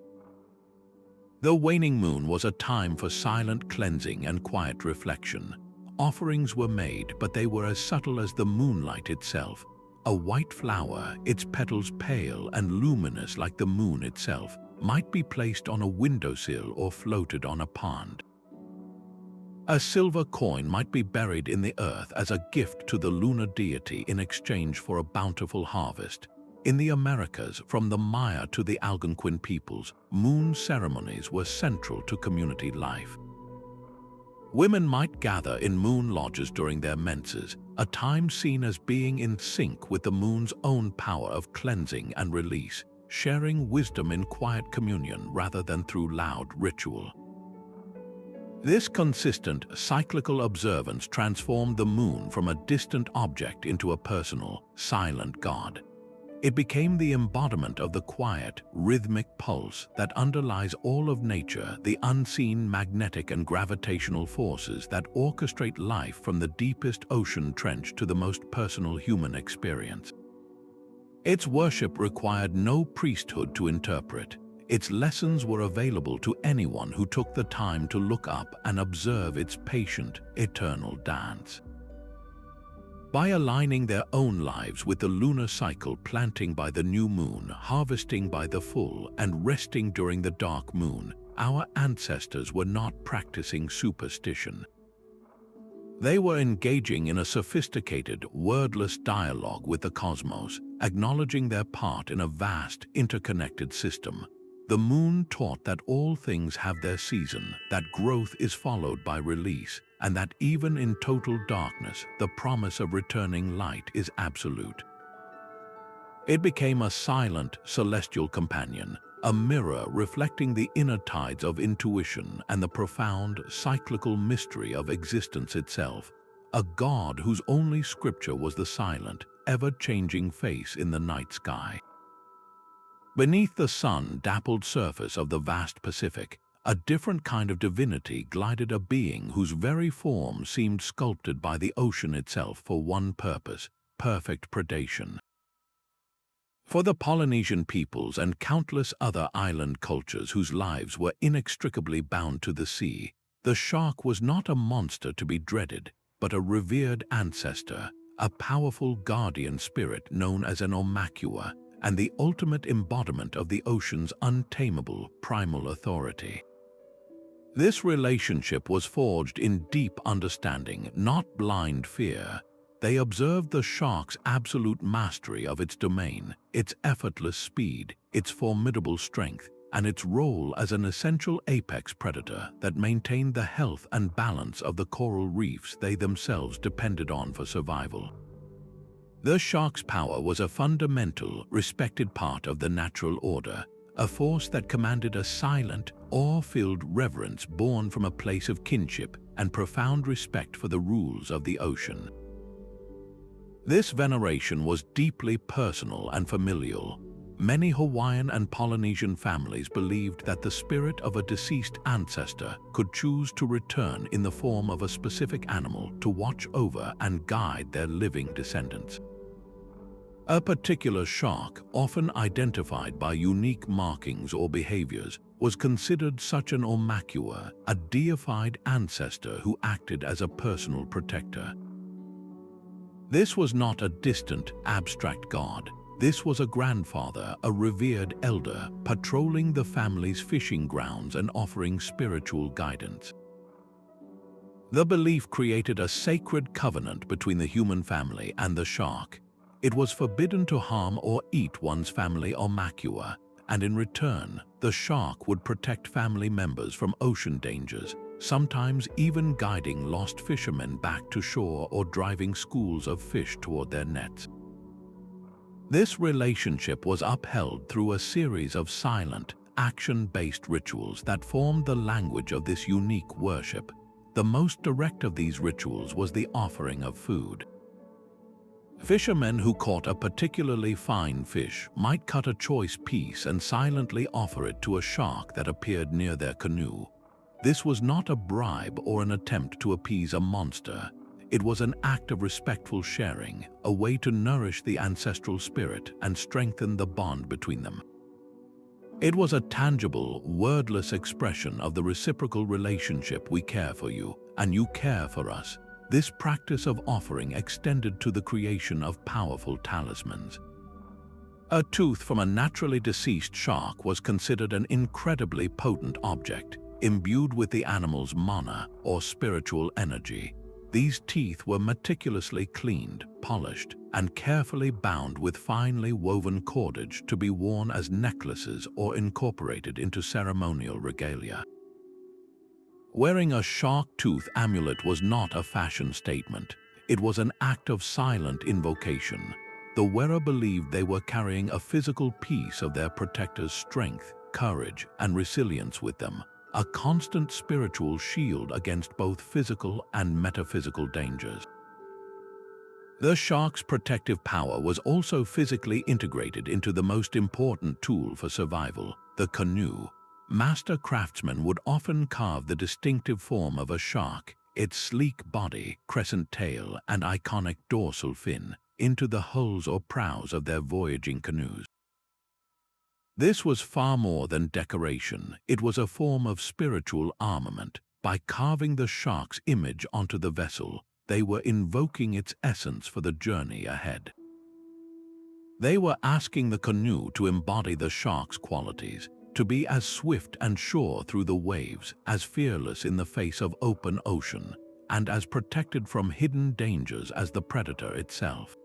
The waning moon was a time for silent cleansing and quiet reflection. Offerings were made, but they were as subtle as the moonlight itself. A white flower, its petals pale and luminous like the moon itself, might be placed on a windowsill or floated on a pond. A silver coin might be buried in the earth as a gift to the lunar deity in exchange for a bountiful harvest. In the Americas, from the Maya to the Algonquin peoples, moon ceremonies were central to community life. Women might gather in moon lodges during their menses, a time seen as being in sync with the moon's own power of cleansing and release, sharing wisdom in quiet communion rather than through loud ritual. This consistent, cyclical observance transformed the moon from a distant object into a personal, silent god. It became the embodiment of the quiet, rhythmic pulse that underlies all of nature, the unseen magnetic and gravitational forces that orchestrate life from the deepest ocean trench to the most personal human experience. Its worship required no priesthood to interpret. Its lessons were available to anyone who took the time to look up and observe its patient, eternal dance. By aligning their own lives with the lunar cycle, planting by the new moon, harvesting by the full, and resting during the dark moon, our ancestors were not practicing superstition. They were engaging in a sophisticated, wordless dialogue with the cosmos, acknowledging their part in a vast, interconnected system. The moon taught that all things have their season, that growth is followed by release, and that even in total darkness, the promise of returning light is absolute. It became a silent, celestial companion, a mirror reflecting the inner tides of intuition and the profound, cyclical mystery of existence itself, a god whose only scripture was the silent, ever-changing face in the night sky. Beneath the sun-dappled surface of the vast Pacific, a different kind of divinity glided, a being whose very form seemed sculpted by the ocean itself for one purpose: perfect predation. For the Polynesian peoples and countless other island cultures whose lives were inextricably bound to the sea, the shark was not a monster to be dreaded, but a revered ancestor, a powerful guardian spirit known as an Omakua, and the ultimate embodiment of the ocean's untamable, primal authority. This relationship was forged in deep understanding, not blind fear. They observed the shark's absolute mastery of its domain, its effortless speed, its formidable strength, and its role as an essential apex predator that maintained the health and balance of the coral reefs they themselves depended on for survival. The shark's power was a fundamental, respected part of the natural order, a force that commanded a silent, awe-filled reverence born from a place of kinship and profound respect for the rules of the ocean. This veneration was deeply personal and familial. Many Hawaiian and Polynesian families believed that the spirit of a deceased ancestor could choose to return in the form of a specific animal to watch over and guide their living descendants. A particular shark, often identified by unique markings or behaviors, was considered such an Omakua, a deified ancestor who acted as a personal protector. This was not a distant, abstract god. This was a grandfather, a revered elder, patrolling the family's fishing grounds and offering spiritual guidance. The belief created a sacred covenant between the human family and the shark. It was forbidden to harm or eat one's family Omakua, and in return, the shark would protect family members from ocean dangers, sometimes even guiding lost fishermen back to shore or driving schools of fish toward their nets. This relationship was upheld through a series of silent, action-based rituals that formed the language of this unique worship. The most direct of these rituals was the offering of food. Fishermen who caught a particularly fine fish might cut a choice piece and silently offer it to a shark that appeared near their canoe. This was not a bribe or an attempt to appease a monster. It was an act of respectful sharing, a way to nourish the ancestral spirit and strengthen the bond between them. It was a tangible, wordless expression of the reciprocal relationship: we care for you, and you care for us. This practice of offering extended to the creation of powerful talismans. A tooth from a naturally deceased shark was considered an incredibly potent object, imbued with the animal's mana, or spiritual energy. These teeth were meticulously cleaned, polished, and carefully bound with finely woven cordage to be worn as necklaces or incorporated into ceremonial regalia. Wearing a shark tooth amulet was not a fashion statement. It was an act of silent invocation. The wearer believed they were carrying a physical piece of their protector's strength, courage, and resilience with them, a constant spiritual shield against both physical and metaphysical dangers. The shark's protective power was also physically integrated into the most important tool for survival, the canoe. Master craftsmen would often carve the distinctive form of a shark, its sleek body, crescent tail, and iconic dorsal fin, into the hulls or prows of their voyaging canoes. This was far more than decoration. It was a form of spiritual armament. By carving the shark's image onto the vessel, they were invoking its essence for the journey ahead. They were asking the canoe to embody the shark's qualities, to be as swift and sure through the waves, as fearless in the face of open ocean, and as protected from hidden dangers as the predator itself.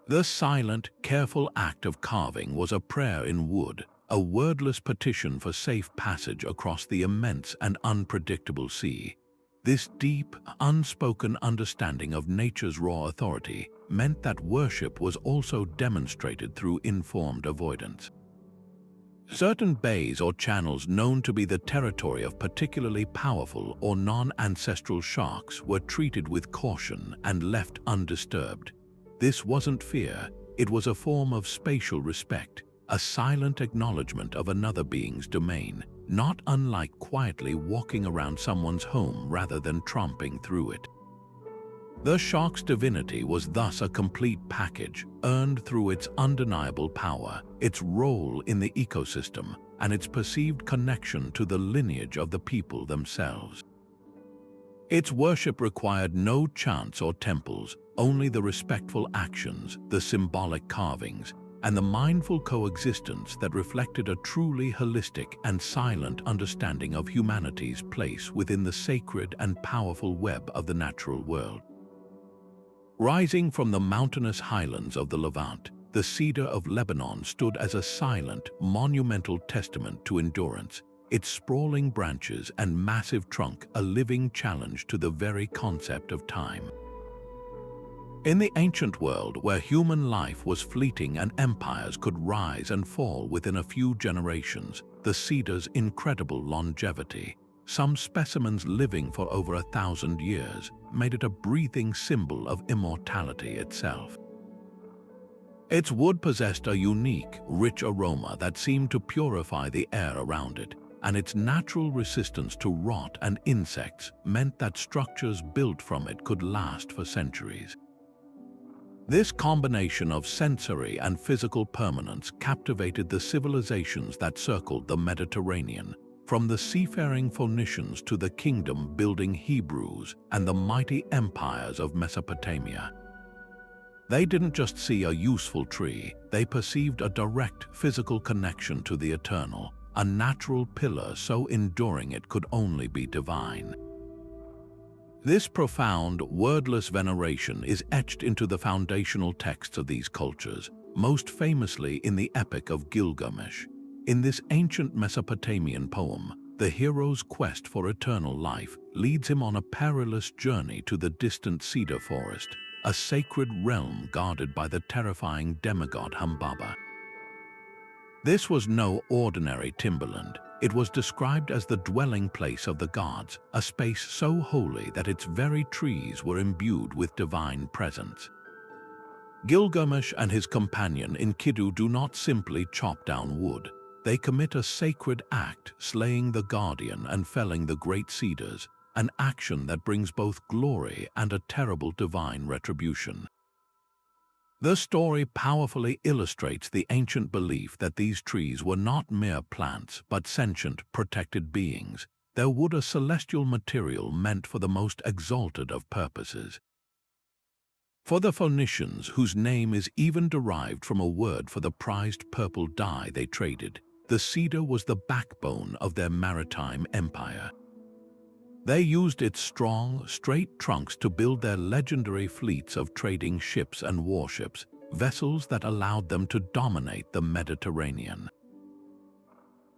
The silent, careful act of carving was a prayer in wood, a wordless petition for safe passage across the immense and unpredictable sea. This deep, unspoken understanding of nature's raw authority meant that worship was also demonstrated through informed avoidance. Certain bays or channels known to be the territory of particularly powerful or non-ancestral sharks were treated with caution and left undisturbed. This wasn't fear, it was a form of spatial respect, a silent acknowledgement of another being's domain, not unlike quietly walking around someone's home rather than tromping through it. The shark's divinity was thus a complete package, earned through its undeniable power, its role in the ecosystem, and its perceived connection to the lineage of the people themselves. Its worship required no chants or temples, only the respectful actions, the symbolic carvings, and the mindful coexistence that reflected a truly holistic and silent understanding of humanity's place within the sacred and powerful web of the natural world. Rising from the mountainous highlands of the Levant, the cedar of Lebanon stood as a silent, monumental testament to endurance, its sprawling branches and massive trunk a living challenge to the very concept of time. In the ancient world, where human life was fleeting and empires could rise and fall within a few generations, the cedar's incredible longevity, some specimens living for over 1,000 years, made it a breathing symbol of immortality itself. Its wood possessed a unique, rich aroma that seemed to purify the air around it, and its natural resistance to rot and insects meant that structures built from it could last for centuries. This combination of sensory and physical permanence captivated the civilizations that circled the Mediterranean, from the seafaring Phoenicians to the kingdom-building Hebrews and the mighty empires of Mesopotamia. They didn't just see a useful tree, they perceived a direct physical connection to the eternal, a natural pillar so enduring it could only be divine. This profound, wordless veneration is etched into the foundational texts of these cultures, most famously in the Epic of Gilgamesh. In this ancient Mesopotamian poem, the hero's quest for eternal life leads him on a perilous journey to the distant cedar forest, a sacred realm guarded by the terrifying demigod Humbaba. This was no ordinary timberland. It was described as the dwelling place of the gods, a space so holy that its very trees were imbued with divine presence. Gilgamesh and his companion Enkidu do not simply chop down wood. They commit a sacred act, slaying the guardian and felling the great cedars, an action that brings both glory and a terrible divine retribution. The story powerfully illustrates the ancient belief that these trees were not mere plants but sentient, protected beings, their wood a celestial material meant for the most exalted of purposes. For the Phoenicians, whose name is even derived from a word for the prized purple dye they traded, the cedar was the backbone of their maritime empire. They used its strong, straight trunks to build their legendary fleets of trading ships and warships, vessels that allowed them to dominate the Mediterranean.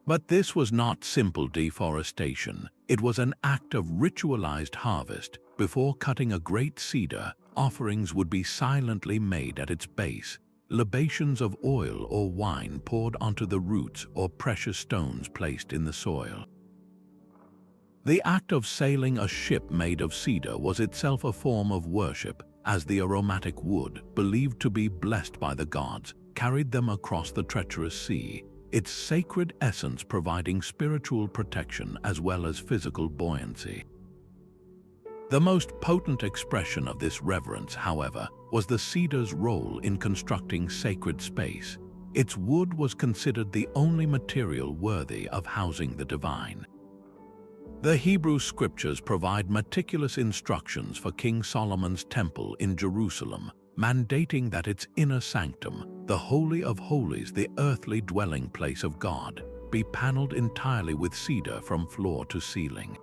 But this was not simple deforestation. It was an act of ritualized harvest. Before cutting a great cedar, offerings would be silently made at its base, libations of oil or wine poured onto the roots or precious stones placed in the soil. The act of sailing a ship made of cedar was itself a form of worship, as the aromatic wood, believed to be blessed by the gods, carried them across the treacherous sea, its sacred essence providing spiritual protection as well as physical buoyancy. The most potent expression of this reverence, however, was the cedar's role in constructing sacred space. Its wood was considered the only material worthy of housing the divine. The Hebrew scriptures provide meticulous instructions for King Solomon's temple in Jerusalem, mandating that its inner sanctum, the Holy of Holies, the earthly dwelling place of God, be paneled entirely with cedar from floor to ceiling.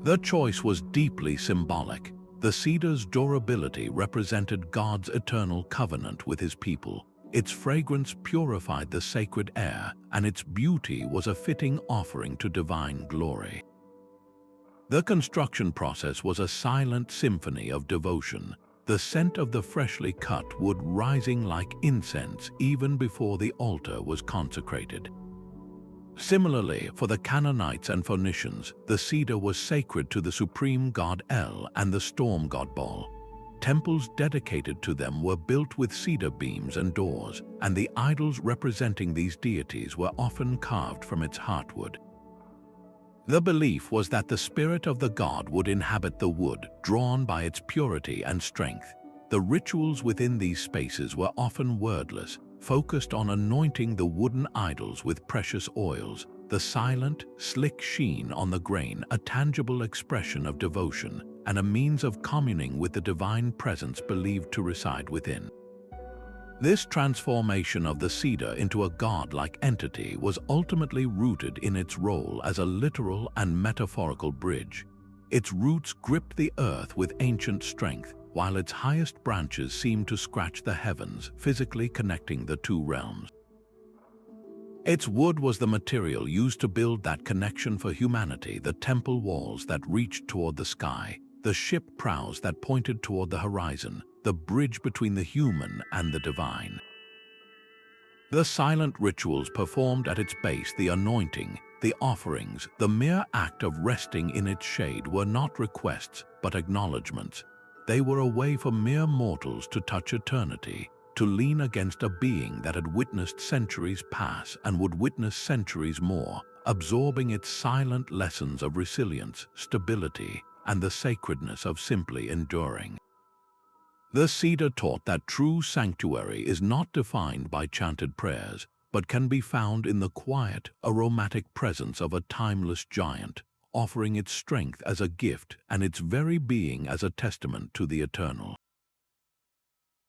The choice was deeply symbolic. The cedar's durability represented God's eternal covenant with his people. Its fragrance purified the sacred air, and its beauty was a fitting offering to divine glory. The construction process was a silent symphony of devotion, the scent of the freshly cut wood rising like incense even before the altar was consecrated. Similarly, for the Canaanites and Phoenicians, the cedar was sacred to the supreme god El and the storm god Baal. Temples dedicated to them were built with cedar beams and doors, and the idols representing these deities were often carved from its heartwood. The belief was that the spirit of the god would inhabit the wood, drawn by its purity and strength. The rituals within these spaces were often wordless, focused on anointing the wooden idols with precious oils, the silent, slick sheen on the grain, a tangible expression of devotion, and a means of communing with the divine presence believed to reside within. This transformation of the cedar into a god-like entity was ultimately rooted in its role as a literal and metaphorical bridge. Its roots gripped the earth with ancient strength, while its highest branches seemed to scratch the heavens, physically connecting the two realms. Its wood was the material used to build that connection for humanity, the temple walls that reached toward the sky, the ship prows that pointed toward the horizon, the bridge between the human and the divine. The silent rituals performed at its base, the anointing, the offerings, the mere act of resting in its shade were not requests but acknowledgments. They were a way for mere mortals to touch eternity, to lean against a being that had witnessed centuries pass and would witness centuries more, absorbing its silent lessons of resilience, stability, and the sacredness of simply enduring. The cedar taught that true sanctuary is not defined by chanted prayers, but can be found in the quiet, aromatic presence of a timeless giant, offering its strength as a gift and its very being as a testament to the eternal.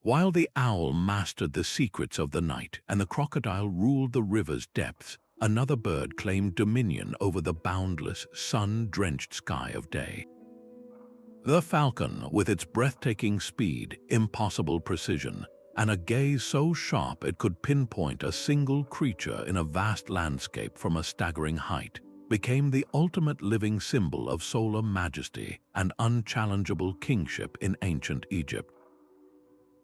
While the owl mastered the secrets of the night and the crocodile ruled the river's depths, another bird claimed dominion over the boundless, sun-drenched sky of day. The falcon, with its breathtaking speed, impossible precision, and a gaze so sharp it could pinpoint a single creature in a vast landscape from a staggering height, became the ultimate living symbol of solar majesty and unchallengeable kingship in ancient Egypt.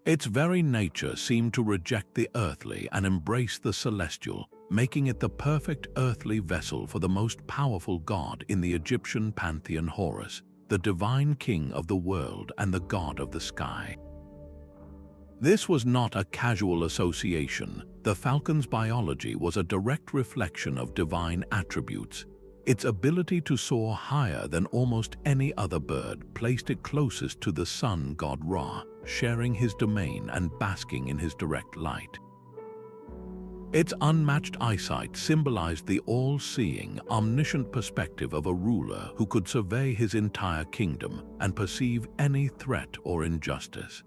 Its very nature seemed to reject the earthly and embrace the celestial, making it the perfect earthly vessel for the most powerful god in the Egyptian pantheon, Horus, the divine king of the world and the god of the sky. This was not a casual association. The falcon's biology was a direct reflection of divine attributes. Its ability to soar higher than almost any other bird placed it closest to the sun god Ra, sharing his domain and basking in his direct light. Its unmatched eyesight symbolized the all-seeing, omniscient perspective of a ruler who could survey his entire kingdom and perceive any threat or injustice.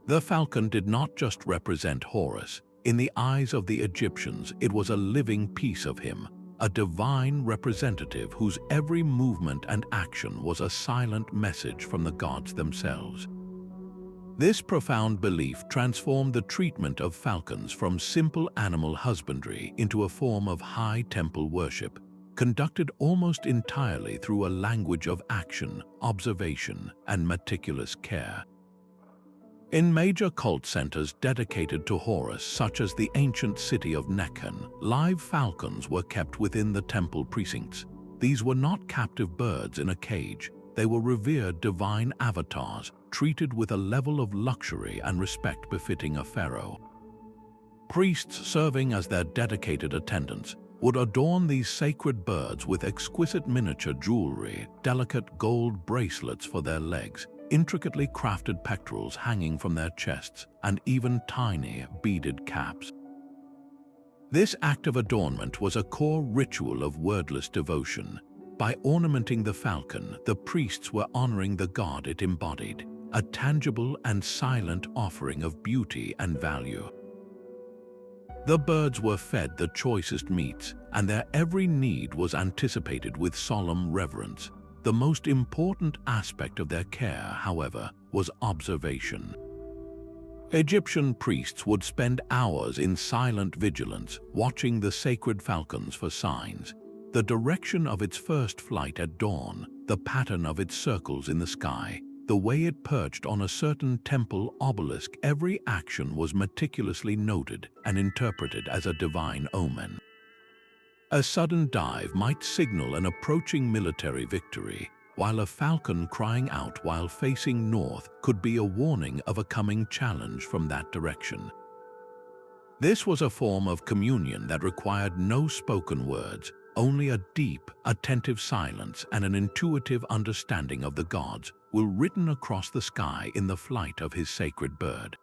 The falcon did not just represent Horus. In the eyes of the Egyptians, it was a living piece of him, a divine representative whose every movement and action was a silent message from the gods themselves. This profound belief transformed the treatment of falcons from simple animal husbandry into a form of high temple worship, conducted almost entirely through a language of action, observation, and meticulous care. In major cult centers dedicated to Horus, such as the ancient city of Nekhen, live falcons were kept within the temple precincts. These were not captive birds in a cage. They were revered divine avatars, treated with a level of luxury and respect befitting a pharaoh. Priests serving as their dedicated attendants, would adorn these sacred birds with exquisite miniature jewelry, delicate gold bracelets for their legs, intricately crafted pectorals hanging from their chests, and even tiny beaded caps. This act of adornment was a core ritual of wordless devotion. By ornamenting the falcon, the priests were honoring the god it embodied, a tangible and silent offering of beauty and value. The birds were fed the choicest meats, and their every need was anticipated with solemn reverence. The most important aspect of their care, however, was observation. Egyptian priests would spend hours in silent vigilance, watching the sacred falcons for signs. The direction of its first flight at dawn, the pattern of its circles in the sky, the way it perched on a certain temple obelisk, every action was meticulously noted and interpreted as a divine omen. A sudden dive might signal an approaching military victory, while a falcon crying out while facing north could be a warning of a coming challenge from that direction. This was a form of communion that required no spoken words, only a deep, attentive silence and an intuitive understanding of the gods will written across the sky in the flight of his sacred bird.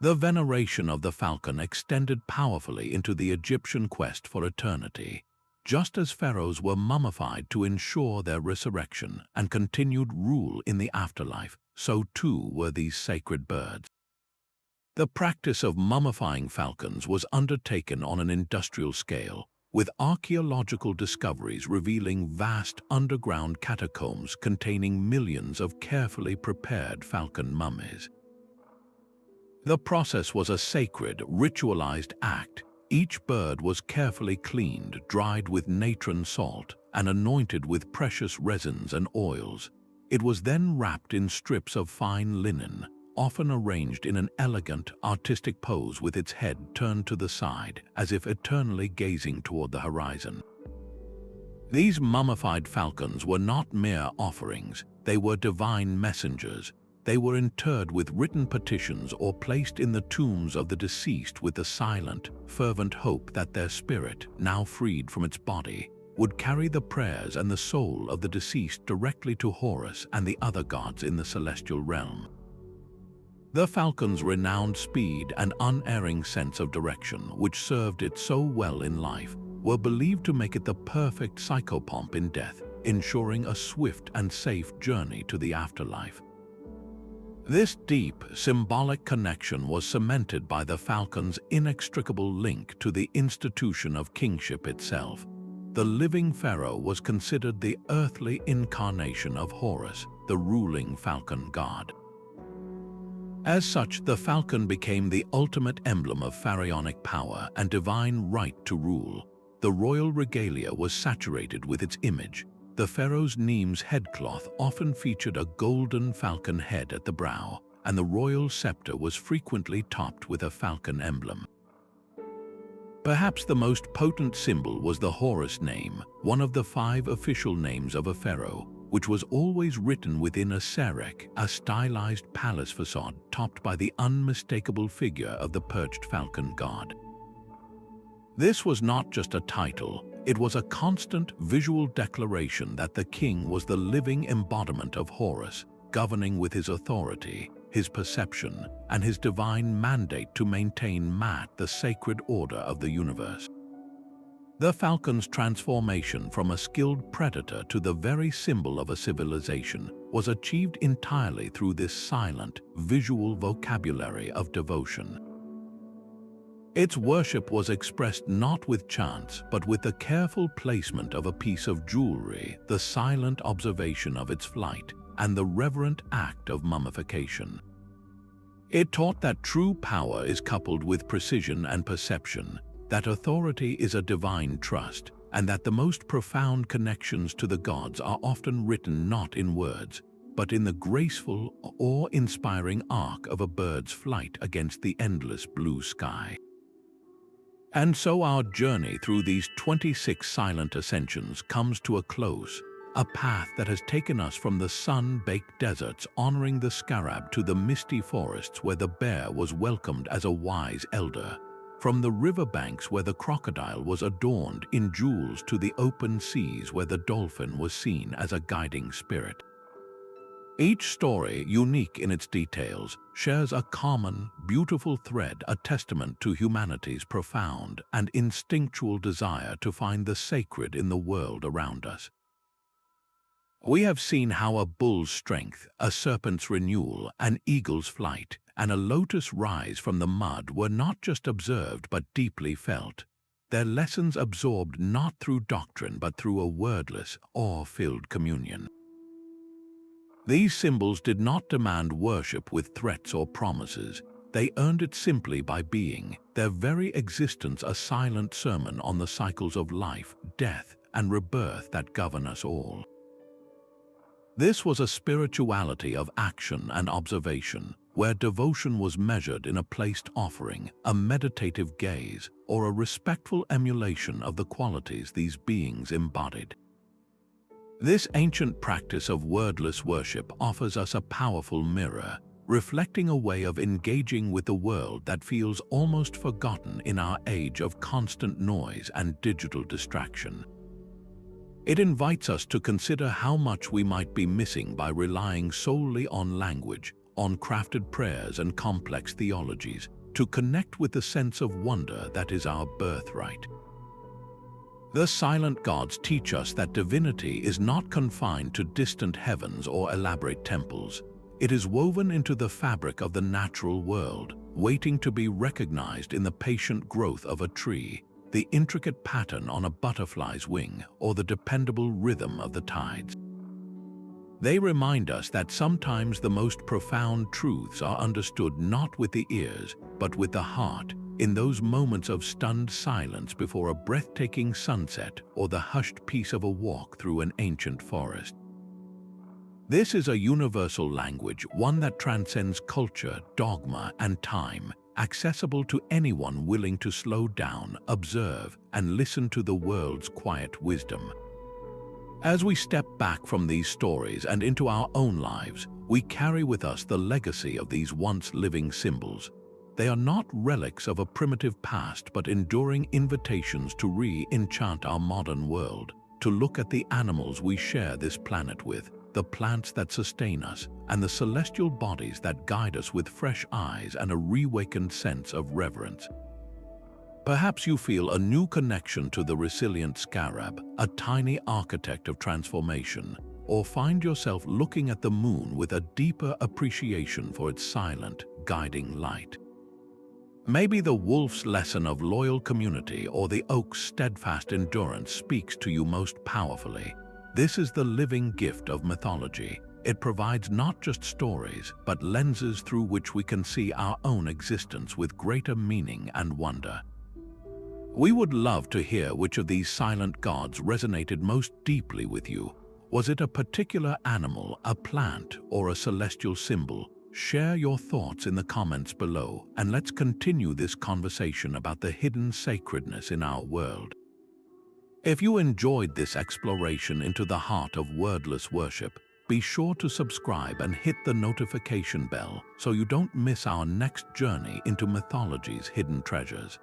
The veneration of the falcon extended powerfully into the Egyptian quest for eternity. Just as pharaohs were mummified to ensure their resurrection and continued rule in the afterlife, so too were these sacred birds. The practice of mummifying falcons was undertaken on an industrial scale, with archaeological discoveries revealing vast underground catacombs containing millions of carefully prepared falcon mummies. The process was a sacred, ritualized act. Each bird was carefully cleaned, dried with natron salt, and anointed with precious resins and oils. It was then wrapped in strips of fine linen, often arranged in an elegant, artistic pose with its head turned to the side, as if eternally gazing toward the horizon. These mummified falcons were not mere offerings, they were divine messengers. They were interred with written petitions or placed in the tombs of the deceased with the silent, fervent hope that their spirit, now freed from its body, would carry the prayers and the soul of the deceased directly to Horus and the other gods in the celestial realm. The falcon's renowned speed and unerring sense of direction, which served it so well in life, were believed to make it the perfect psychopomp in death, ensuring a swift and safe journey to the afterlife. This deep, symbolic connection was cemented by the falcon's inextricable link to the institution of kingship itself. The living pharaoh was considered the earthly incarnation of Horus, the ruling falcon god. As such, the falcon became the ultimate emblem of pharaonic power and divine right to rule. The royal regalia was saturated with its image. The pharaoh's Nemes headcloth often featured a golden falcon head at the brow, and the royal scepter was frequently topped with a falcon emblem. Perhaps the most potent symbol was the Horus name, one of the 5 official names of a pharaoh, which was always written within a serek, a stylized palace facade topped by the unmistakable figure of the perched falcon god. This was not just a title, it was a constant visual declaration that the king was the living embodiment of Horus, governing with his authority, his perception, and his divine mandate to maintain Mat, the sacred order of the universe. The falcon's transformation from a skilled predator to the very symbol of a civilization was achieved entirely through this silent, visual vocabulary of devotion. Its worship was expressed not with chants, but with the careful placement of a piece of jewelry, the silent observation of its flight, and the reverent act of mummification. It taught that true power is coupled with precision and perception, that authority is a divine trust, and that the most profound connections to the gods are often written not in words, but in the graceful, awe-inspiring arc of a bird's flight against the endless blue sky. And so our journey through these 26 silent ascensions comes to a close, a path that has taken us from the sun-baked deserts honoring the scarab to the misty forests where the bear was welcomed as a wise elder. From the riverbanks where the crocodile was adorned in jewels to the open seas where the dolphin was seen as a guiding spirit. Each story, unique in its details, shares a common, beautiful thread, a testament to humanity's profound and instinctual desire to find the sacred in the world around us. We have seen how a bull's strength, a serpent's renewal, an eagle's flight, and a lotus rise from the mud were not just observed but deeply felt, their lessons absorbed not through doctrine but through a wordless, awe-filled communion. These symbols did not demand worship with threats or promises. They earned it simply by being, their very existence a silent sermon on the cycles of life, death, and rebirth that govern us all. This was a spirituality of action and observation, where devotion was measured in a placed offering, a meditative gaze, or a respectful emulation of the qualities these beings embodied. This ancient practice of wordless worship offers us a powerful mirror, reflecting a way of engaging with the world that feels almost forgotten in our age of constant noise and digital distraction. It invites us to consider how much we might be missing by relying solely on language, on crafted prayers and complex theologies, to connect with the sense of wonder that is our birthright. The silent gods teach us that divinity is not confined to distant heavens or elaborate temples. It is woven into the fabric of the natural world, waiting to be recognized in the patient growth of a tree, the intricate pattern on a butterfly's wing, or the dependable rhythm of the tides. They remind us that sometimes the most profound truths are understood not with the ears, but with the heart, in those moments of stunned silence before a breathtaking sunset or the hushed peace of a walk through an ancient forest. This is a universal language, one that transcends culture, dogma, and time, accessible to anyone willing to slow down, observe, and listen to the world's quiet wisdom. As we step back from these stories and into our own lives, we carry with us the legacy of these once living symbols. They are not relics of a primitive past, but enduring invitations to re-enchant our modern world, to look at the animals we share this planet with, the plants that sustain us, and the celestial bodies that guide us with fresh eyes and a reawakened sense of reverence. Perhaps you feel a new connection to the resilient scarab, a tiny architect of transformation, or find yourself looking at the moon with a deeper appreciation for its silent, guiding light. Maybe the wolf's lesson of loyal community or the oak's steadfast endurance speaks to you most powerfully. This is the living gift of mythology. It provides not just stories, but lenses through which we can see our own existence with greater meaning and wonder. We would love to hear which of these silent gods resonated most deeply with you. Was it a particular animal, a plant, or a celestial symbol? Share your thoughts in the comments below, and let's continue this conversation about the hidden sacredness in our world. If you enjoyed this exploration into the heart of wordless worship, be sure to subscribe and hit the notification bell so you don't miss our next journey into mythology's hidden treasures.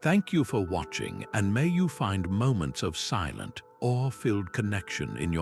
Thank you for watching, and may you find moments of silent, awe-filled connection in your